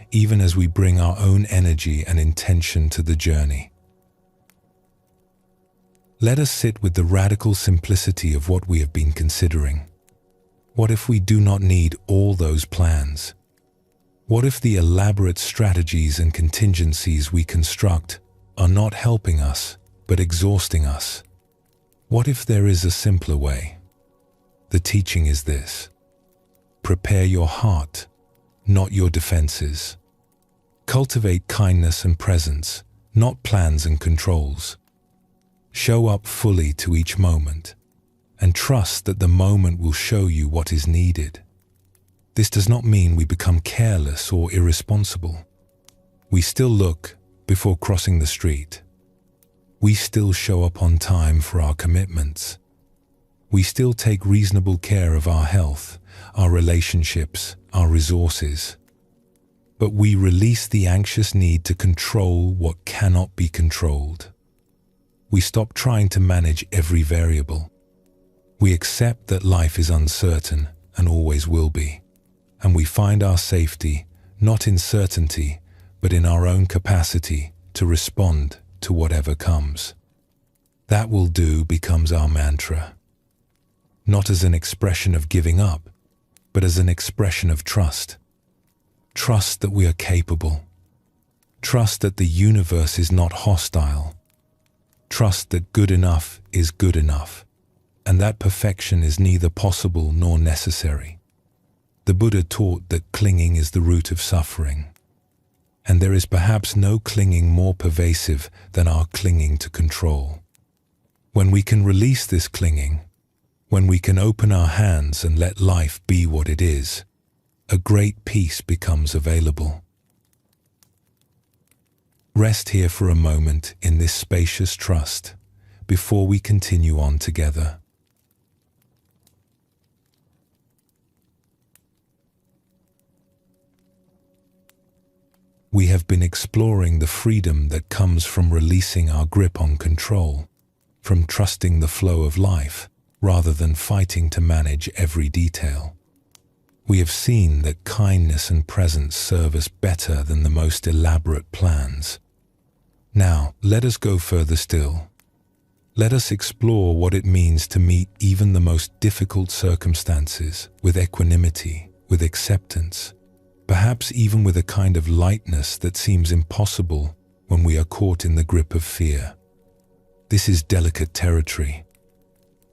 even as we bring our own energy and intention to the journey. Let us sit with the radical simplicity of what we have been considering. What if we do not need all those plans? What if the elaborate strategies and contingencies we construct are not helping us, but exhausting us? What if there is a simpler way? The teaching is this: prepare your heart, not your defenses. Cultivate kindness and presence, not plans and controls. Show up fully to each moment, and trust that the moment will show you what is needed. This does not mean we become careless or irresponsible. We still look before crossing the street. We still show up on time for our commitments. We still take reasonable care of our health, our relationships, our resources. But we release the anxious need to control what cannot be controlled. We stop trying to manage every variable. We accept that life is uncertain and always will be, and we find our safety not in certainty, but in our own capacity to respond to whatever comes. That will do becomes our mantra, not as an expression of giving up, but as an expression of trust. Trust that we are capable. Trust that the universe is not hostile. Trust that good enough is good enough, and that perfection is neither possible nor necessary. The Buddha taught that clinging is the root of suffering, and there is perhaps no clinging more pervasive than our clinging to control. When we can release this clinging, when we can open our hands and let life be what it is, a great peace becomes available. Rest here for a moment in this spacious trust before we continue on together. We have been exploring the freedom that comes from releasing our grip on control, from trusting the flow of life rather than fighting to manage every detail. We have seen that kindness and presence serve us better than the most elaborate plans. Now, let us go further still. Let us explore what it means to meet even the most difficult circumstances with equanimity, with acceptance, perhaps even with a kind of lightness that seems impossible when we are caught in the grip of fear. This is delicate territory.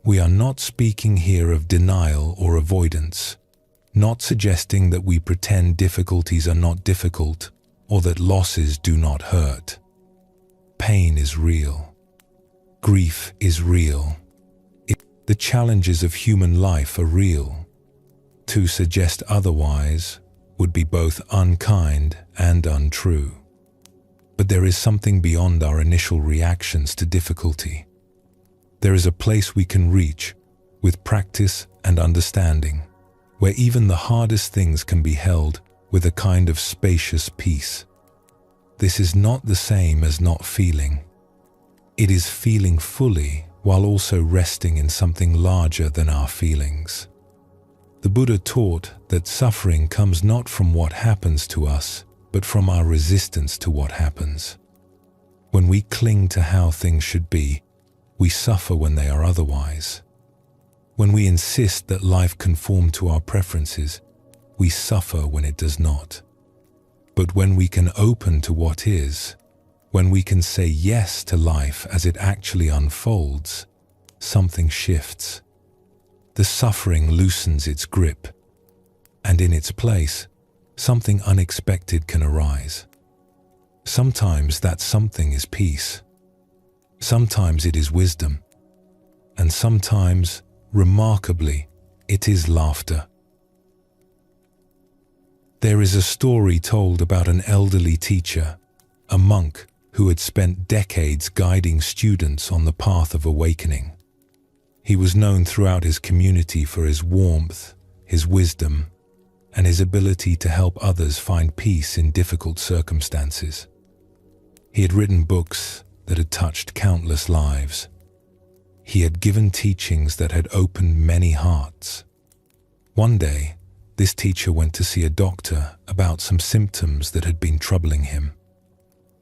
We are not speaking here of denial or avoidance, not suggesting that we pretend difficulties are not difficult or that losses do not hurt. Pain is real. Grief is real. The challenges of human life are real. To suggest otherwise would be both unkind and untrue. But there is something beyond our initial reactions to difficulty. There is a place we can reach with practice and understanding, where even the hardest things can be held with a kind of spacious peace. This is not the same as not feeling. It is feeling fully while also resting in something larger than our feelings. The Buddha taught that suffering comes not from what happens to us, but from our resistance to what happens. When we cling to how things should be, we suffer when they are otherwise. When we insist that life conform to our preferences, we suffer when it does not. But when we can open to what is, when we can say yes to life as it actually unfolds, something shifts. The suffering loosens its grip, and in its place, something unexpected can arise. Sometimes that something is peace. Sometimes it is wisdom. And sometimes, remarkably, it is laughter. There is a story told about an elderly teacher, a monk who had spent decades guiding students on the path of awakening. He was known throughout his community for his warmth, his wisdom, and his ability to help others find peace in difficult circumstances. He had written books that had touched countless lives. He had given teachings that had opened many hearts. One day, this teacher went to see a doctor about some symptoms that had been troubling him.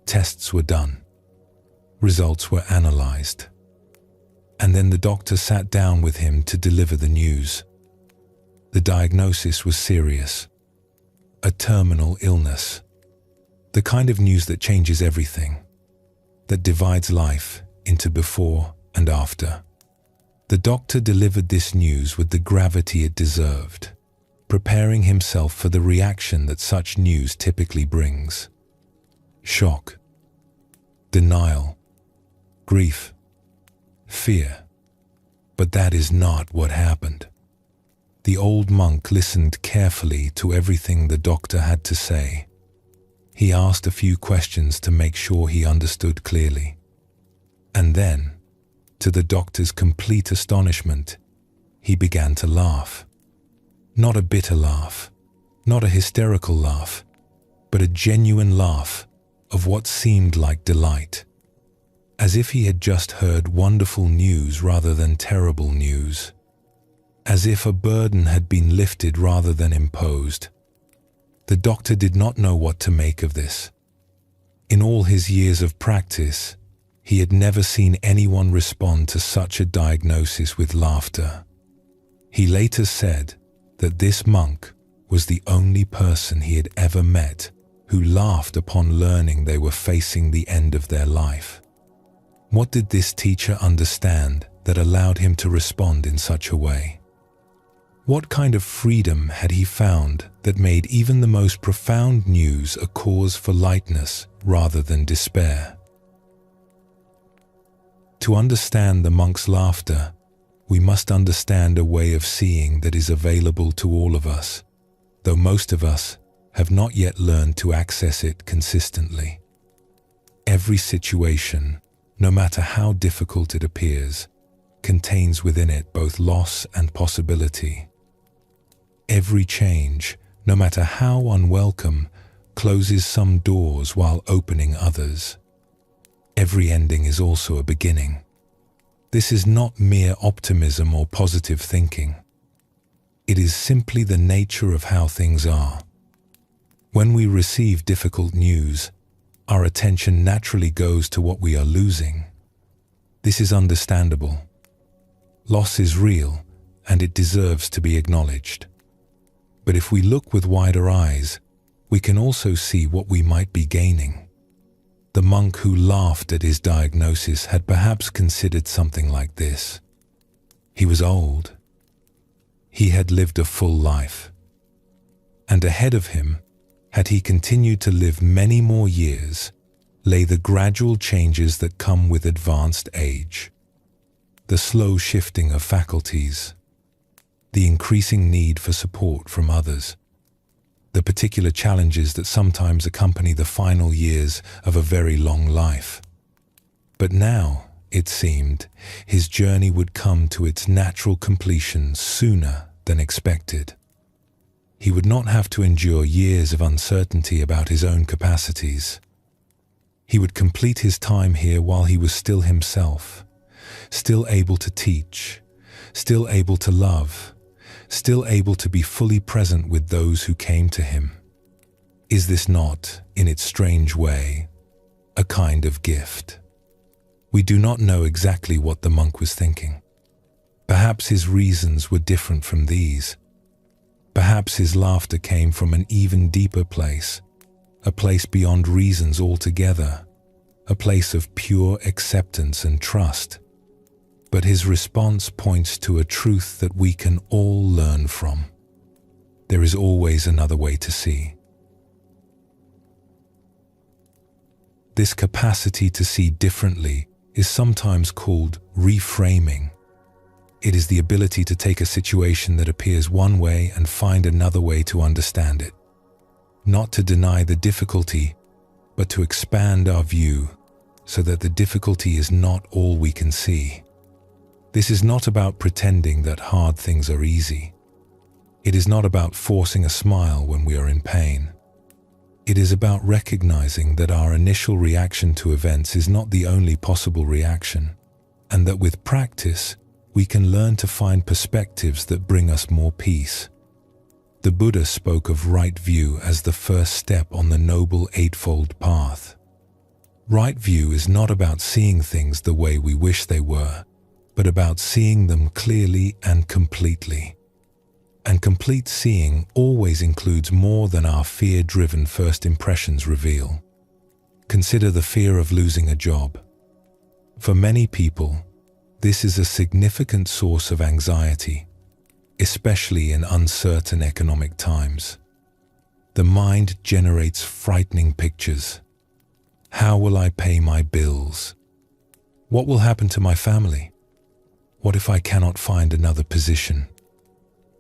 Tests were done. Results were analyzed. And then the doctor sat down with him to deliver the news. The diagnosis was serious. A terminal illness. The kind of news that changes everything. That divides life into before and after. The doctor delivered this news with the gravity it deserved, preparing himself for the reaction that such news typically brings. Shock, denial, grief, fear. But that is not what happened. The old monk listened carefully to everything the doctor had to say. He asked a few questions to make sure he understood clearly. And then, to the doctor's complete astonishment, he began to laugh. Not a bitter laugh, not a hysterical laugh, but a genuine laugh of what seemed like delight, as if he had just heard wonderful news rather than terrible news, as if a burden had been lifted rather than imposed. The doctor did not know what to make of this. In all his years of practice, he had never seen anyone respond to such a diagnosis with laughter. He later said that this monk was the only person he had ever met who laughed upon learning they were facing the end of their life. What did this teacher understand that allowed him to respond in such a way? What kind of freedom had he found that made even the most profound news a cause for lightness rather than despair? To understand the monk's laughter, we must understand a way of seeing that is available to all of us, though most of us have not yet learned to access it consistently. Every situation, no matter how difficult it appears, contains within it both loss and possibility. Every change, no matter how unwelcome, closes some doors while opening others. Every ending is also a beginning. This is not mere optimism or positive thinking. It is simply the nature of how things are. When we receive difficult news, our attention naturally goes to what we are losing. This is understandable. Loss is real, and it deserves to be acknowledged. But if we look with wider eyes, we can also see what we might be gaining. The monk who laughed at his diagnosis had perhaps considered something like this. He was old. He had lived a full life. And ahead of him, had he continued to live many more years, lay the gradual changes that come with advanced age. The slow shifting of faculties, the increasing need for support from others, the particular challenges that sometimes accompany the final years of a very long life. But now, it seemed, his journey would come to its natural completion sooner than expected. He would not have to endure years of uncertainty about his own capacities. He would complete his time here while he was still himself, still able to teach, still able to love, still able to be fully present with those who came to him. Is this not, in its strange way, a kind of gift? We do not know exactly what the monk was thinking. Perhaps his reasons were different from these. Perhaps his laughter came from an even deeper place, a place beyond reasons altogether, a place of pure acceptance and trust. But his response points to a truth that we can all learn from. There is always another way to see. This capacity to see differently is sometimes called reframing. It is the ability to take a situation that appears one way and find another way to understand it. Not to deny the difficulty, but to expand our view so that the difficulty is not all we can see. This is not about pretending that hard things are easy. It is not about forcing a smile when we are in pain. It is about recognizing that our initial reaction to events is not the only possible reaction, and that with practice, we can learn to find perspectives that bring us more peace. The Buddha spoke of right view as the first step on the Noble Eightfold Path. Right view is not about seeing things the way we wish they were, but about seeing them clearly and completely. And complete seeing always includes more than our fear-driven first impressions reveal. Consider the fear of losing a job. For many people, this is a significant source of anxiety, especially in uncertain economic times. The mind generates frightening pictures. How will I pay my bills? What will happen to my family? What if I cannot find another position?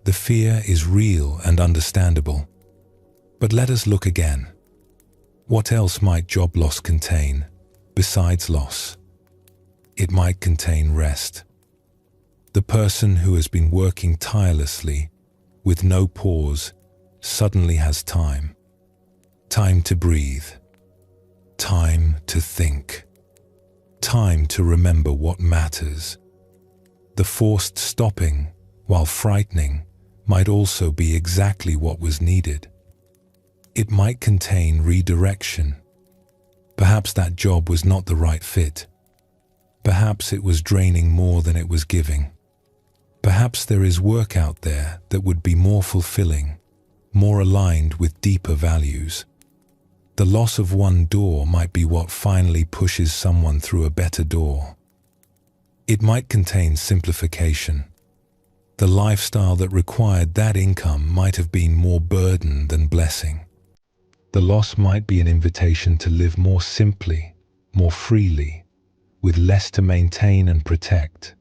The fear is real and understandable. But let us look again. What else might job loss contain, besides loss? It might contain rest. The person who has been working tirelessly, with no pause, suddenly has time. Time to breathe. Time to think. Time to remember what matters. The forced stopping, while frightening, might also be exactly what was needed. It might contain redirection. Perhaps that job was not the right fit. Perhaps it was draining more than it was giving. Perhaps there is work out there that would be more fulfilling, more aligned with deeper values. The loss of one door might be what finally pushes someone through a better door. It might contain simplification. The lifestyle that required that income might have been more burden than blessing. The loss might be an invitation to live more simply, more freely, with less to maintain and protect.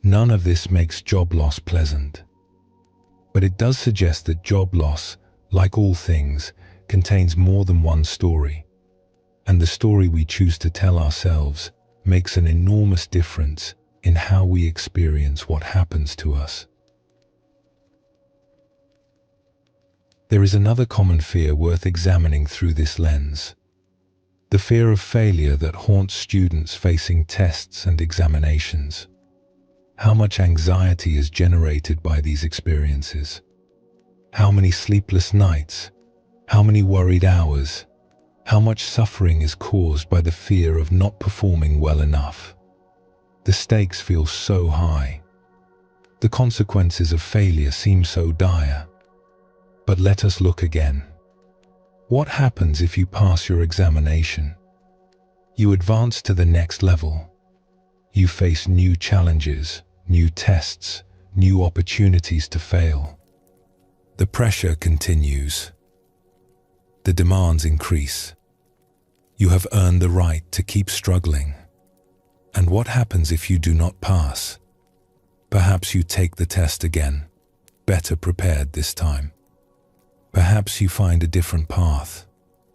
None of this makes job loss pleasant. But it does suggest that job loss, like all things, contains more than one story. And the story we choose to tell ourselves makes an enormous difference in how we experience what happens to us. There is another common fear worth examining through this lens. The fear of failure that haunts students facing tests and examinations. How much anxiety is generated by these experiences? How many sleepless nights? How many worried hours? How much suffering is caused by the fear of not performing well enough? The stakes feel so high. The consequences of failure seem so dire. But let us look again. What happens if you pass your examination? You advance to the next level. You face new challenges, new tests, new opportunities to fail. The pressure continues. The demands increase. You have earned the right to keep struggling. And what happens if you do not pass? Perhaps you take the test again, better prepared this time. Perhaps you find a different path,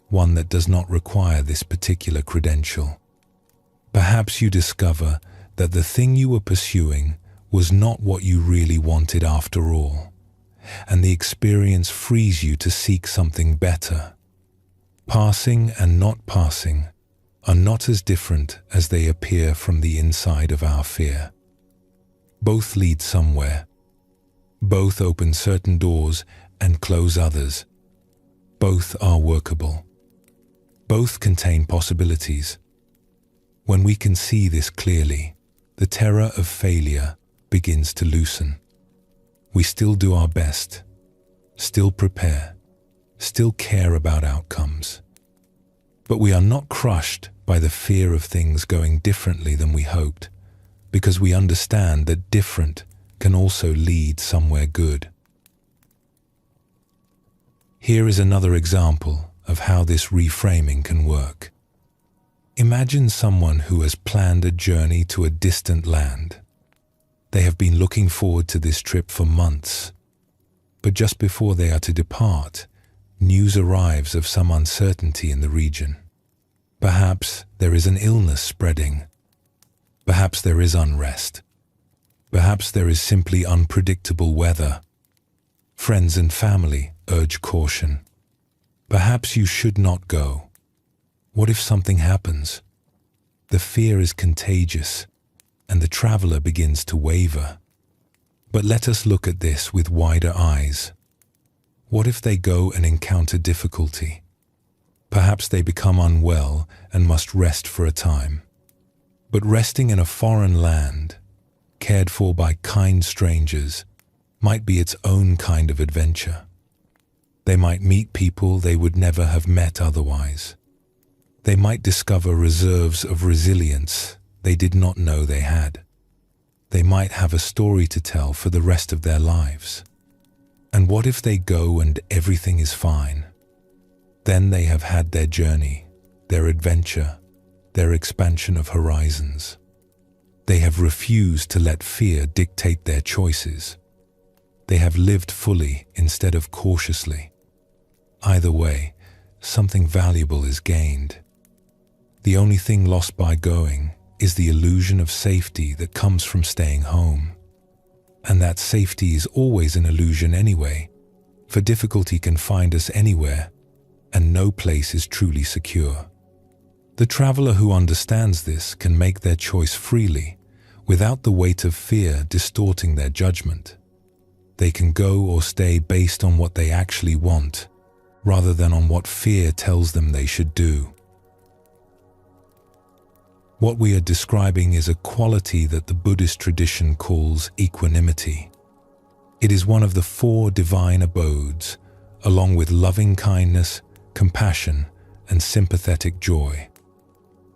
one that does not require this particular credential. Perhaps you discover that the thing you were pursuing was not what you really wanted after all, and the experience frees you to seek something better. Passing and not passing are not as different as they appear from the inside of our fear. Both lead somewhere. Both open certain doors and close others. Both are workable. Both contain possibilities. When we can see this clearly, the terror of failure begins to loosen. We still do our best, still prepare, still care about outcomes. But we are not crushed by the fear of things going differently than we hoped, because we understand that different can also lead somewhere good. Here is another example of how this reframing can work. Imagine someone who has planned a journey to a distant land. They have been looking forward to this trip for months. But just before they are to depart, news arrives of some uncertainty in the region. Perhaps there is an illness spreading. Perhaps there is unrest. Perhaps there is simply unpredictable weather. Friends and family urge caution. Perhaps you should not go. What if something happens? The fear is contagious, and the traveler begins to waver. But let us look at this with wider eyes. What if they go and encounter difficulty? Perhaps they become unwell and must rest for a time. But resting in a foreign land, cared for by kind strangers, might be its own kind of adventure. They might meet people they would never have met otherwise. They might discover reserves of resilience they did not know they had. They might have a story to tell for the rest of their lives. And what if they go and everything is fine? Then they have had their journey, their adventure, their expansion of horizons. They have refused to let fear dictate their choices. They have lived fully instead of cautiously. Either way, something valuable is gained. The only thing lost by going is the illusion of safety that comes from staying home. And that safety is always an illusion anyway, for difficulty can find us anywhere, and no place is truly secure. The traveler who understands this can make their choice freely, without the weight of fear distorting their judgment. They can go or stay based on what they actually want, rather than on what fear tells them they should do. What we are describing is a quality that the Buddhist tradition calls equanimity. It is one of the 4 divine abodes, along with loving kindness, compassion, and sympathetic joy.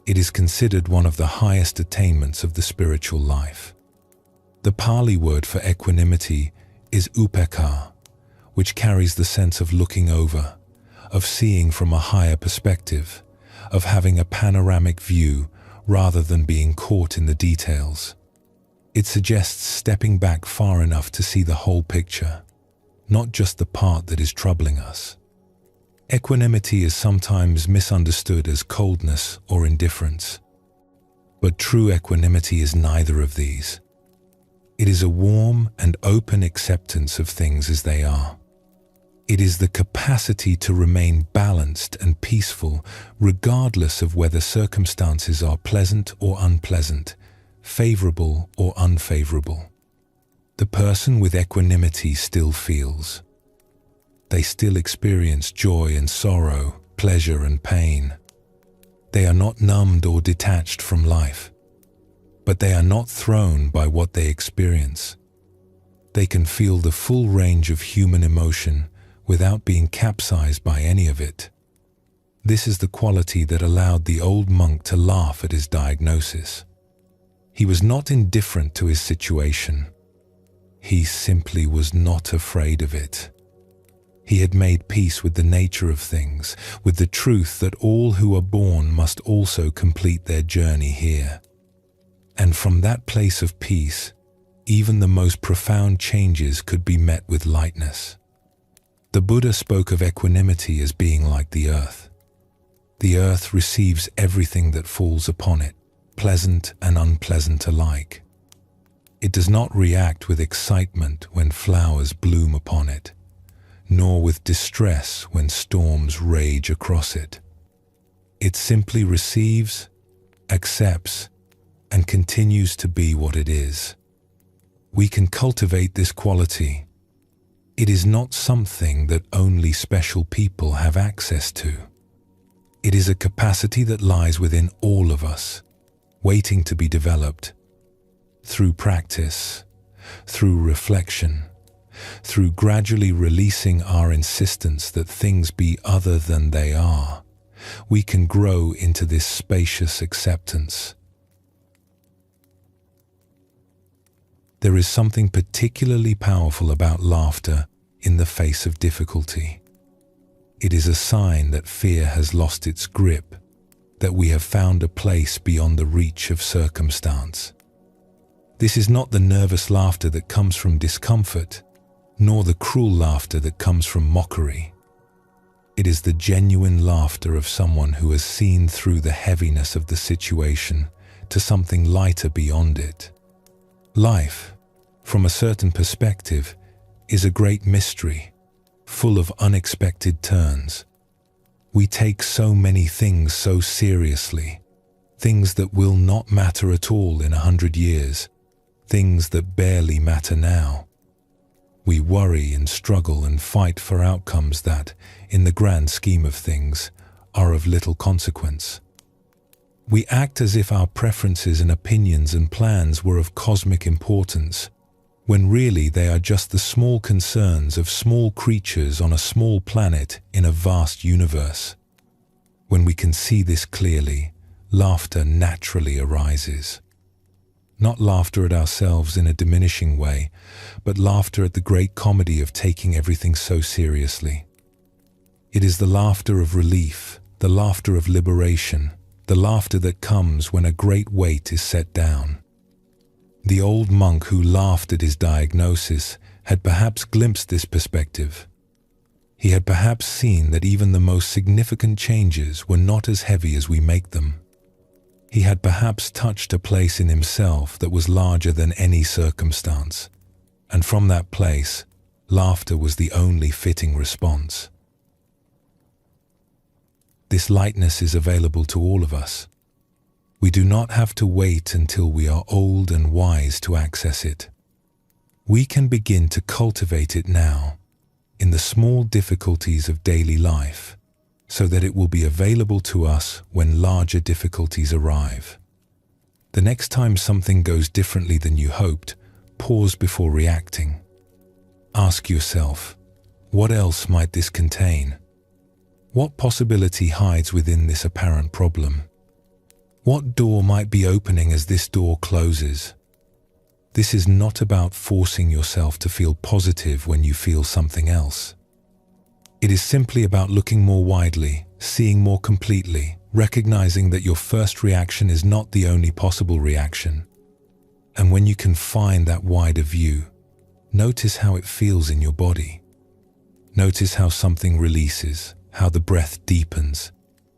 It is considered one of the highest attainments of the spiritual life. The Pali word for equanimity is upekkha, which carries the sense of looking over, of seeing from a higher perspective, of having a panoramic view rather than being caught in the details. It suggests stepping back far enough to see the whole picture, not just the part that is troubling us. Equanimity is sometimes misunderstood as coldness or indifference, but true equanimity is neither of these. It is a warm and open acceptance of things as they are. It is the capacity to remain balanced and peaceful regardless of whether circumstances are pleasant or unpleasant, favorable or unfavorable. The person with equanimity still feels. They still experience joy and sorrow, pleasure and pain. They are not numbed or detached from life, but they are not thrown by what they experience. They can feel the full range of human emotion without being capsized by any of it. This is the quality that allowed the old monk to laugh at his diagnosis. He was not indifferent to his situation. He simply was not afraid of it. He had made peace with the nature of things, with the truth that all who are born must also complete their journey here. And from that place of peace, even the most profound changes could be met with lightness. The Buddha spoke of equanimity as being like the earth. The earth receives everything that falls upon it, pleasant and unpleasant alike. It does not react with excitement when flowers bloom upon it, nor with distress when storms rage across it. It simply receives, accepts, and continues to be what it is. We can cultivate this quality. It is not something that only special people have access to. It is a capacity that lies within all of us, waiting to be developed. Through practice, through reflection, through gradually releasing our insistence that things be other than they are, we can grow into this spacious acceptance. There is something particularly powerful about laughter in the face of difficulty. It is a sign that fear has lost its grip, that we have found a place beyond the reach of circumstance. This is not the nervous laughter that comes from discomfort, nor the cruel laughter that comes from mockery. It is the genuine laughter of someone who has seen through the heaviness of the situation to something lighter beyond it. Life, from a certain perspective, is a great mystery, full of unexpected turns. We take so many things so seriously, things that will not matter at all in 100 years, things that barely matter now. We worry and struggle and fight for outcomes that, in the grand scheme of things, are of little consequence. We act as if our preferences and opinions and plans were of cosmic importance, when really they are just the small concerns of small creatures on a small planet in a vast universe. When we can see this clearly, laughter naturally arises. Not laughter at ourselves in a diminishing way, but laughter at the great comedy of taking everything so seriously. It is the laughter of relief, the laughter of liberation, the laughter that comes when a great weight is set down. The old monk who laughed at his diagnosis had perhaps glimpsed this perspective. He had perhaps seen that even the most significant changes were not as heavy as we make them. He had perhaps touched a place in himself that was larger than any circumstance, and from that place, laughter was the only fitting response. This lightness is available to all of us. We do not have to wait until we are old and wise to access it. We can begin to cultivate it now, in the small difficulties of daily life, so that it will be available to us when larger difficulties arrive. The next time something goes differently than you hoped, pause before reacting. Ask yourself, what else might this contain? What possibility hides within this apparent problem? What door might be opening as this door closes? This is not about forcing yourself to feel positive when you feel something else. It is simply about looking more widely, seeing more completely, recognizing that your first reaction is not the only possible reaction. And when you can find that wider view, notice how it feels in your body. Notice how something releases, how the breath deepens,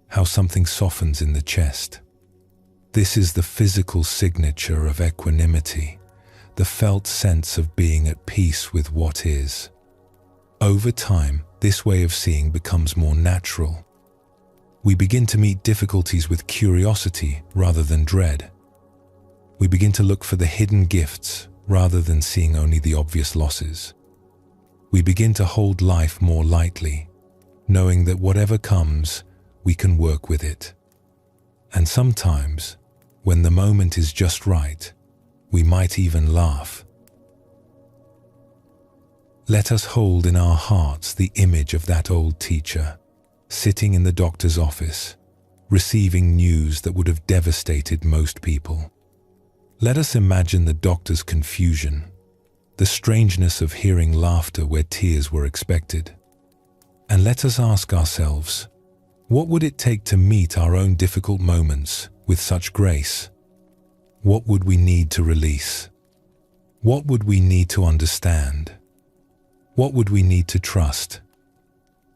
how something softens in the chest. This is the physical signature of equanimity, the felt sense of being at peace with what is. Over time, this way of seeing becomes more natural. We begin to meet difficulties with curiosity rather than dread. We begin to look for the hidden gifts rather than seeing only the obvious losses. We begin to hold life more lightly, knowing that whatever comes, we can work with it. And sometimes, when the moment is just right, we might even laugh. Let us hold in our hearts the image of that old teacher, sitting in the doctor's office, receiving news that would have devastated most people. Let us imagine the doctor's confusion, the strangeness of hearing laughter where tears were expected. And let us ask ourselves, what would it take to meet our own difficult moments with such grace? What would we need to release? What would we need to understand? What would we need to trust?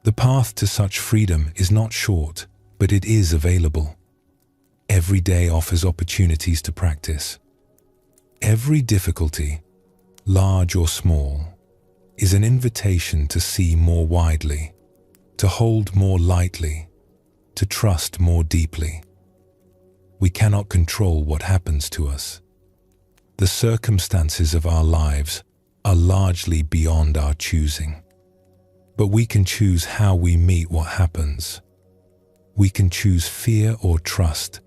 The path to such freedom is not short, but it is available. Every day offers opportunities to practice. Every difficulty, large or small, is an invitation to see more widely, to hold more lightly, to trust more deeply. We cannot control what happens to us. The circumstances of our lives are largely beyond our choosing. But we can choose how we meet what happens. We can choose fear or trust,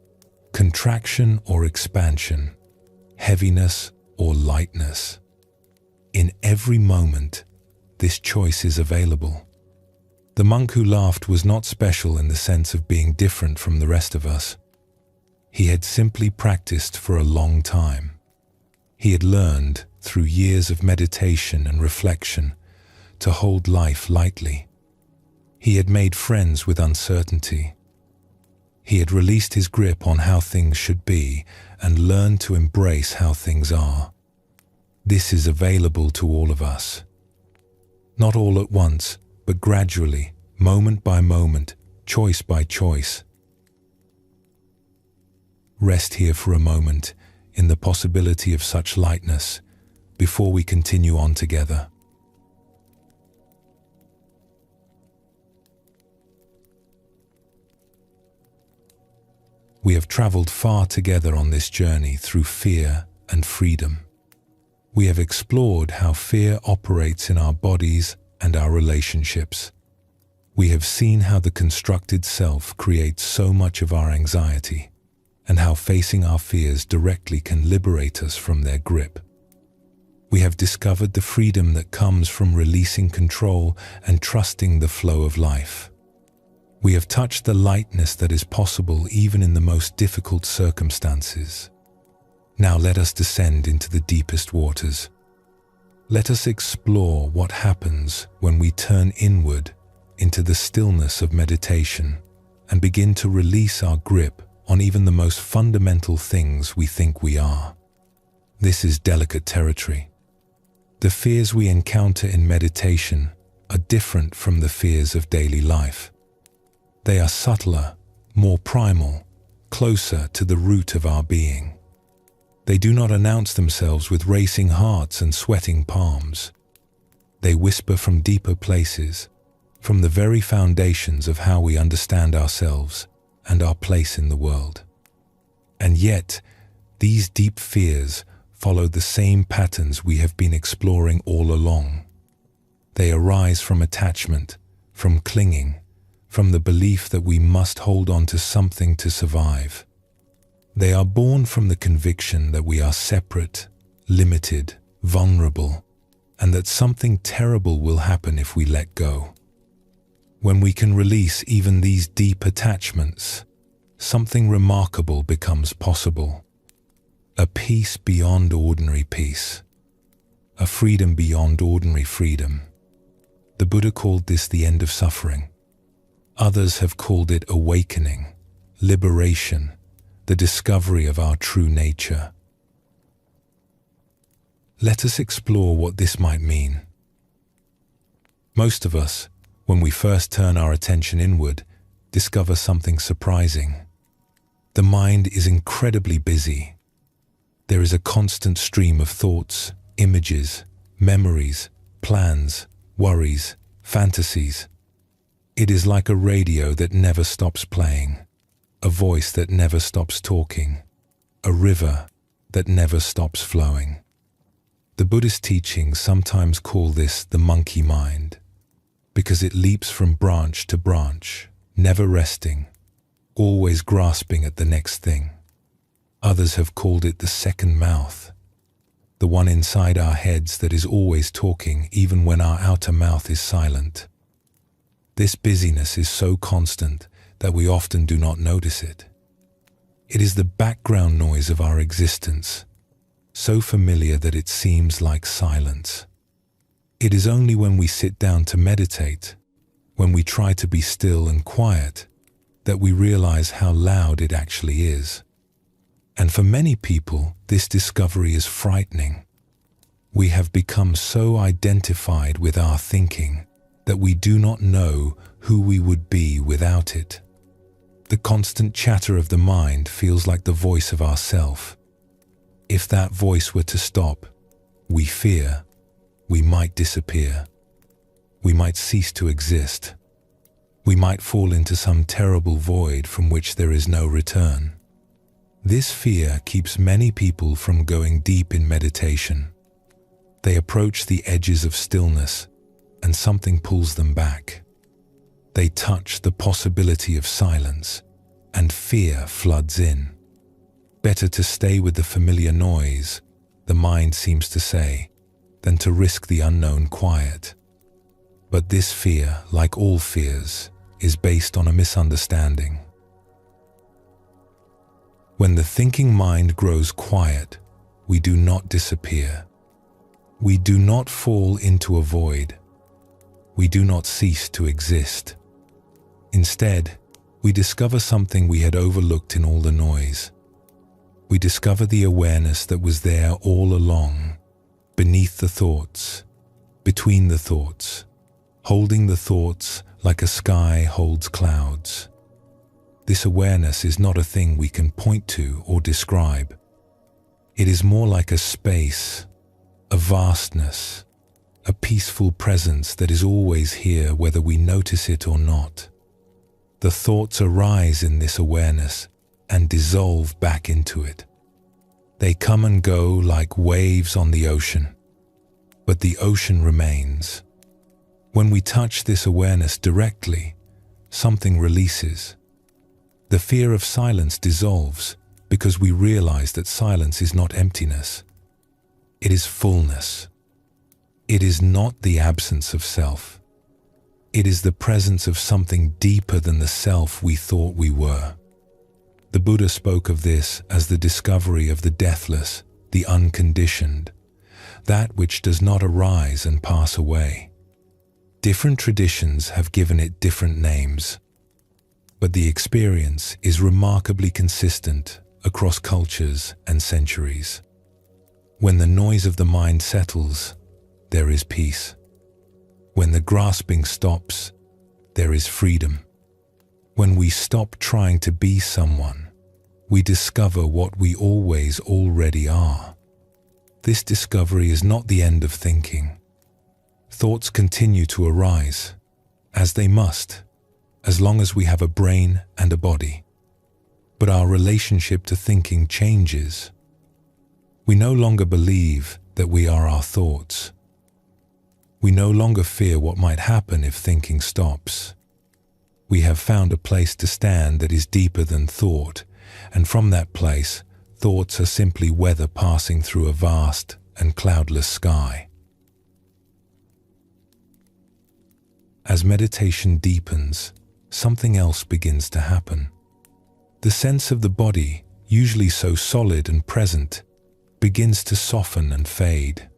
contraction or expansion, heaviness or lightness. In every moment, this choice is available. The monk who laughed was not special in the sense of being different from the rest of us. He had simply practiced for a long time. He had learned, through years of meditation and reflection, to hold life lightly. He had made friends with uncertainty. He had released his grip on how things should be and learned to embrace how things are. This is available to all of us. Not all at once, but gradually, moment by moment, choice by choice. Rest here for a moment in the possibility of such lightness before we continue on together. We have traveled far together on this journey through fear and freedom. We have explored how fear operates in our bodies and our relationships. We have seen how the constructed self creates so much of our anxiety, and how facing our fears directly can liberate us from their grip. We have discovered the freedom that comes from releasing control and trusting the flow of life. We have touched the lightness that is possible even in the most difficult circumstances. Now let us descend into the deepest waters. Let us explore what happens when we turn inward into the stillness of meditation and begin to release our grip on even the most fundamental things we think we are. This is delicate territory. The fears we encounter in meditation are different from the fears of daily life. They are subtler, more primal, closer to the root of our being. They do not announce themselves with racing hearts and sweating palms. They whisper from deeper places, from the very foundations of how we understand ourselves and our place in the world. And yet, these deep fears follow the same patterns we have been exploring all along. They arise from attachment, from clinging, from the belief that we must hold on to something to survive. They are born from the conviction that we are separate, limited, vulnerable, and that something terrible will happen if we let go. When we can release even these deep attachments, something remarkable becomes possible. A peace beyond ordinary peace. A freedom beyond ordinary freedom. The Buddha called this the end of suffering. Others have called it awakening, liberation, the discovery of our true nature. Let us explore what this might mean. Most of us, when we first turn our attention inward, discover something surprising. The mind is incredibly busy. There is a constant stream of thoughts, images, memories, plans, worries, fantasies. It is like a radio that never stops playing, a voice that never stops talking, a river that never stops flowing. The Buddhist teachings sometimes call this the monkey mind, because it leaps from branch to branch, never resting, always grasping at the next thing. Others have called it the second mouth, the one inside our heads that is always talking even when our outer mouth is silent. This busyness is so constant that we often do not notice it. It is the background noise of our existence, so familiar that it seems like silence. It is only when we sit down to meditate, when we try to be still and quiet, that we realize how loud it actually is. And for many people, this discovery is frightening. We have become so identified with our thinking that we do not know who we would be without it. The constant chatter of the mind feels like the voice of ourself. If that voice were to stop, we fear, we might disappear. We might cease to exist. We might fall into some terrible void from which there is no return. This fear keeps many people from going deep in meditation. They approach the edges of stillness, and something pulls them back. They touch the possibility of silence, and fear floods in. Better to stay with the familiar noise, the mind seems to say, than to risk the unknown quiet. But this fear, like all fears, is based on a misunderstanding. When the thinking mind grows quiet, we do not disappear. We do not fall into a void. We do not cease to exist. Instead, we discover something we had overlooked in all the noise. We discover the awareness that was there all along, beneath the thoughts, between the thoughts, holding the thoughts like a sky holds clouds. This awareness is not a thing we can point to or describe. It is more like a space, a vastness, a peaceful presence that is always here whether we notice it or not. The thoughts arise in this awareness and dissolve back into it. They come and go like waves on the ocean, but the ocean remains. When we touch this awareness directly, something releases. The fear of silence dissolves because we realize that silence is not emptiness. It is fullness. It is not the absence of self. It is the presence of something deeper than the self we thought we were. The Buddha spoke of this as the discovery of the deathless, the unconditioned, that which does not arise and pass away. Different traditions have given it different names, but the experience is remarkably consistent across cultures and centuries. When the noise of the mind settles, there is peace. When the grasping stops, there is freedom. When we stop trying to be someone, we discover what we always already are. This discovery is not the end of thinking. Thoughts continue to arise, as they must, as long as we have a brain and a body. But our relationship to thinking changes. We no longer believe that we are our thoughts. We no longer fear what might happen if thinking stops. We have found a place to stand that is deeper than thought, and from that place, thoughts are simply weather passing through a vast and cloudless sky. As meditation deepens, something else begins to happen. The sense of the body, usually so solid and present, begins to soften and fade.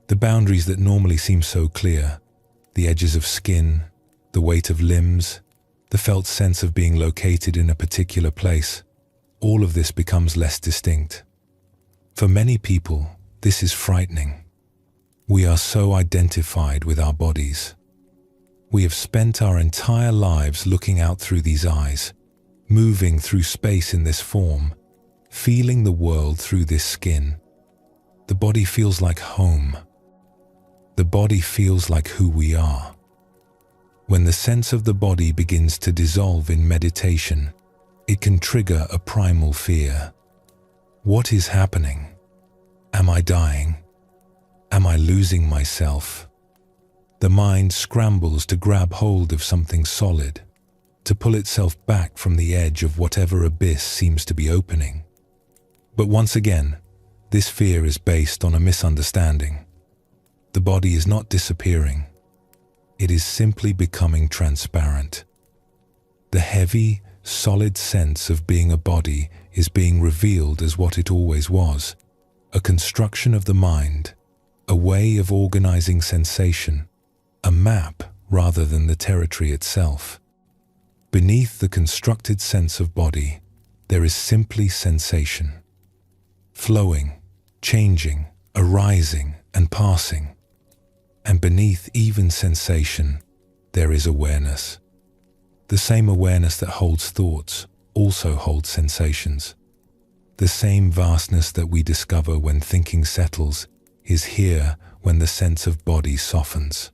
The boundaries that normally seem so clear, the edges of skin, the weight of limbs, the felt sense of being located in a particular place, all of this becomes less distinct. For many people, this is frightening. We are so identified with our bodies. We have spent our entire lives looking out through these eyes, moving through space in this form, feeling the world through this skin. The body feels like home. The body feels like who we are. When the sense of the body begins to dissolve in meditation, it can trigger a primal fear. What is happening? Am I dying? Am I losing myself? The mind scrambles to grab hold of something solid, to pull itself back from the edge of whatever abyss seems to be opening. But once again, this fear is based on a misunderstanding. The body is not disappearing. It is simply becoming transparent. The heavy, solid sense of being a body is being revealed as what it always was, a construction of the mind, a way of organizing sensation, a map rather than the territory itself. Beneath the constructed sense of body, there is simply sensation. Flowing, changing, arising, and passing. And beneath even sensation, there is awareness. The same awareness that holds thoughts also holds sensations. The same vastness that we discover when thinking settles is here when the sense of body softens.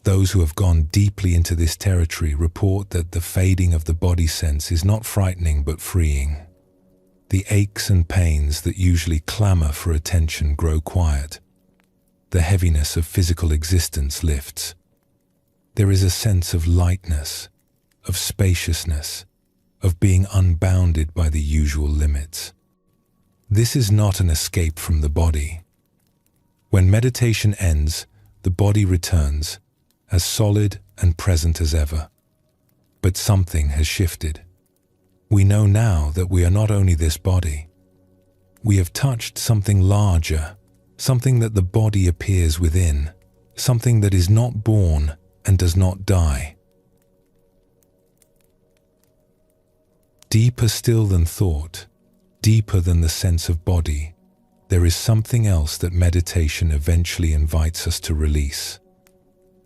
Those who have gone deeply into this territory report that the fading of the body sense is not frightening but freeing. The aches and pains that usually clamor for attention grow quiet. The heaviness of physical existence lifts. There is a sense of lightness, of spaciousness, of being unbounded by the usual limits. This is not an escape from the body. When meditation ends, the body returns, as solid and present as ever. But something has shifted. We know now that we are not only this body. We have touched something larger, something that the body appears within, something that is not born and does not die. Deeper still than thought, deeper than the sense of body, there is something else that meditation eventually invites us to release.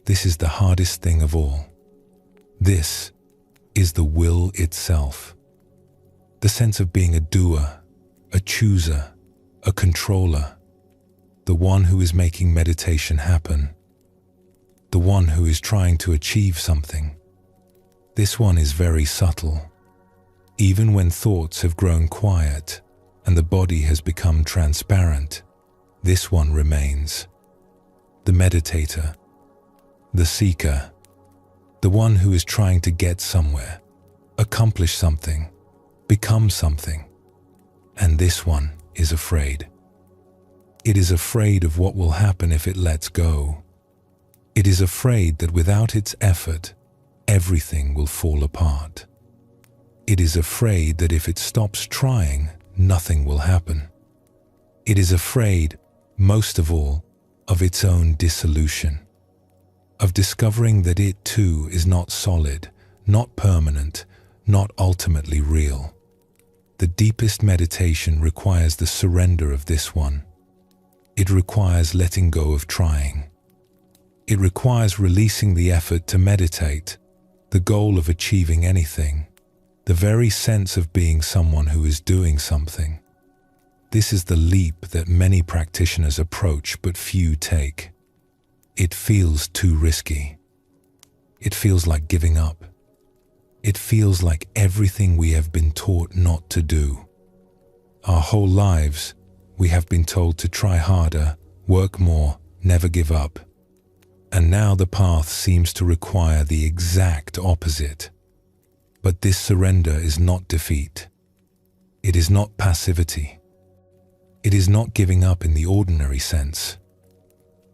This is the hardest thing of all. This is the will itself. The sense of being a doer, a chooser, a controller, the one who is making meditation happen, the one who is trying to achieve something. This one is very subtle. Even when thoughts have grown quiet and the body has become transparent, this one remains. The meditator, the seeker, the one who is trying to get somewhere, accomplish something, become something. And this one is afraid. It is afraid of what will happen if it lets go. It is afraid that without its effort, everything will fall apart. It is afraid that if it stops trying, nothing will happen. It is afraid, most of all, of its own dissolution, of discovering that it too is not solid, not permanent, not ultimately real. The deepest meditation requires the surrender of this one. It requires letting go of trying. It requires releasing the effort to meditate, the goal of achieving anything, the very sense of being someone who is doing something. This is the leap that many practitioners approach but few take. It feels too risky. It feels like giving up. It feels like everything we have been taught not to do. Our whole lives, we have been told to try harder, work more, never give up. And now the path seems to require the exact opposite. But this surrender is not defeat. It is not passivity. It is not giving up in the ordinary sense.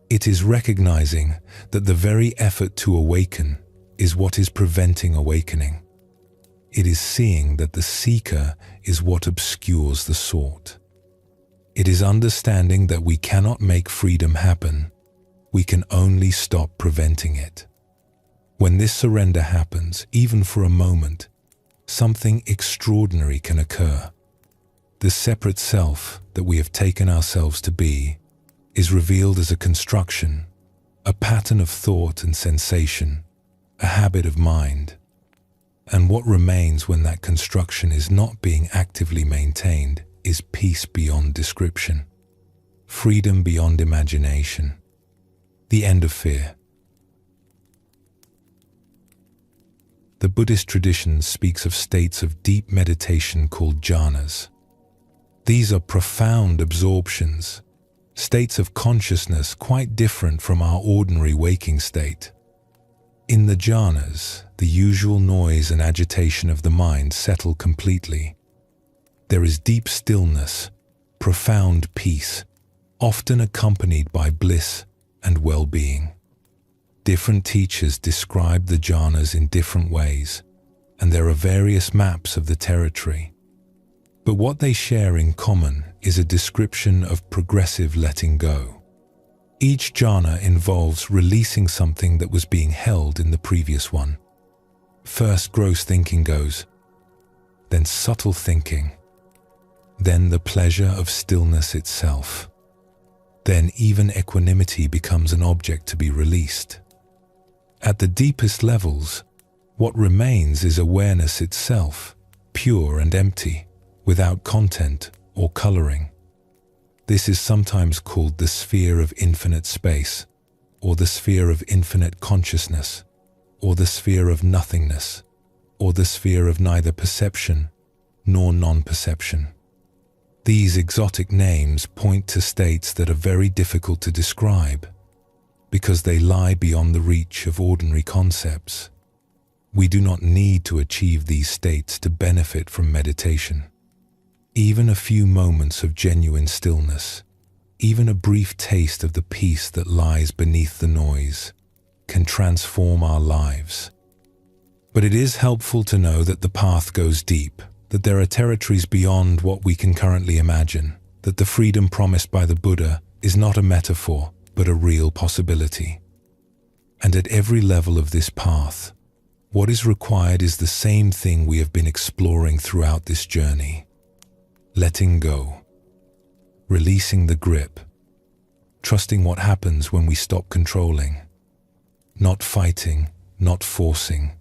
It is recognizing that the very effort to awaken is what is preventing awakening. It is seeing that the seeker is what obscures the sought. It is understanding that we cannot make freedom happen. We can only stop preventing it. When this surrender happens, even for a moment, something extraordinary can occur. The separate self that we have taken ourselves to be is revealed as a construction, a pattern of thought and sensation, a habit of mind. And what remains when that construction is not being actively maintained is peace beyond description, freedom beyond imagination, the end of fear. The Buddhist tradition speaks of states of deep meditation called jhanas. These are profound absorptions, states of consciousness quite different from our ordinary waking state. In the jhanas, the usual noise and agitation of the mind settle completely. There is deep stillness, profound peace, often accompanied by bliss and well-being. Different teachers describe the jhanas in different ways, and there are various maps of the territory. But what they share in common is a description of progressive letting go. Each jhana involves releasing something that was being held in the previous one. First gross thinking goes, then subtle thinking, then the pleasure of stillness itself. Then even equanimity becomes an object to be released. At the deepest levels, what remains is awareness itself, pure and empty, without content or coloring. This is sometimes called the sphere of infinite space, or the sphere of infinite consciousness, or the sphere of nothingness, or the sphere of neither perception nor non-perception. These exotic names point to states that are very difficult to describe, because they lie beyond the reach of ordinary concepts. We do not need to achieve these states to benefit from meditation. Even a few moments of genuine stillness, even a brief taste of the peace that lies beneath the noise, can transform our lives. But it is helpful to know that the path goes deep, that there are territories beyond what we can currently imagine, that the freedom promised by the Buddha is not a metaphor, but a real possibility. And at every level of this path, what is required is the same thing we have been exploring throughout this journey. Letting go, releasing the grip, trusting what happens when we stop controlling, not fighting, not forcing,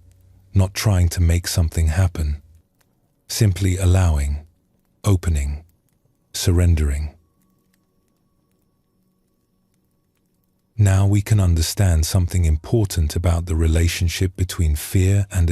not trying to make something happen, simply allowing, opening, surrendering. Now we can understand something important about the relationship between fear and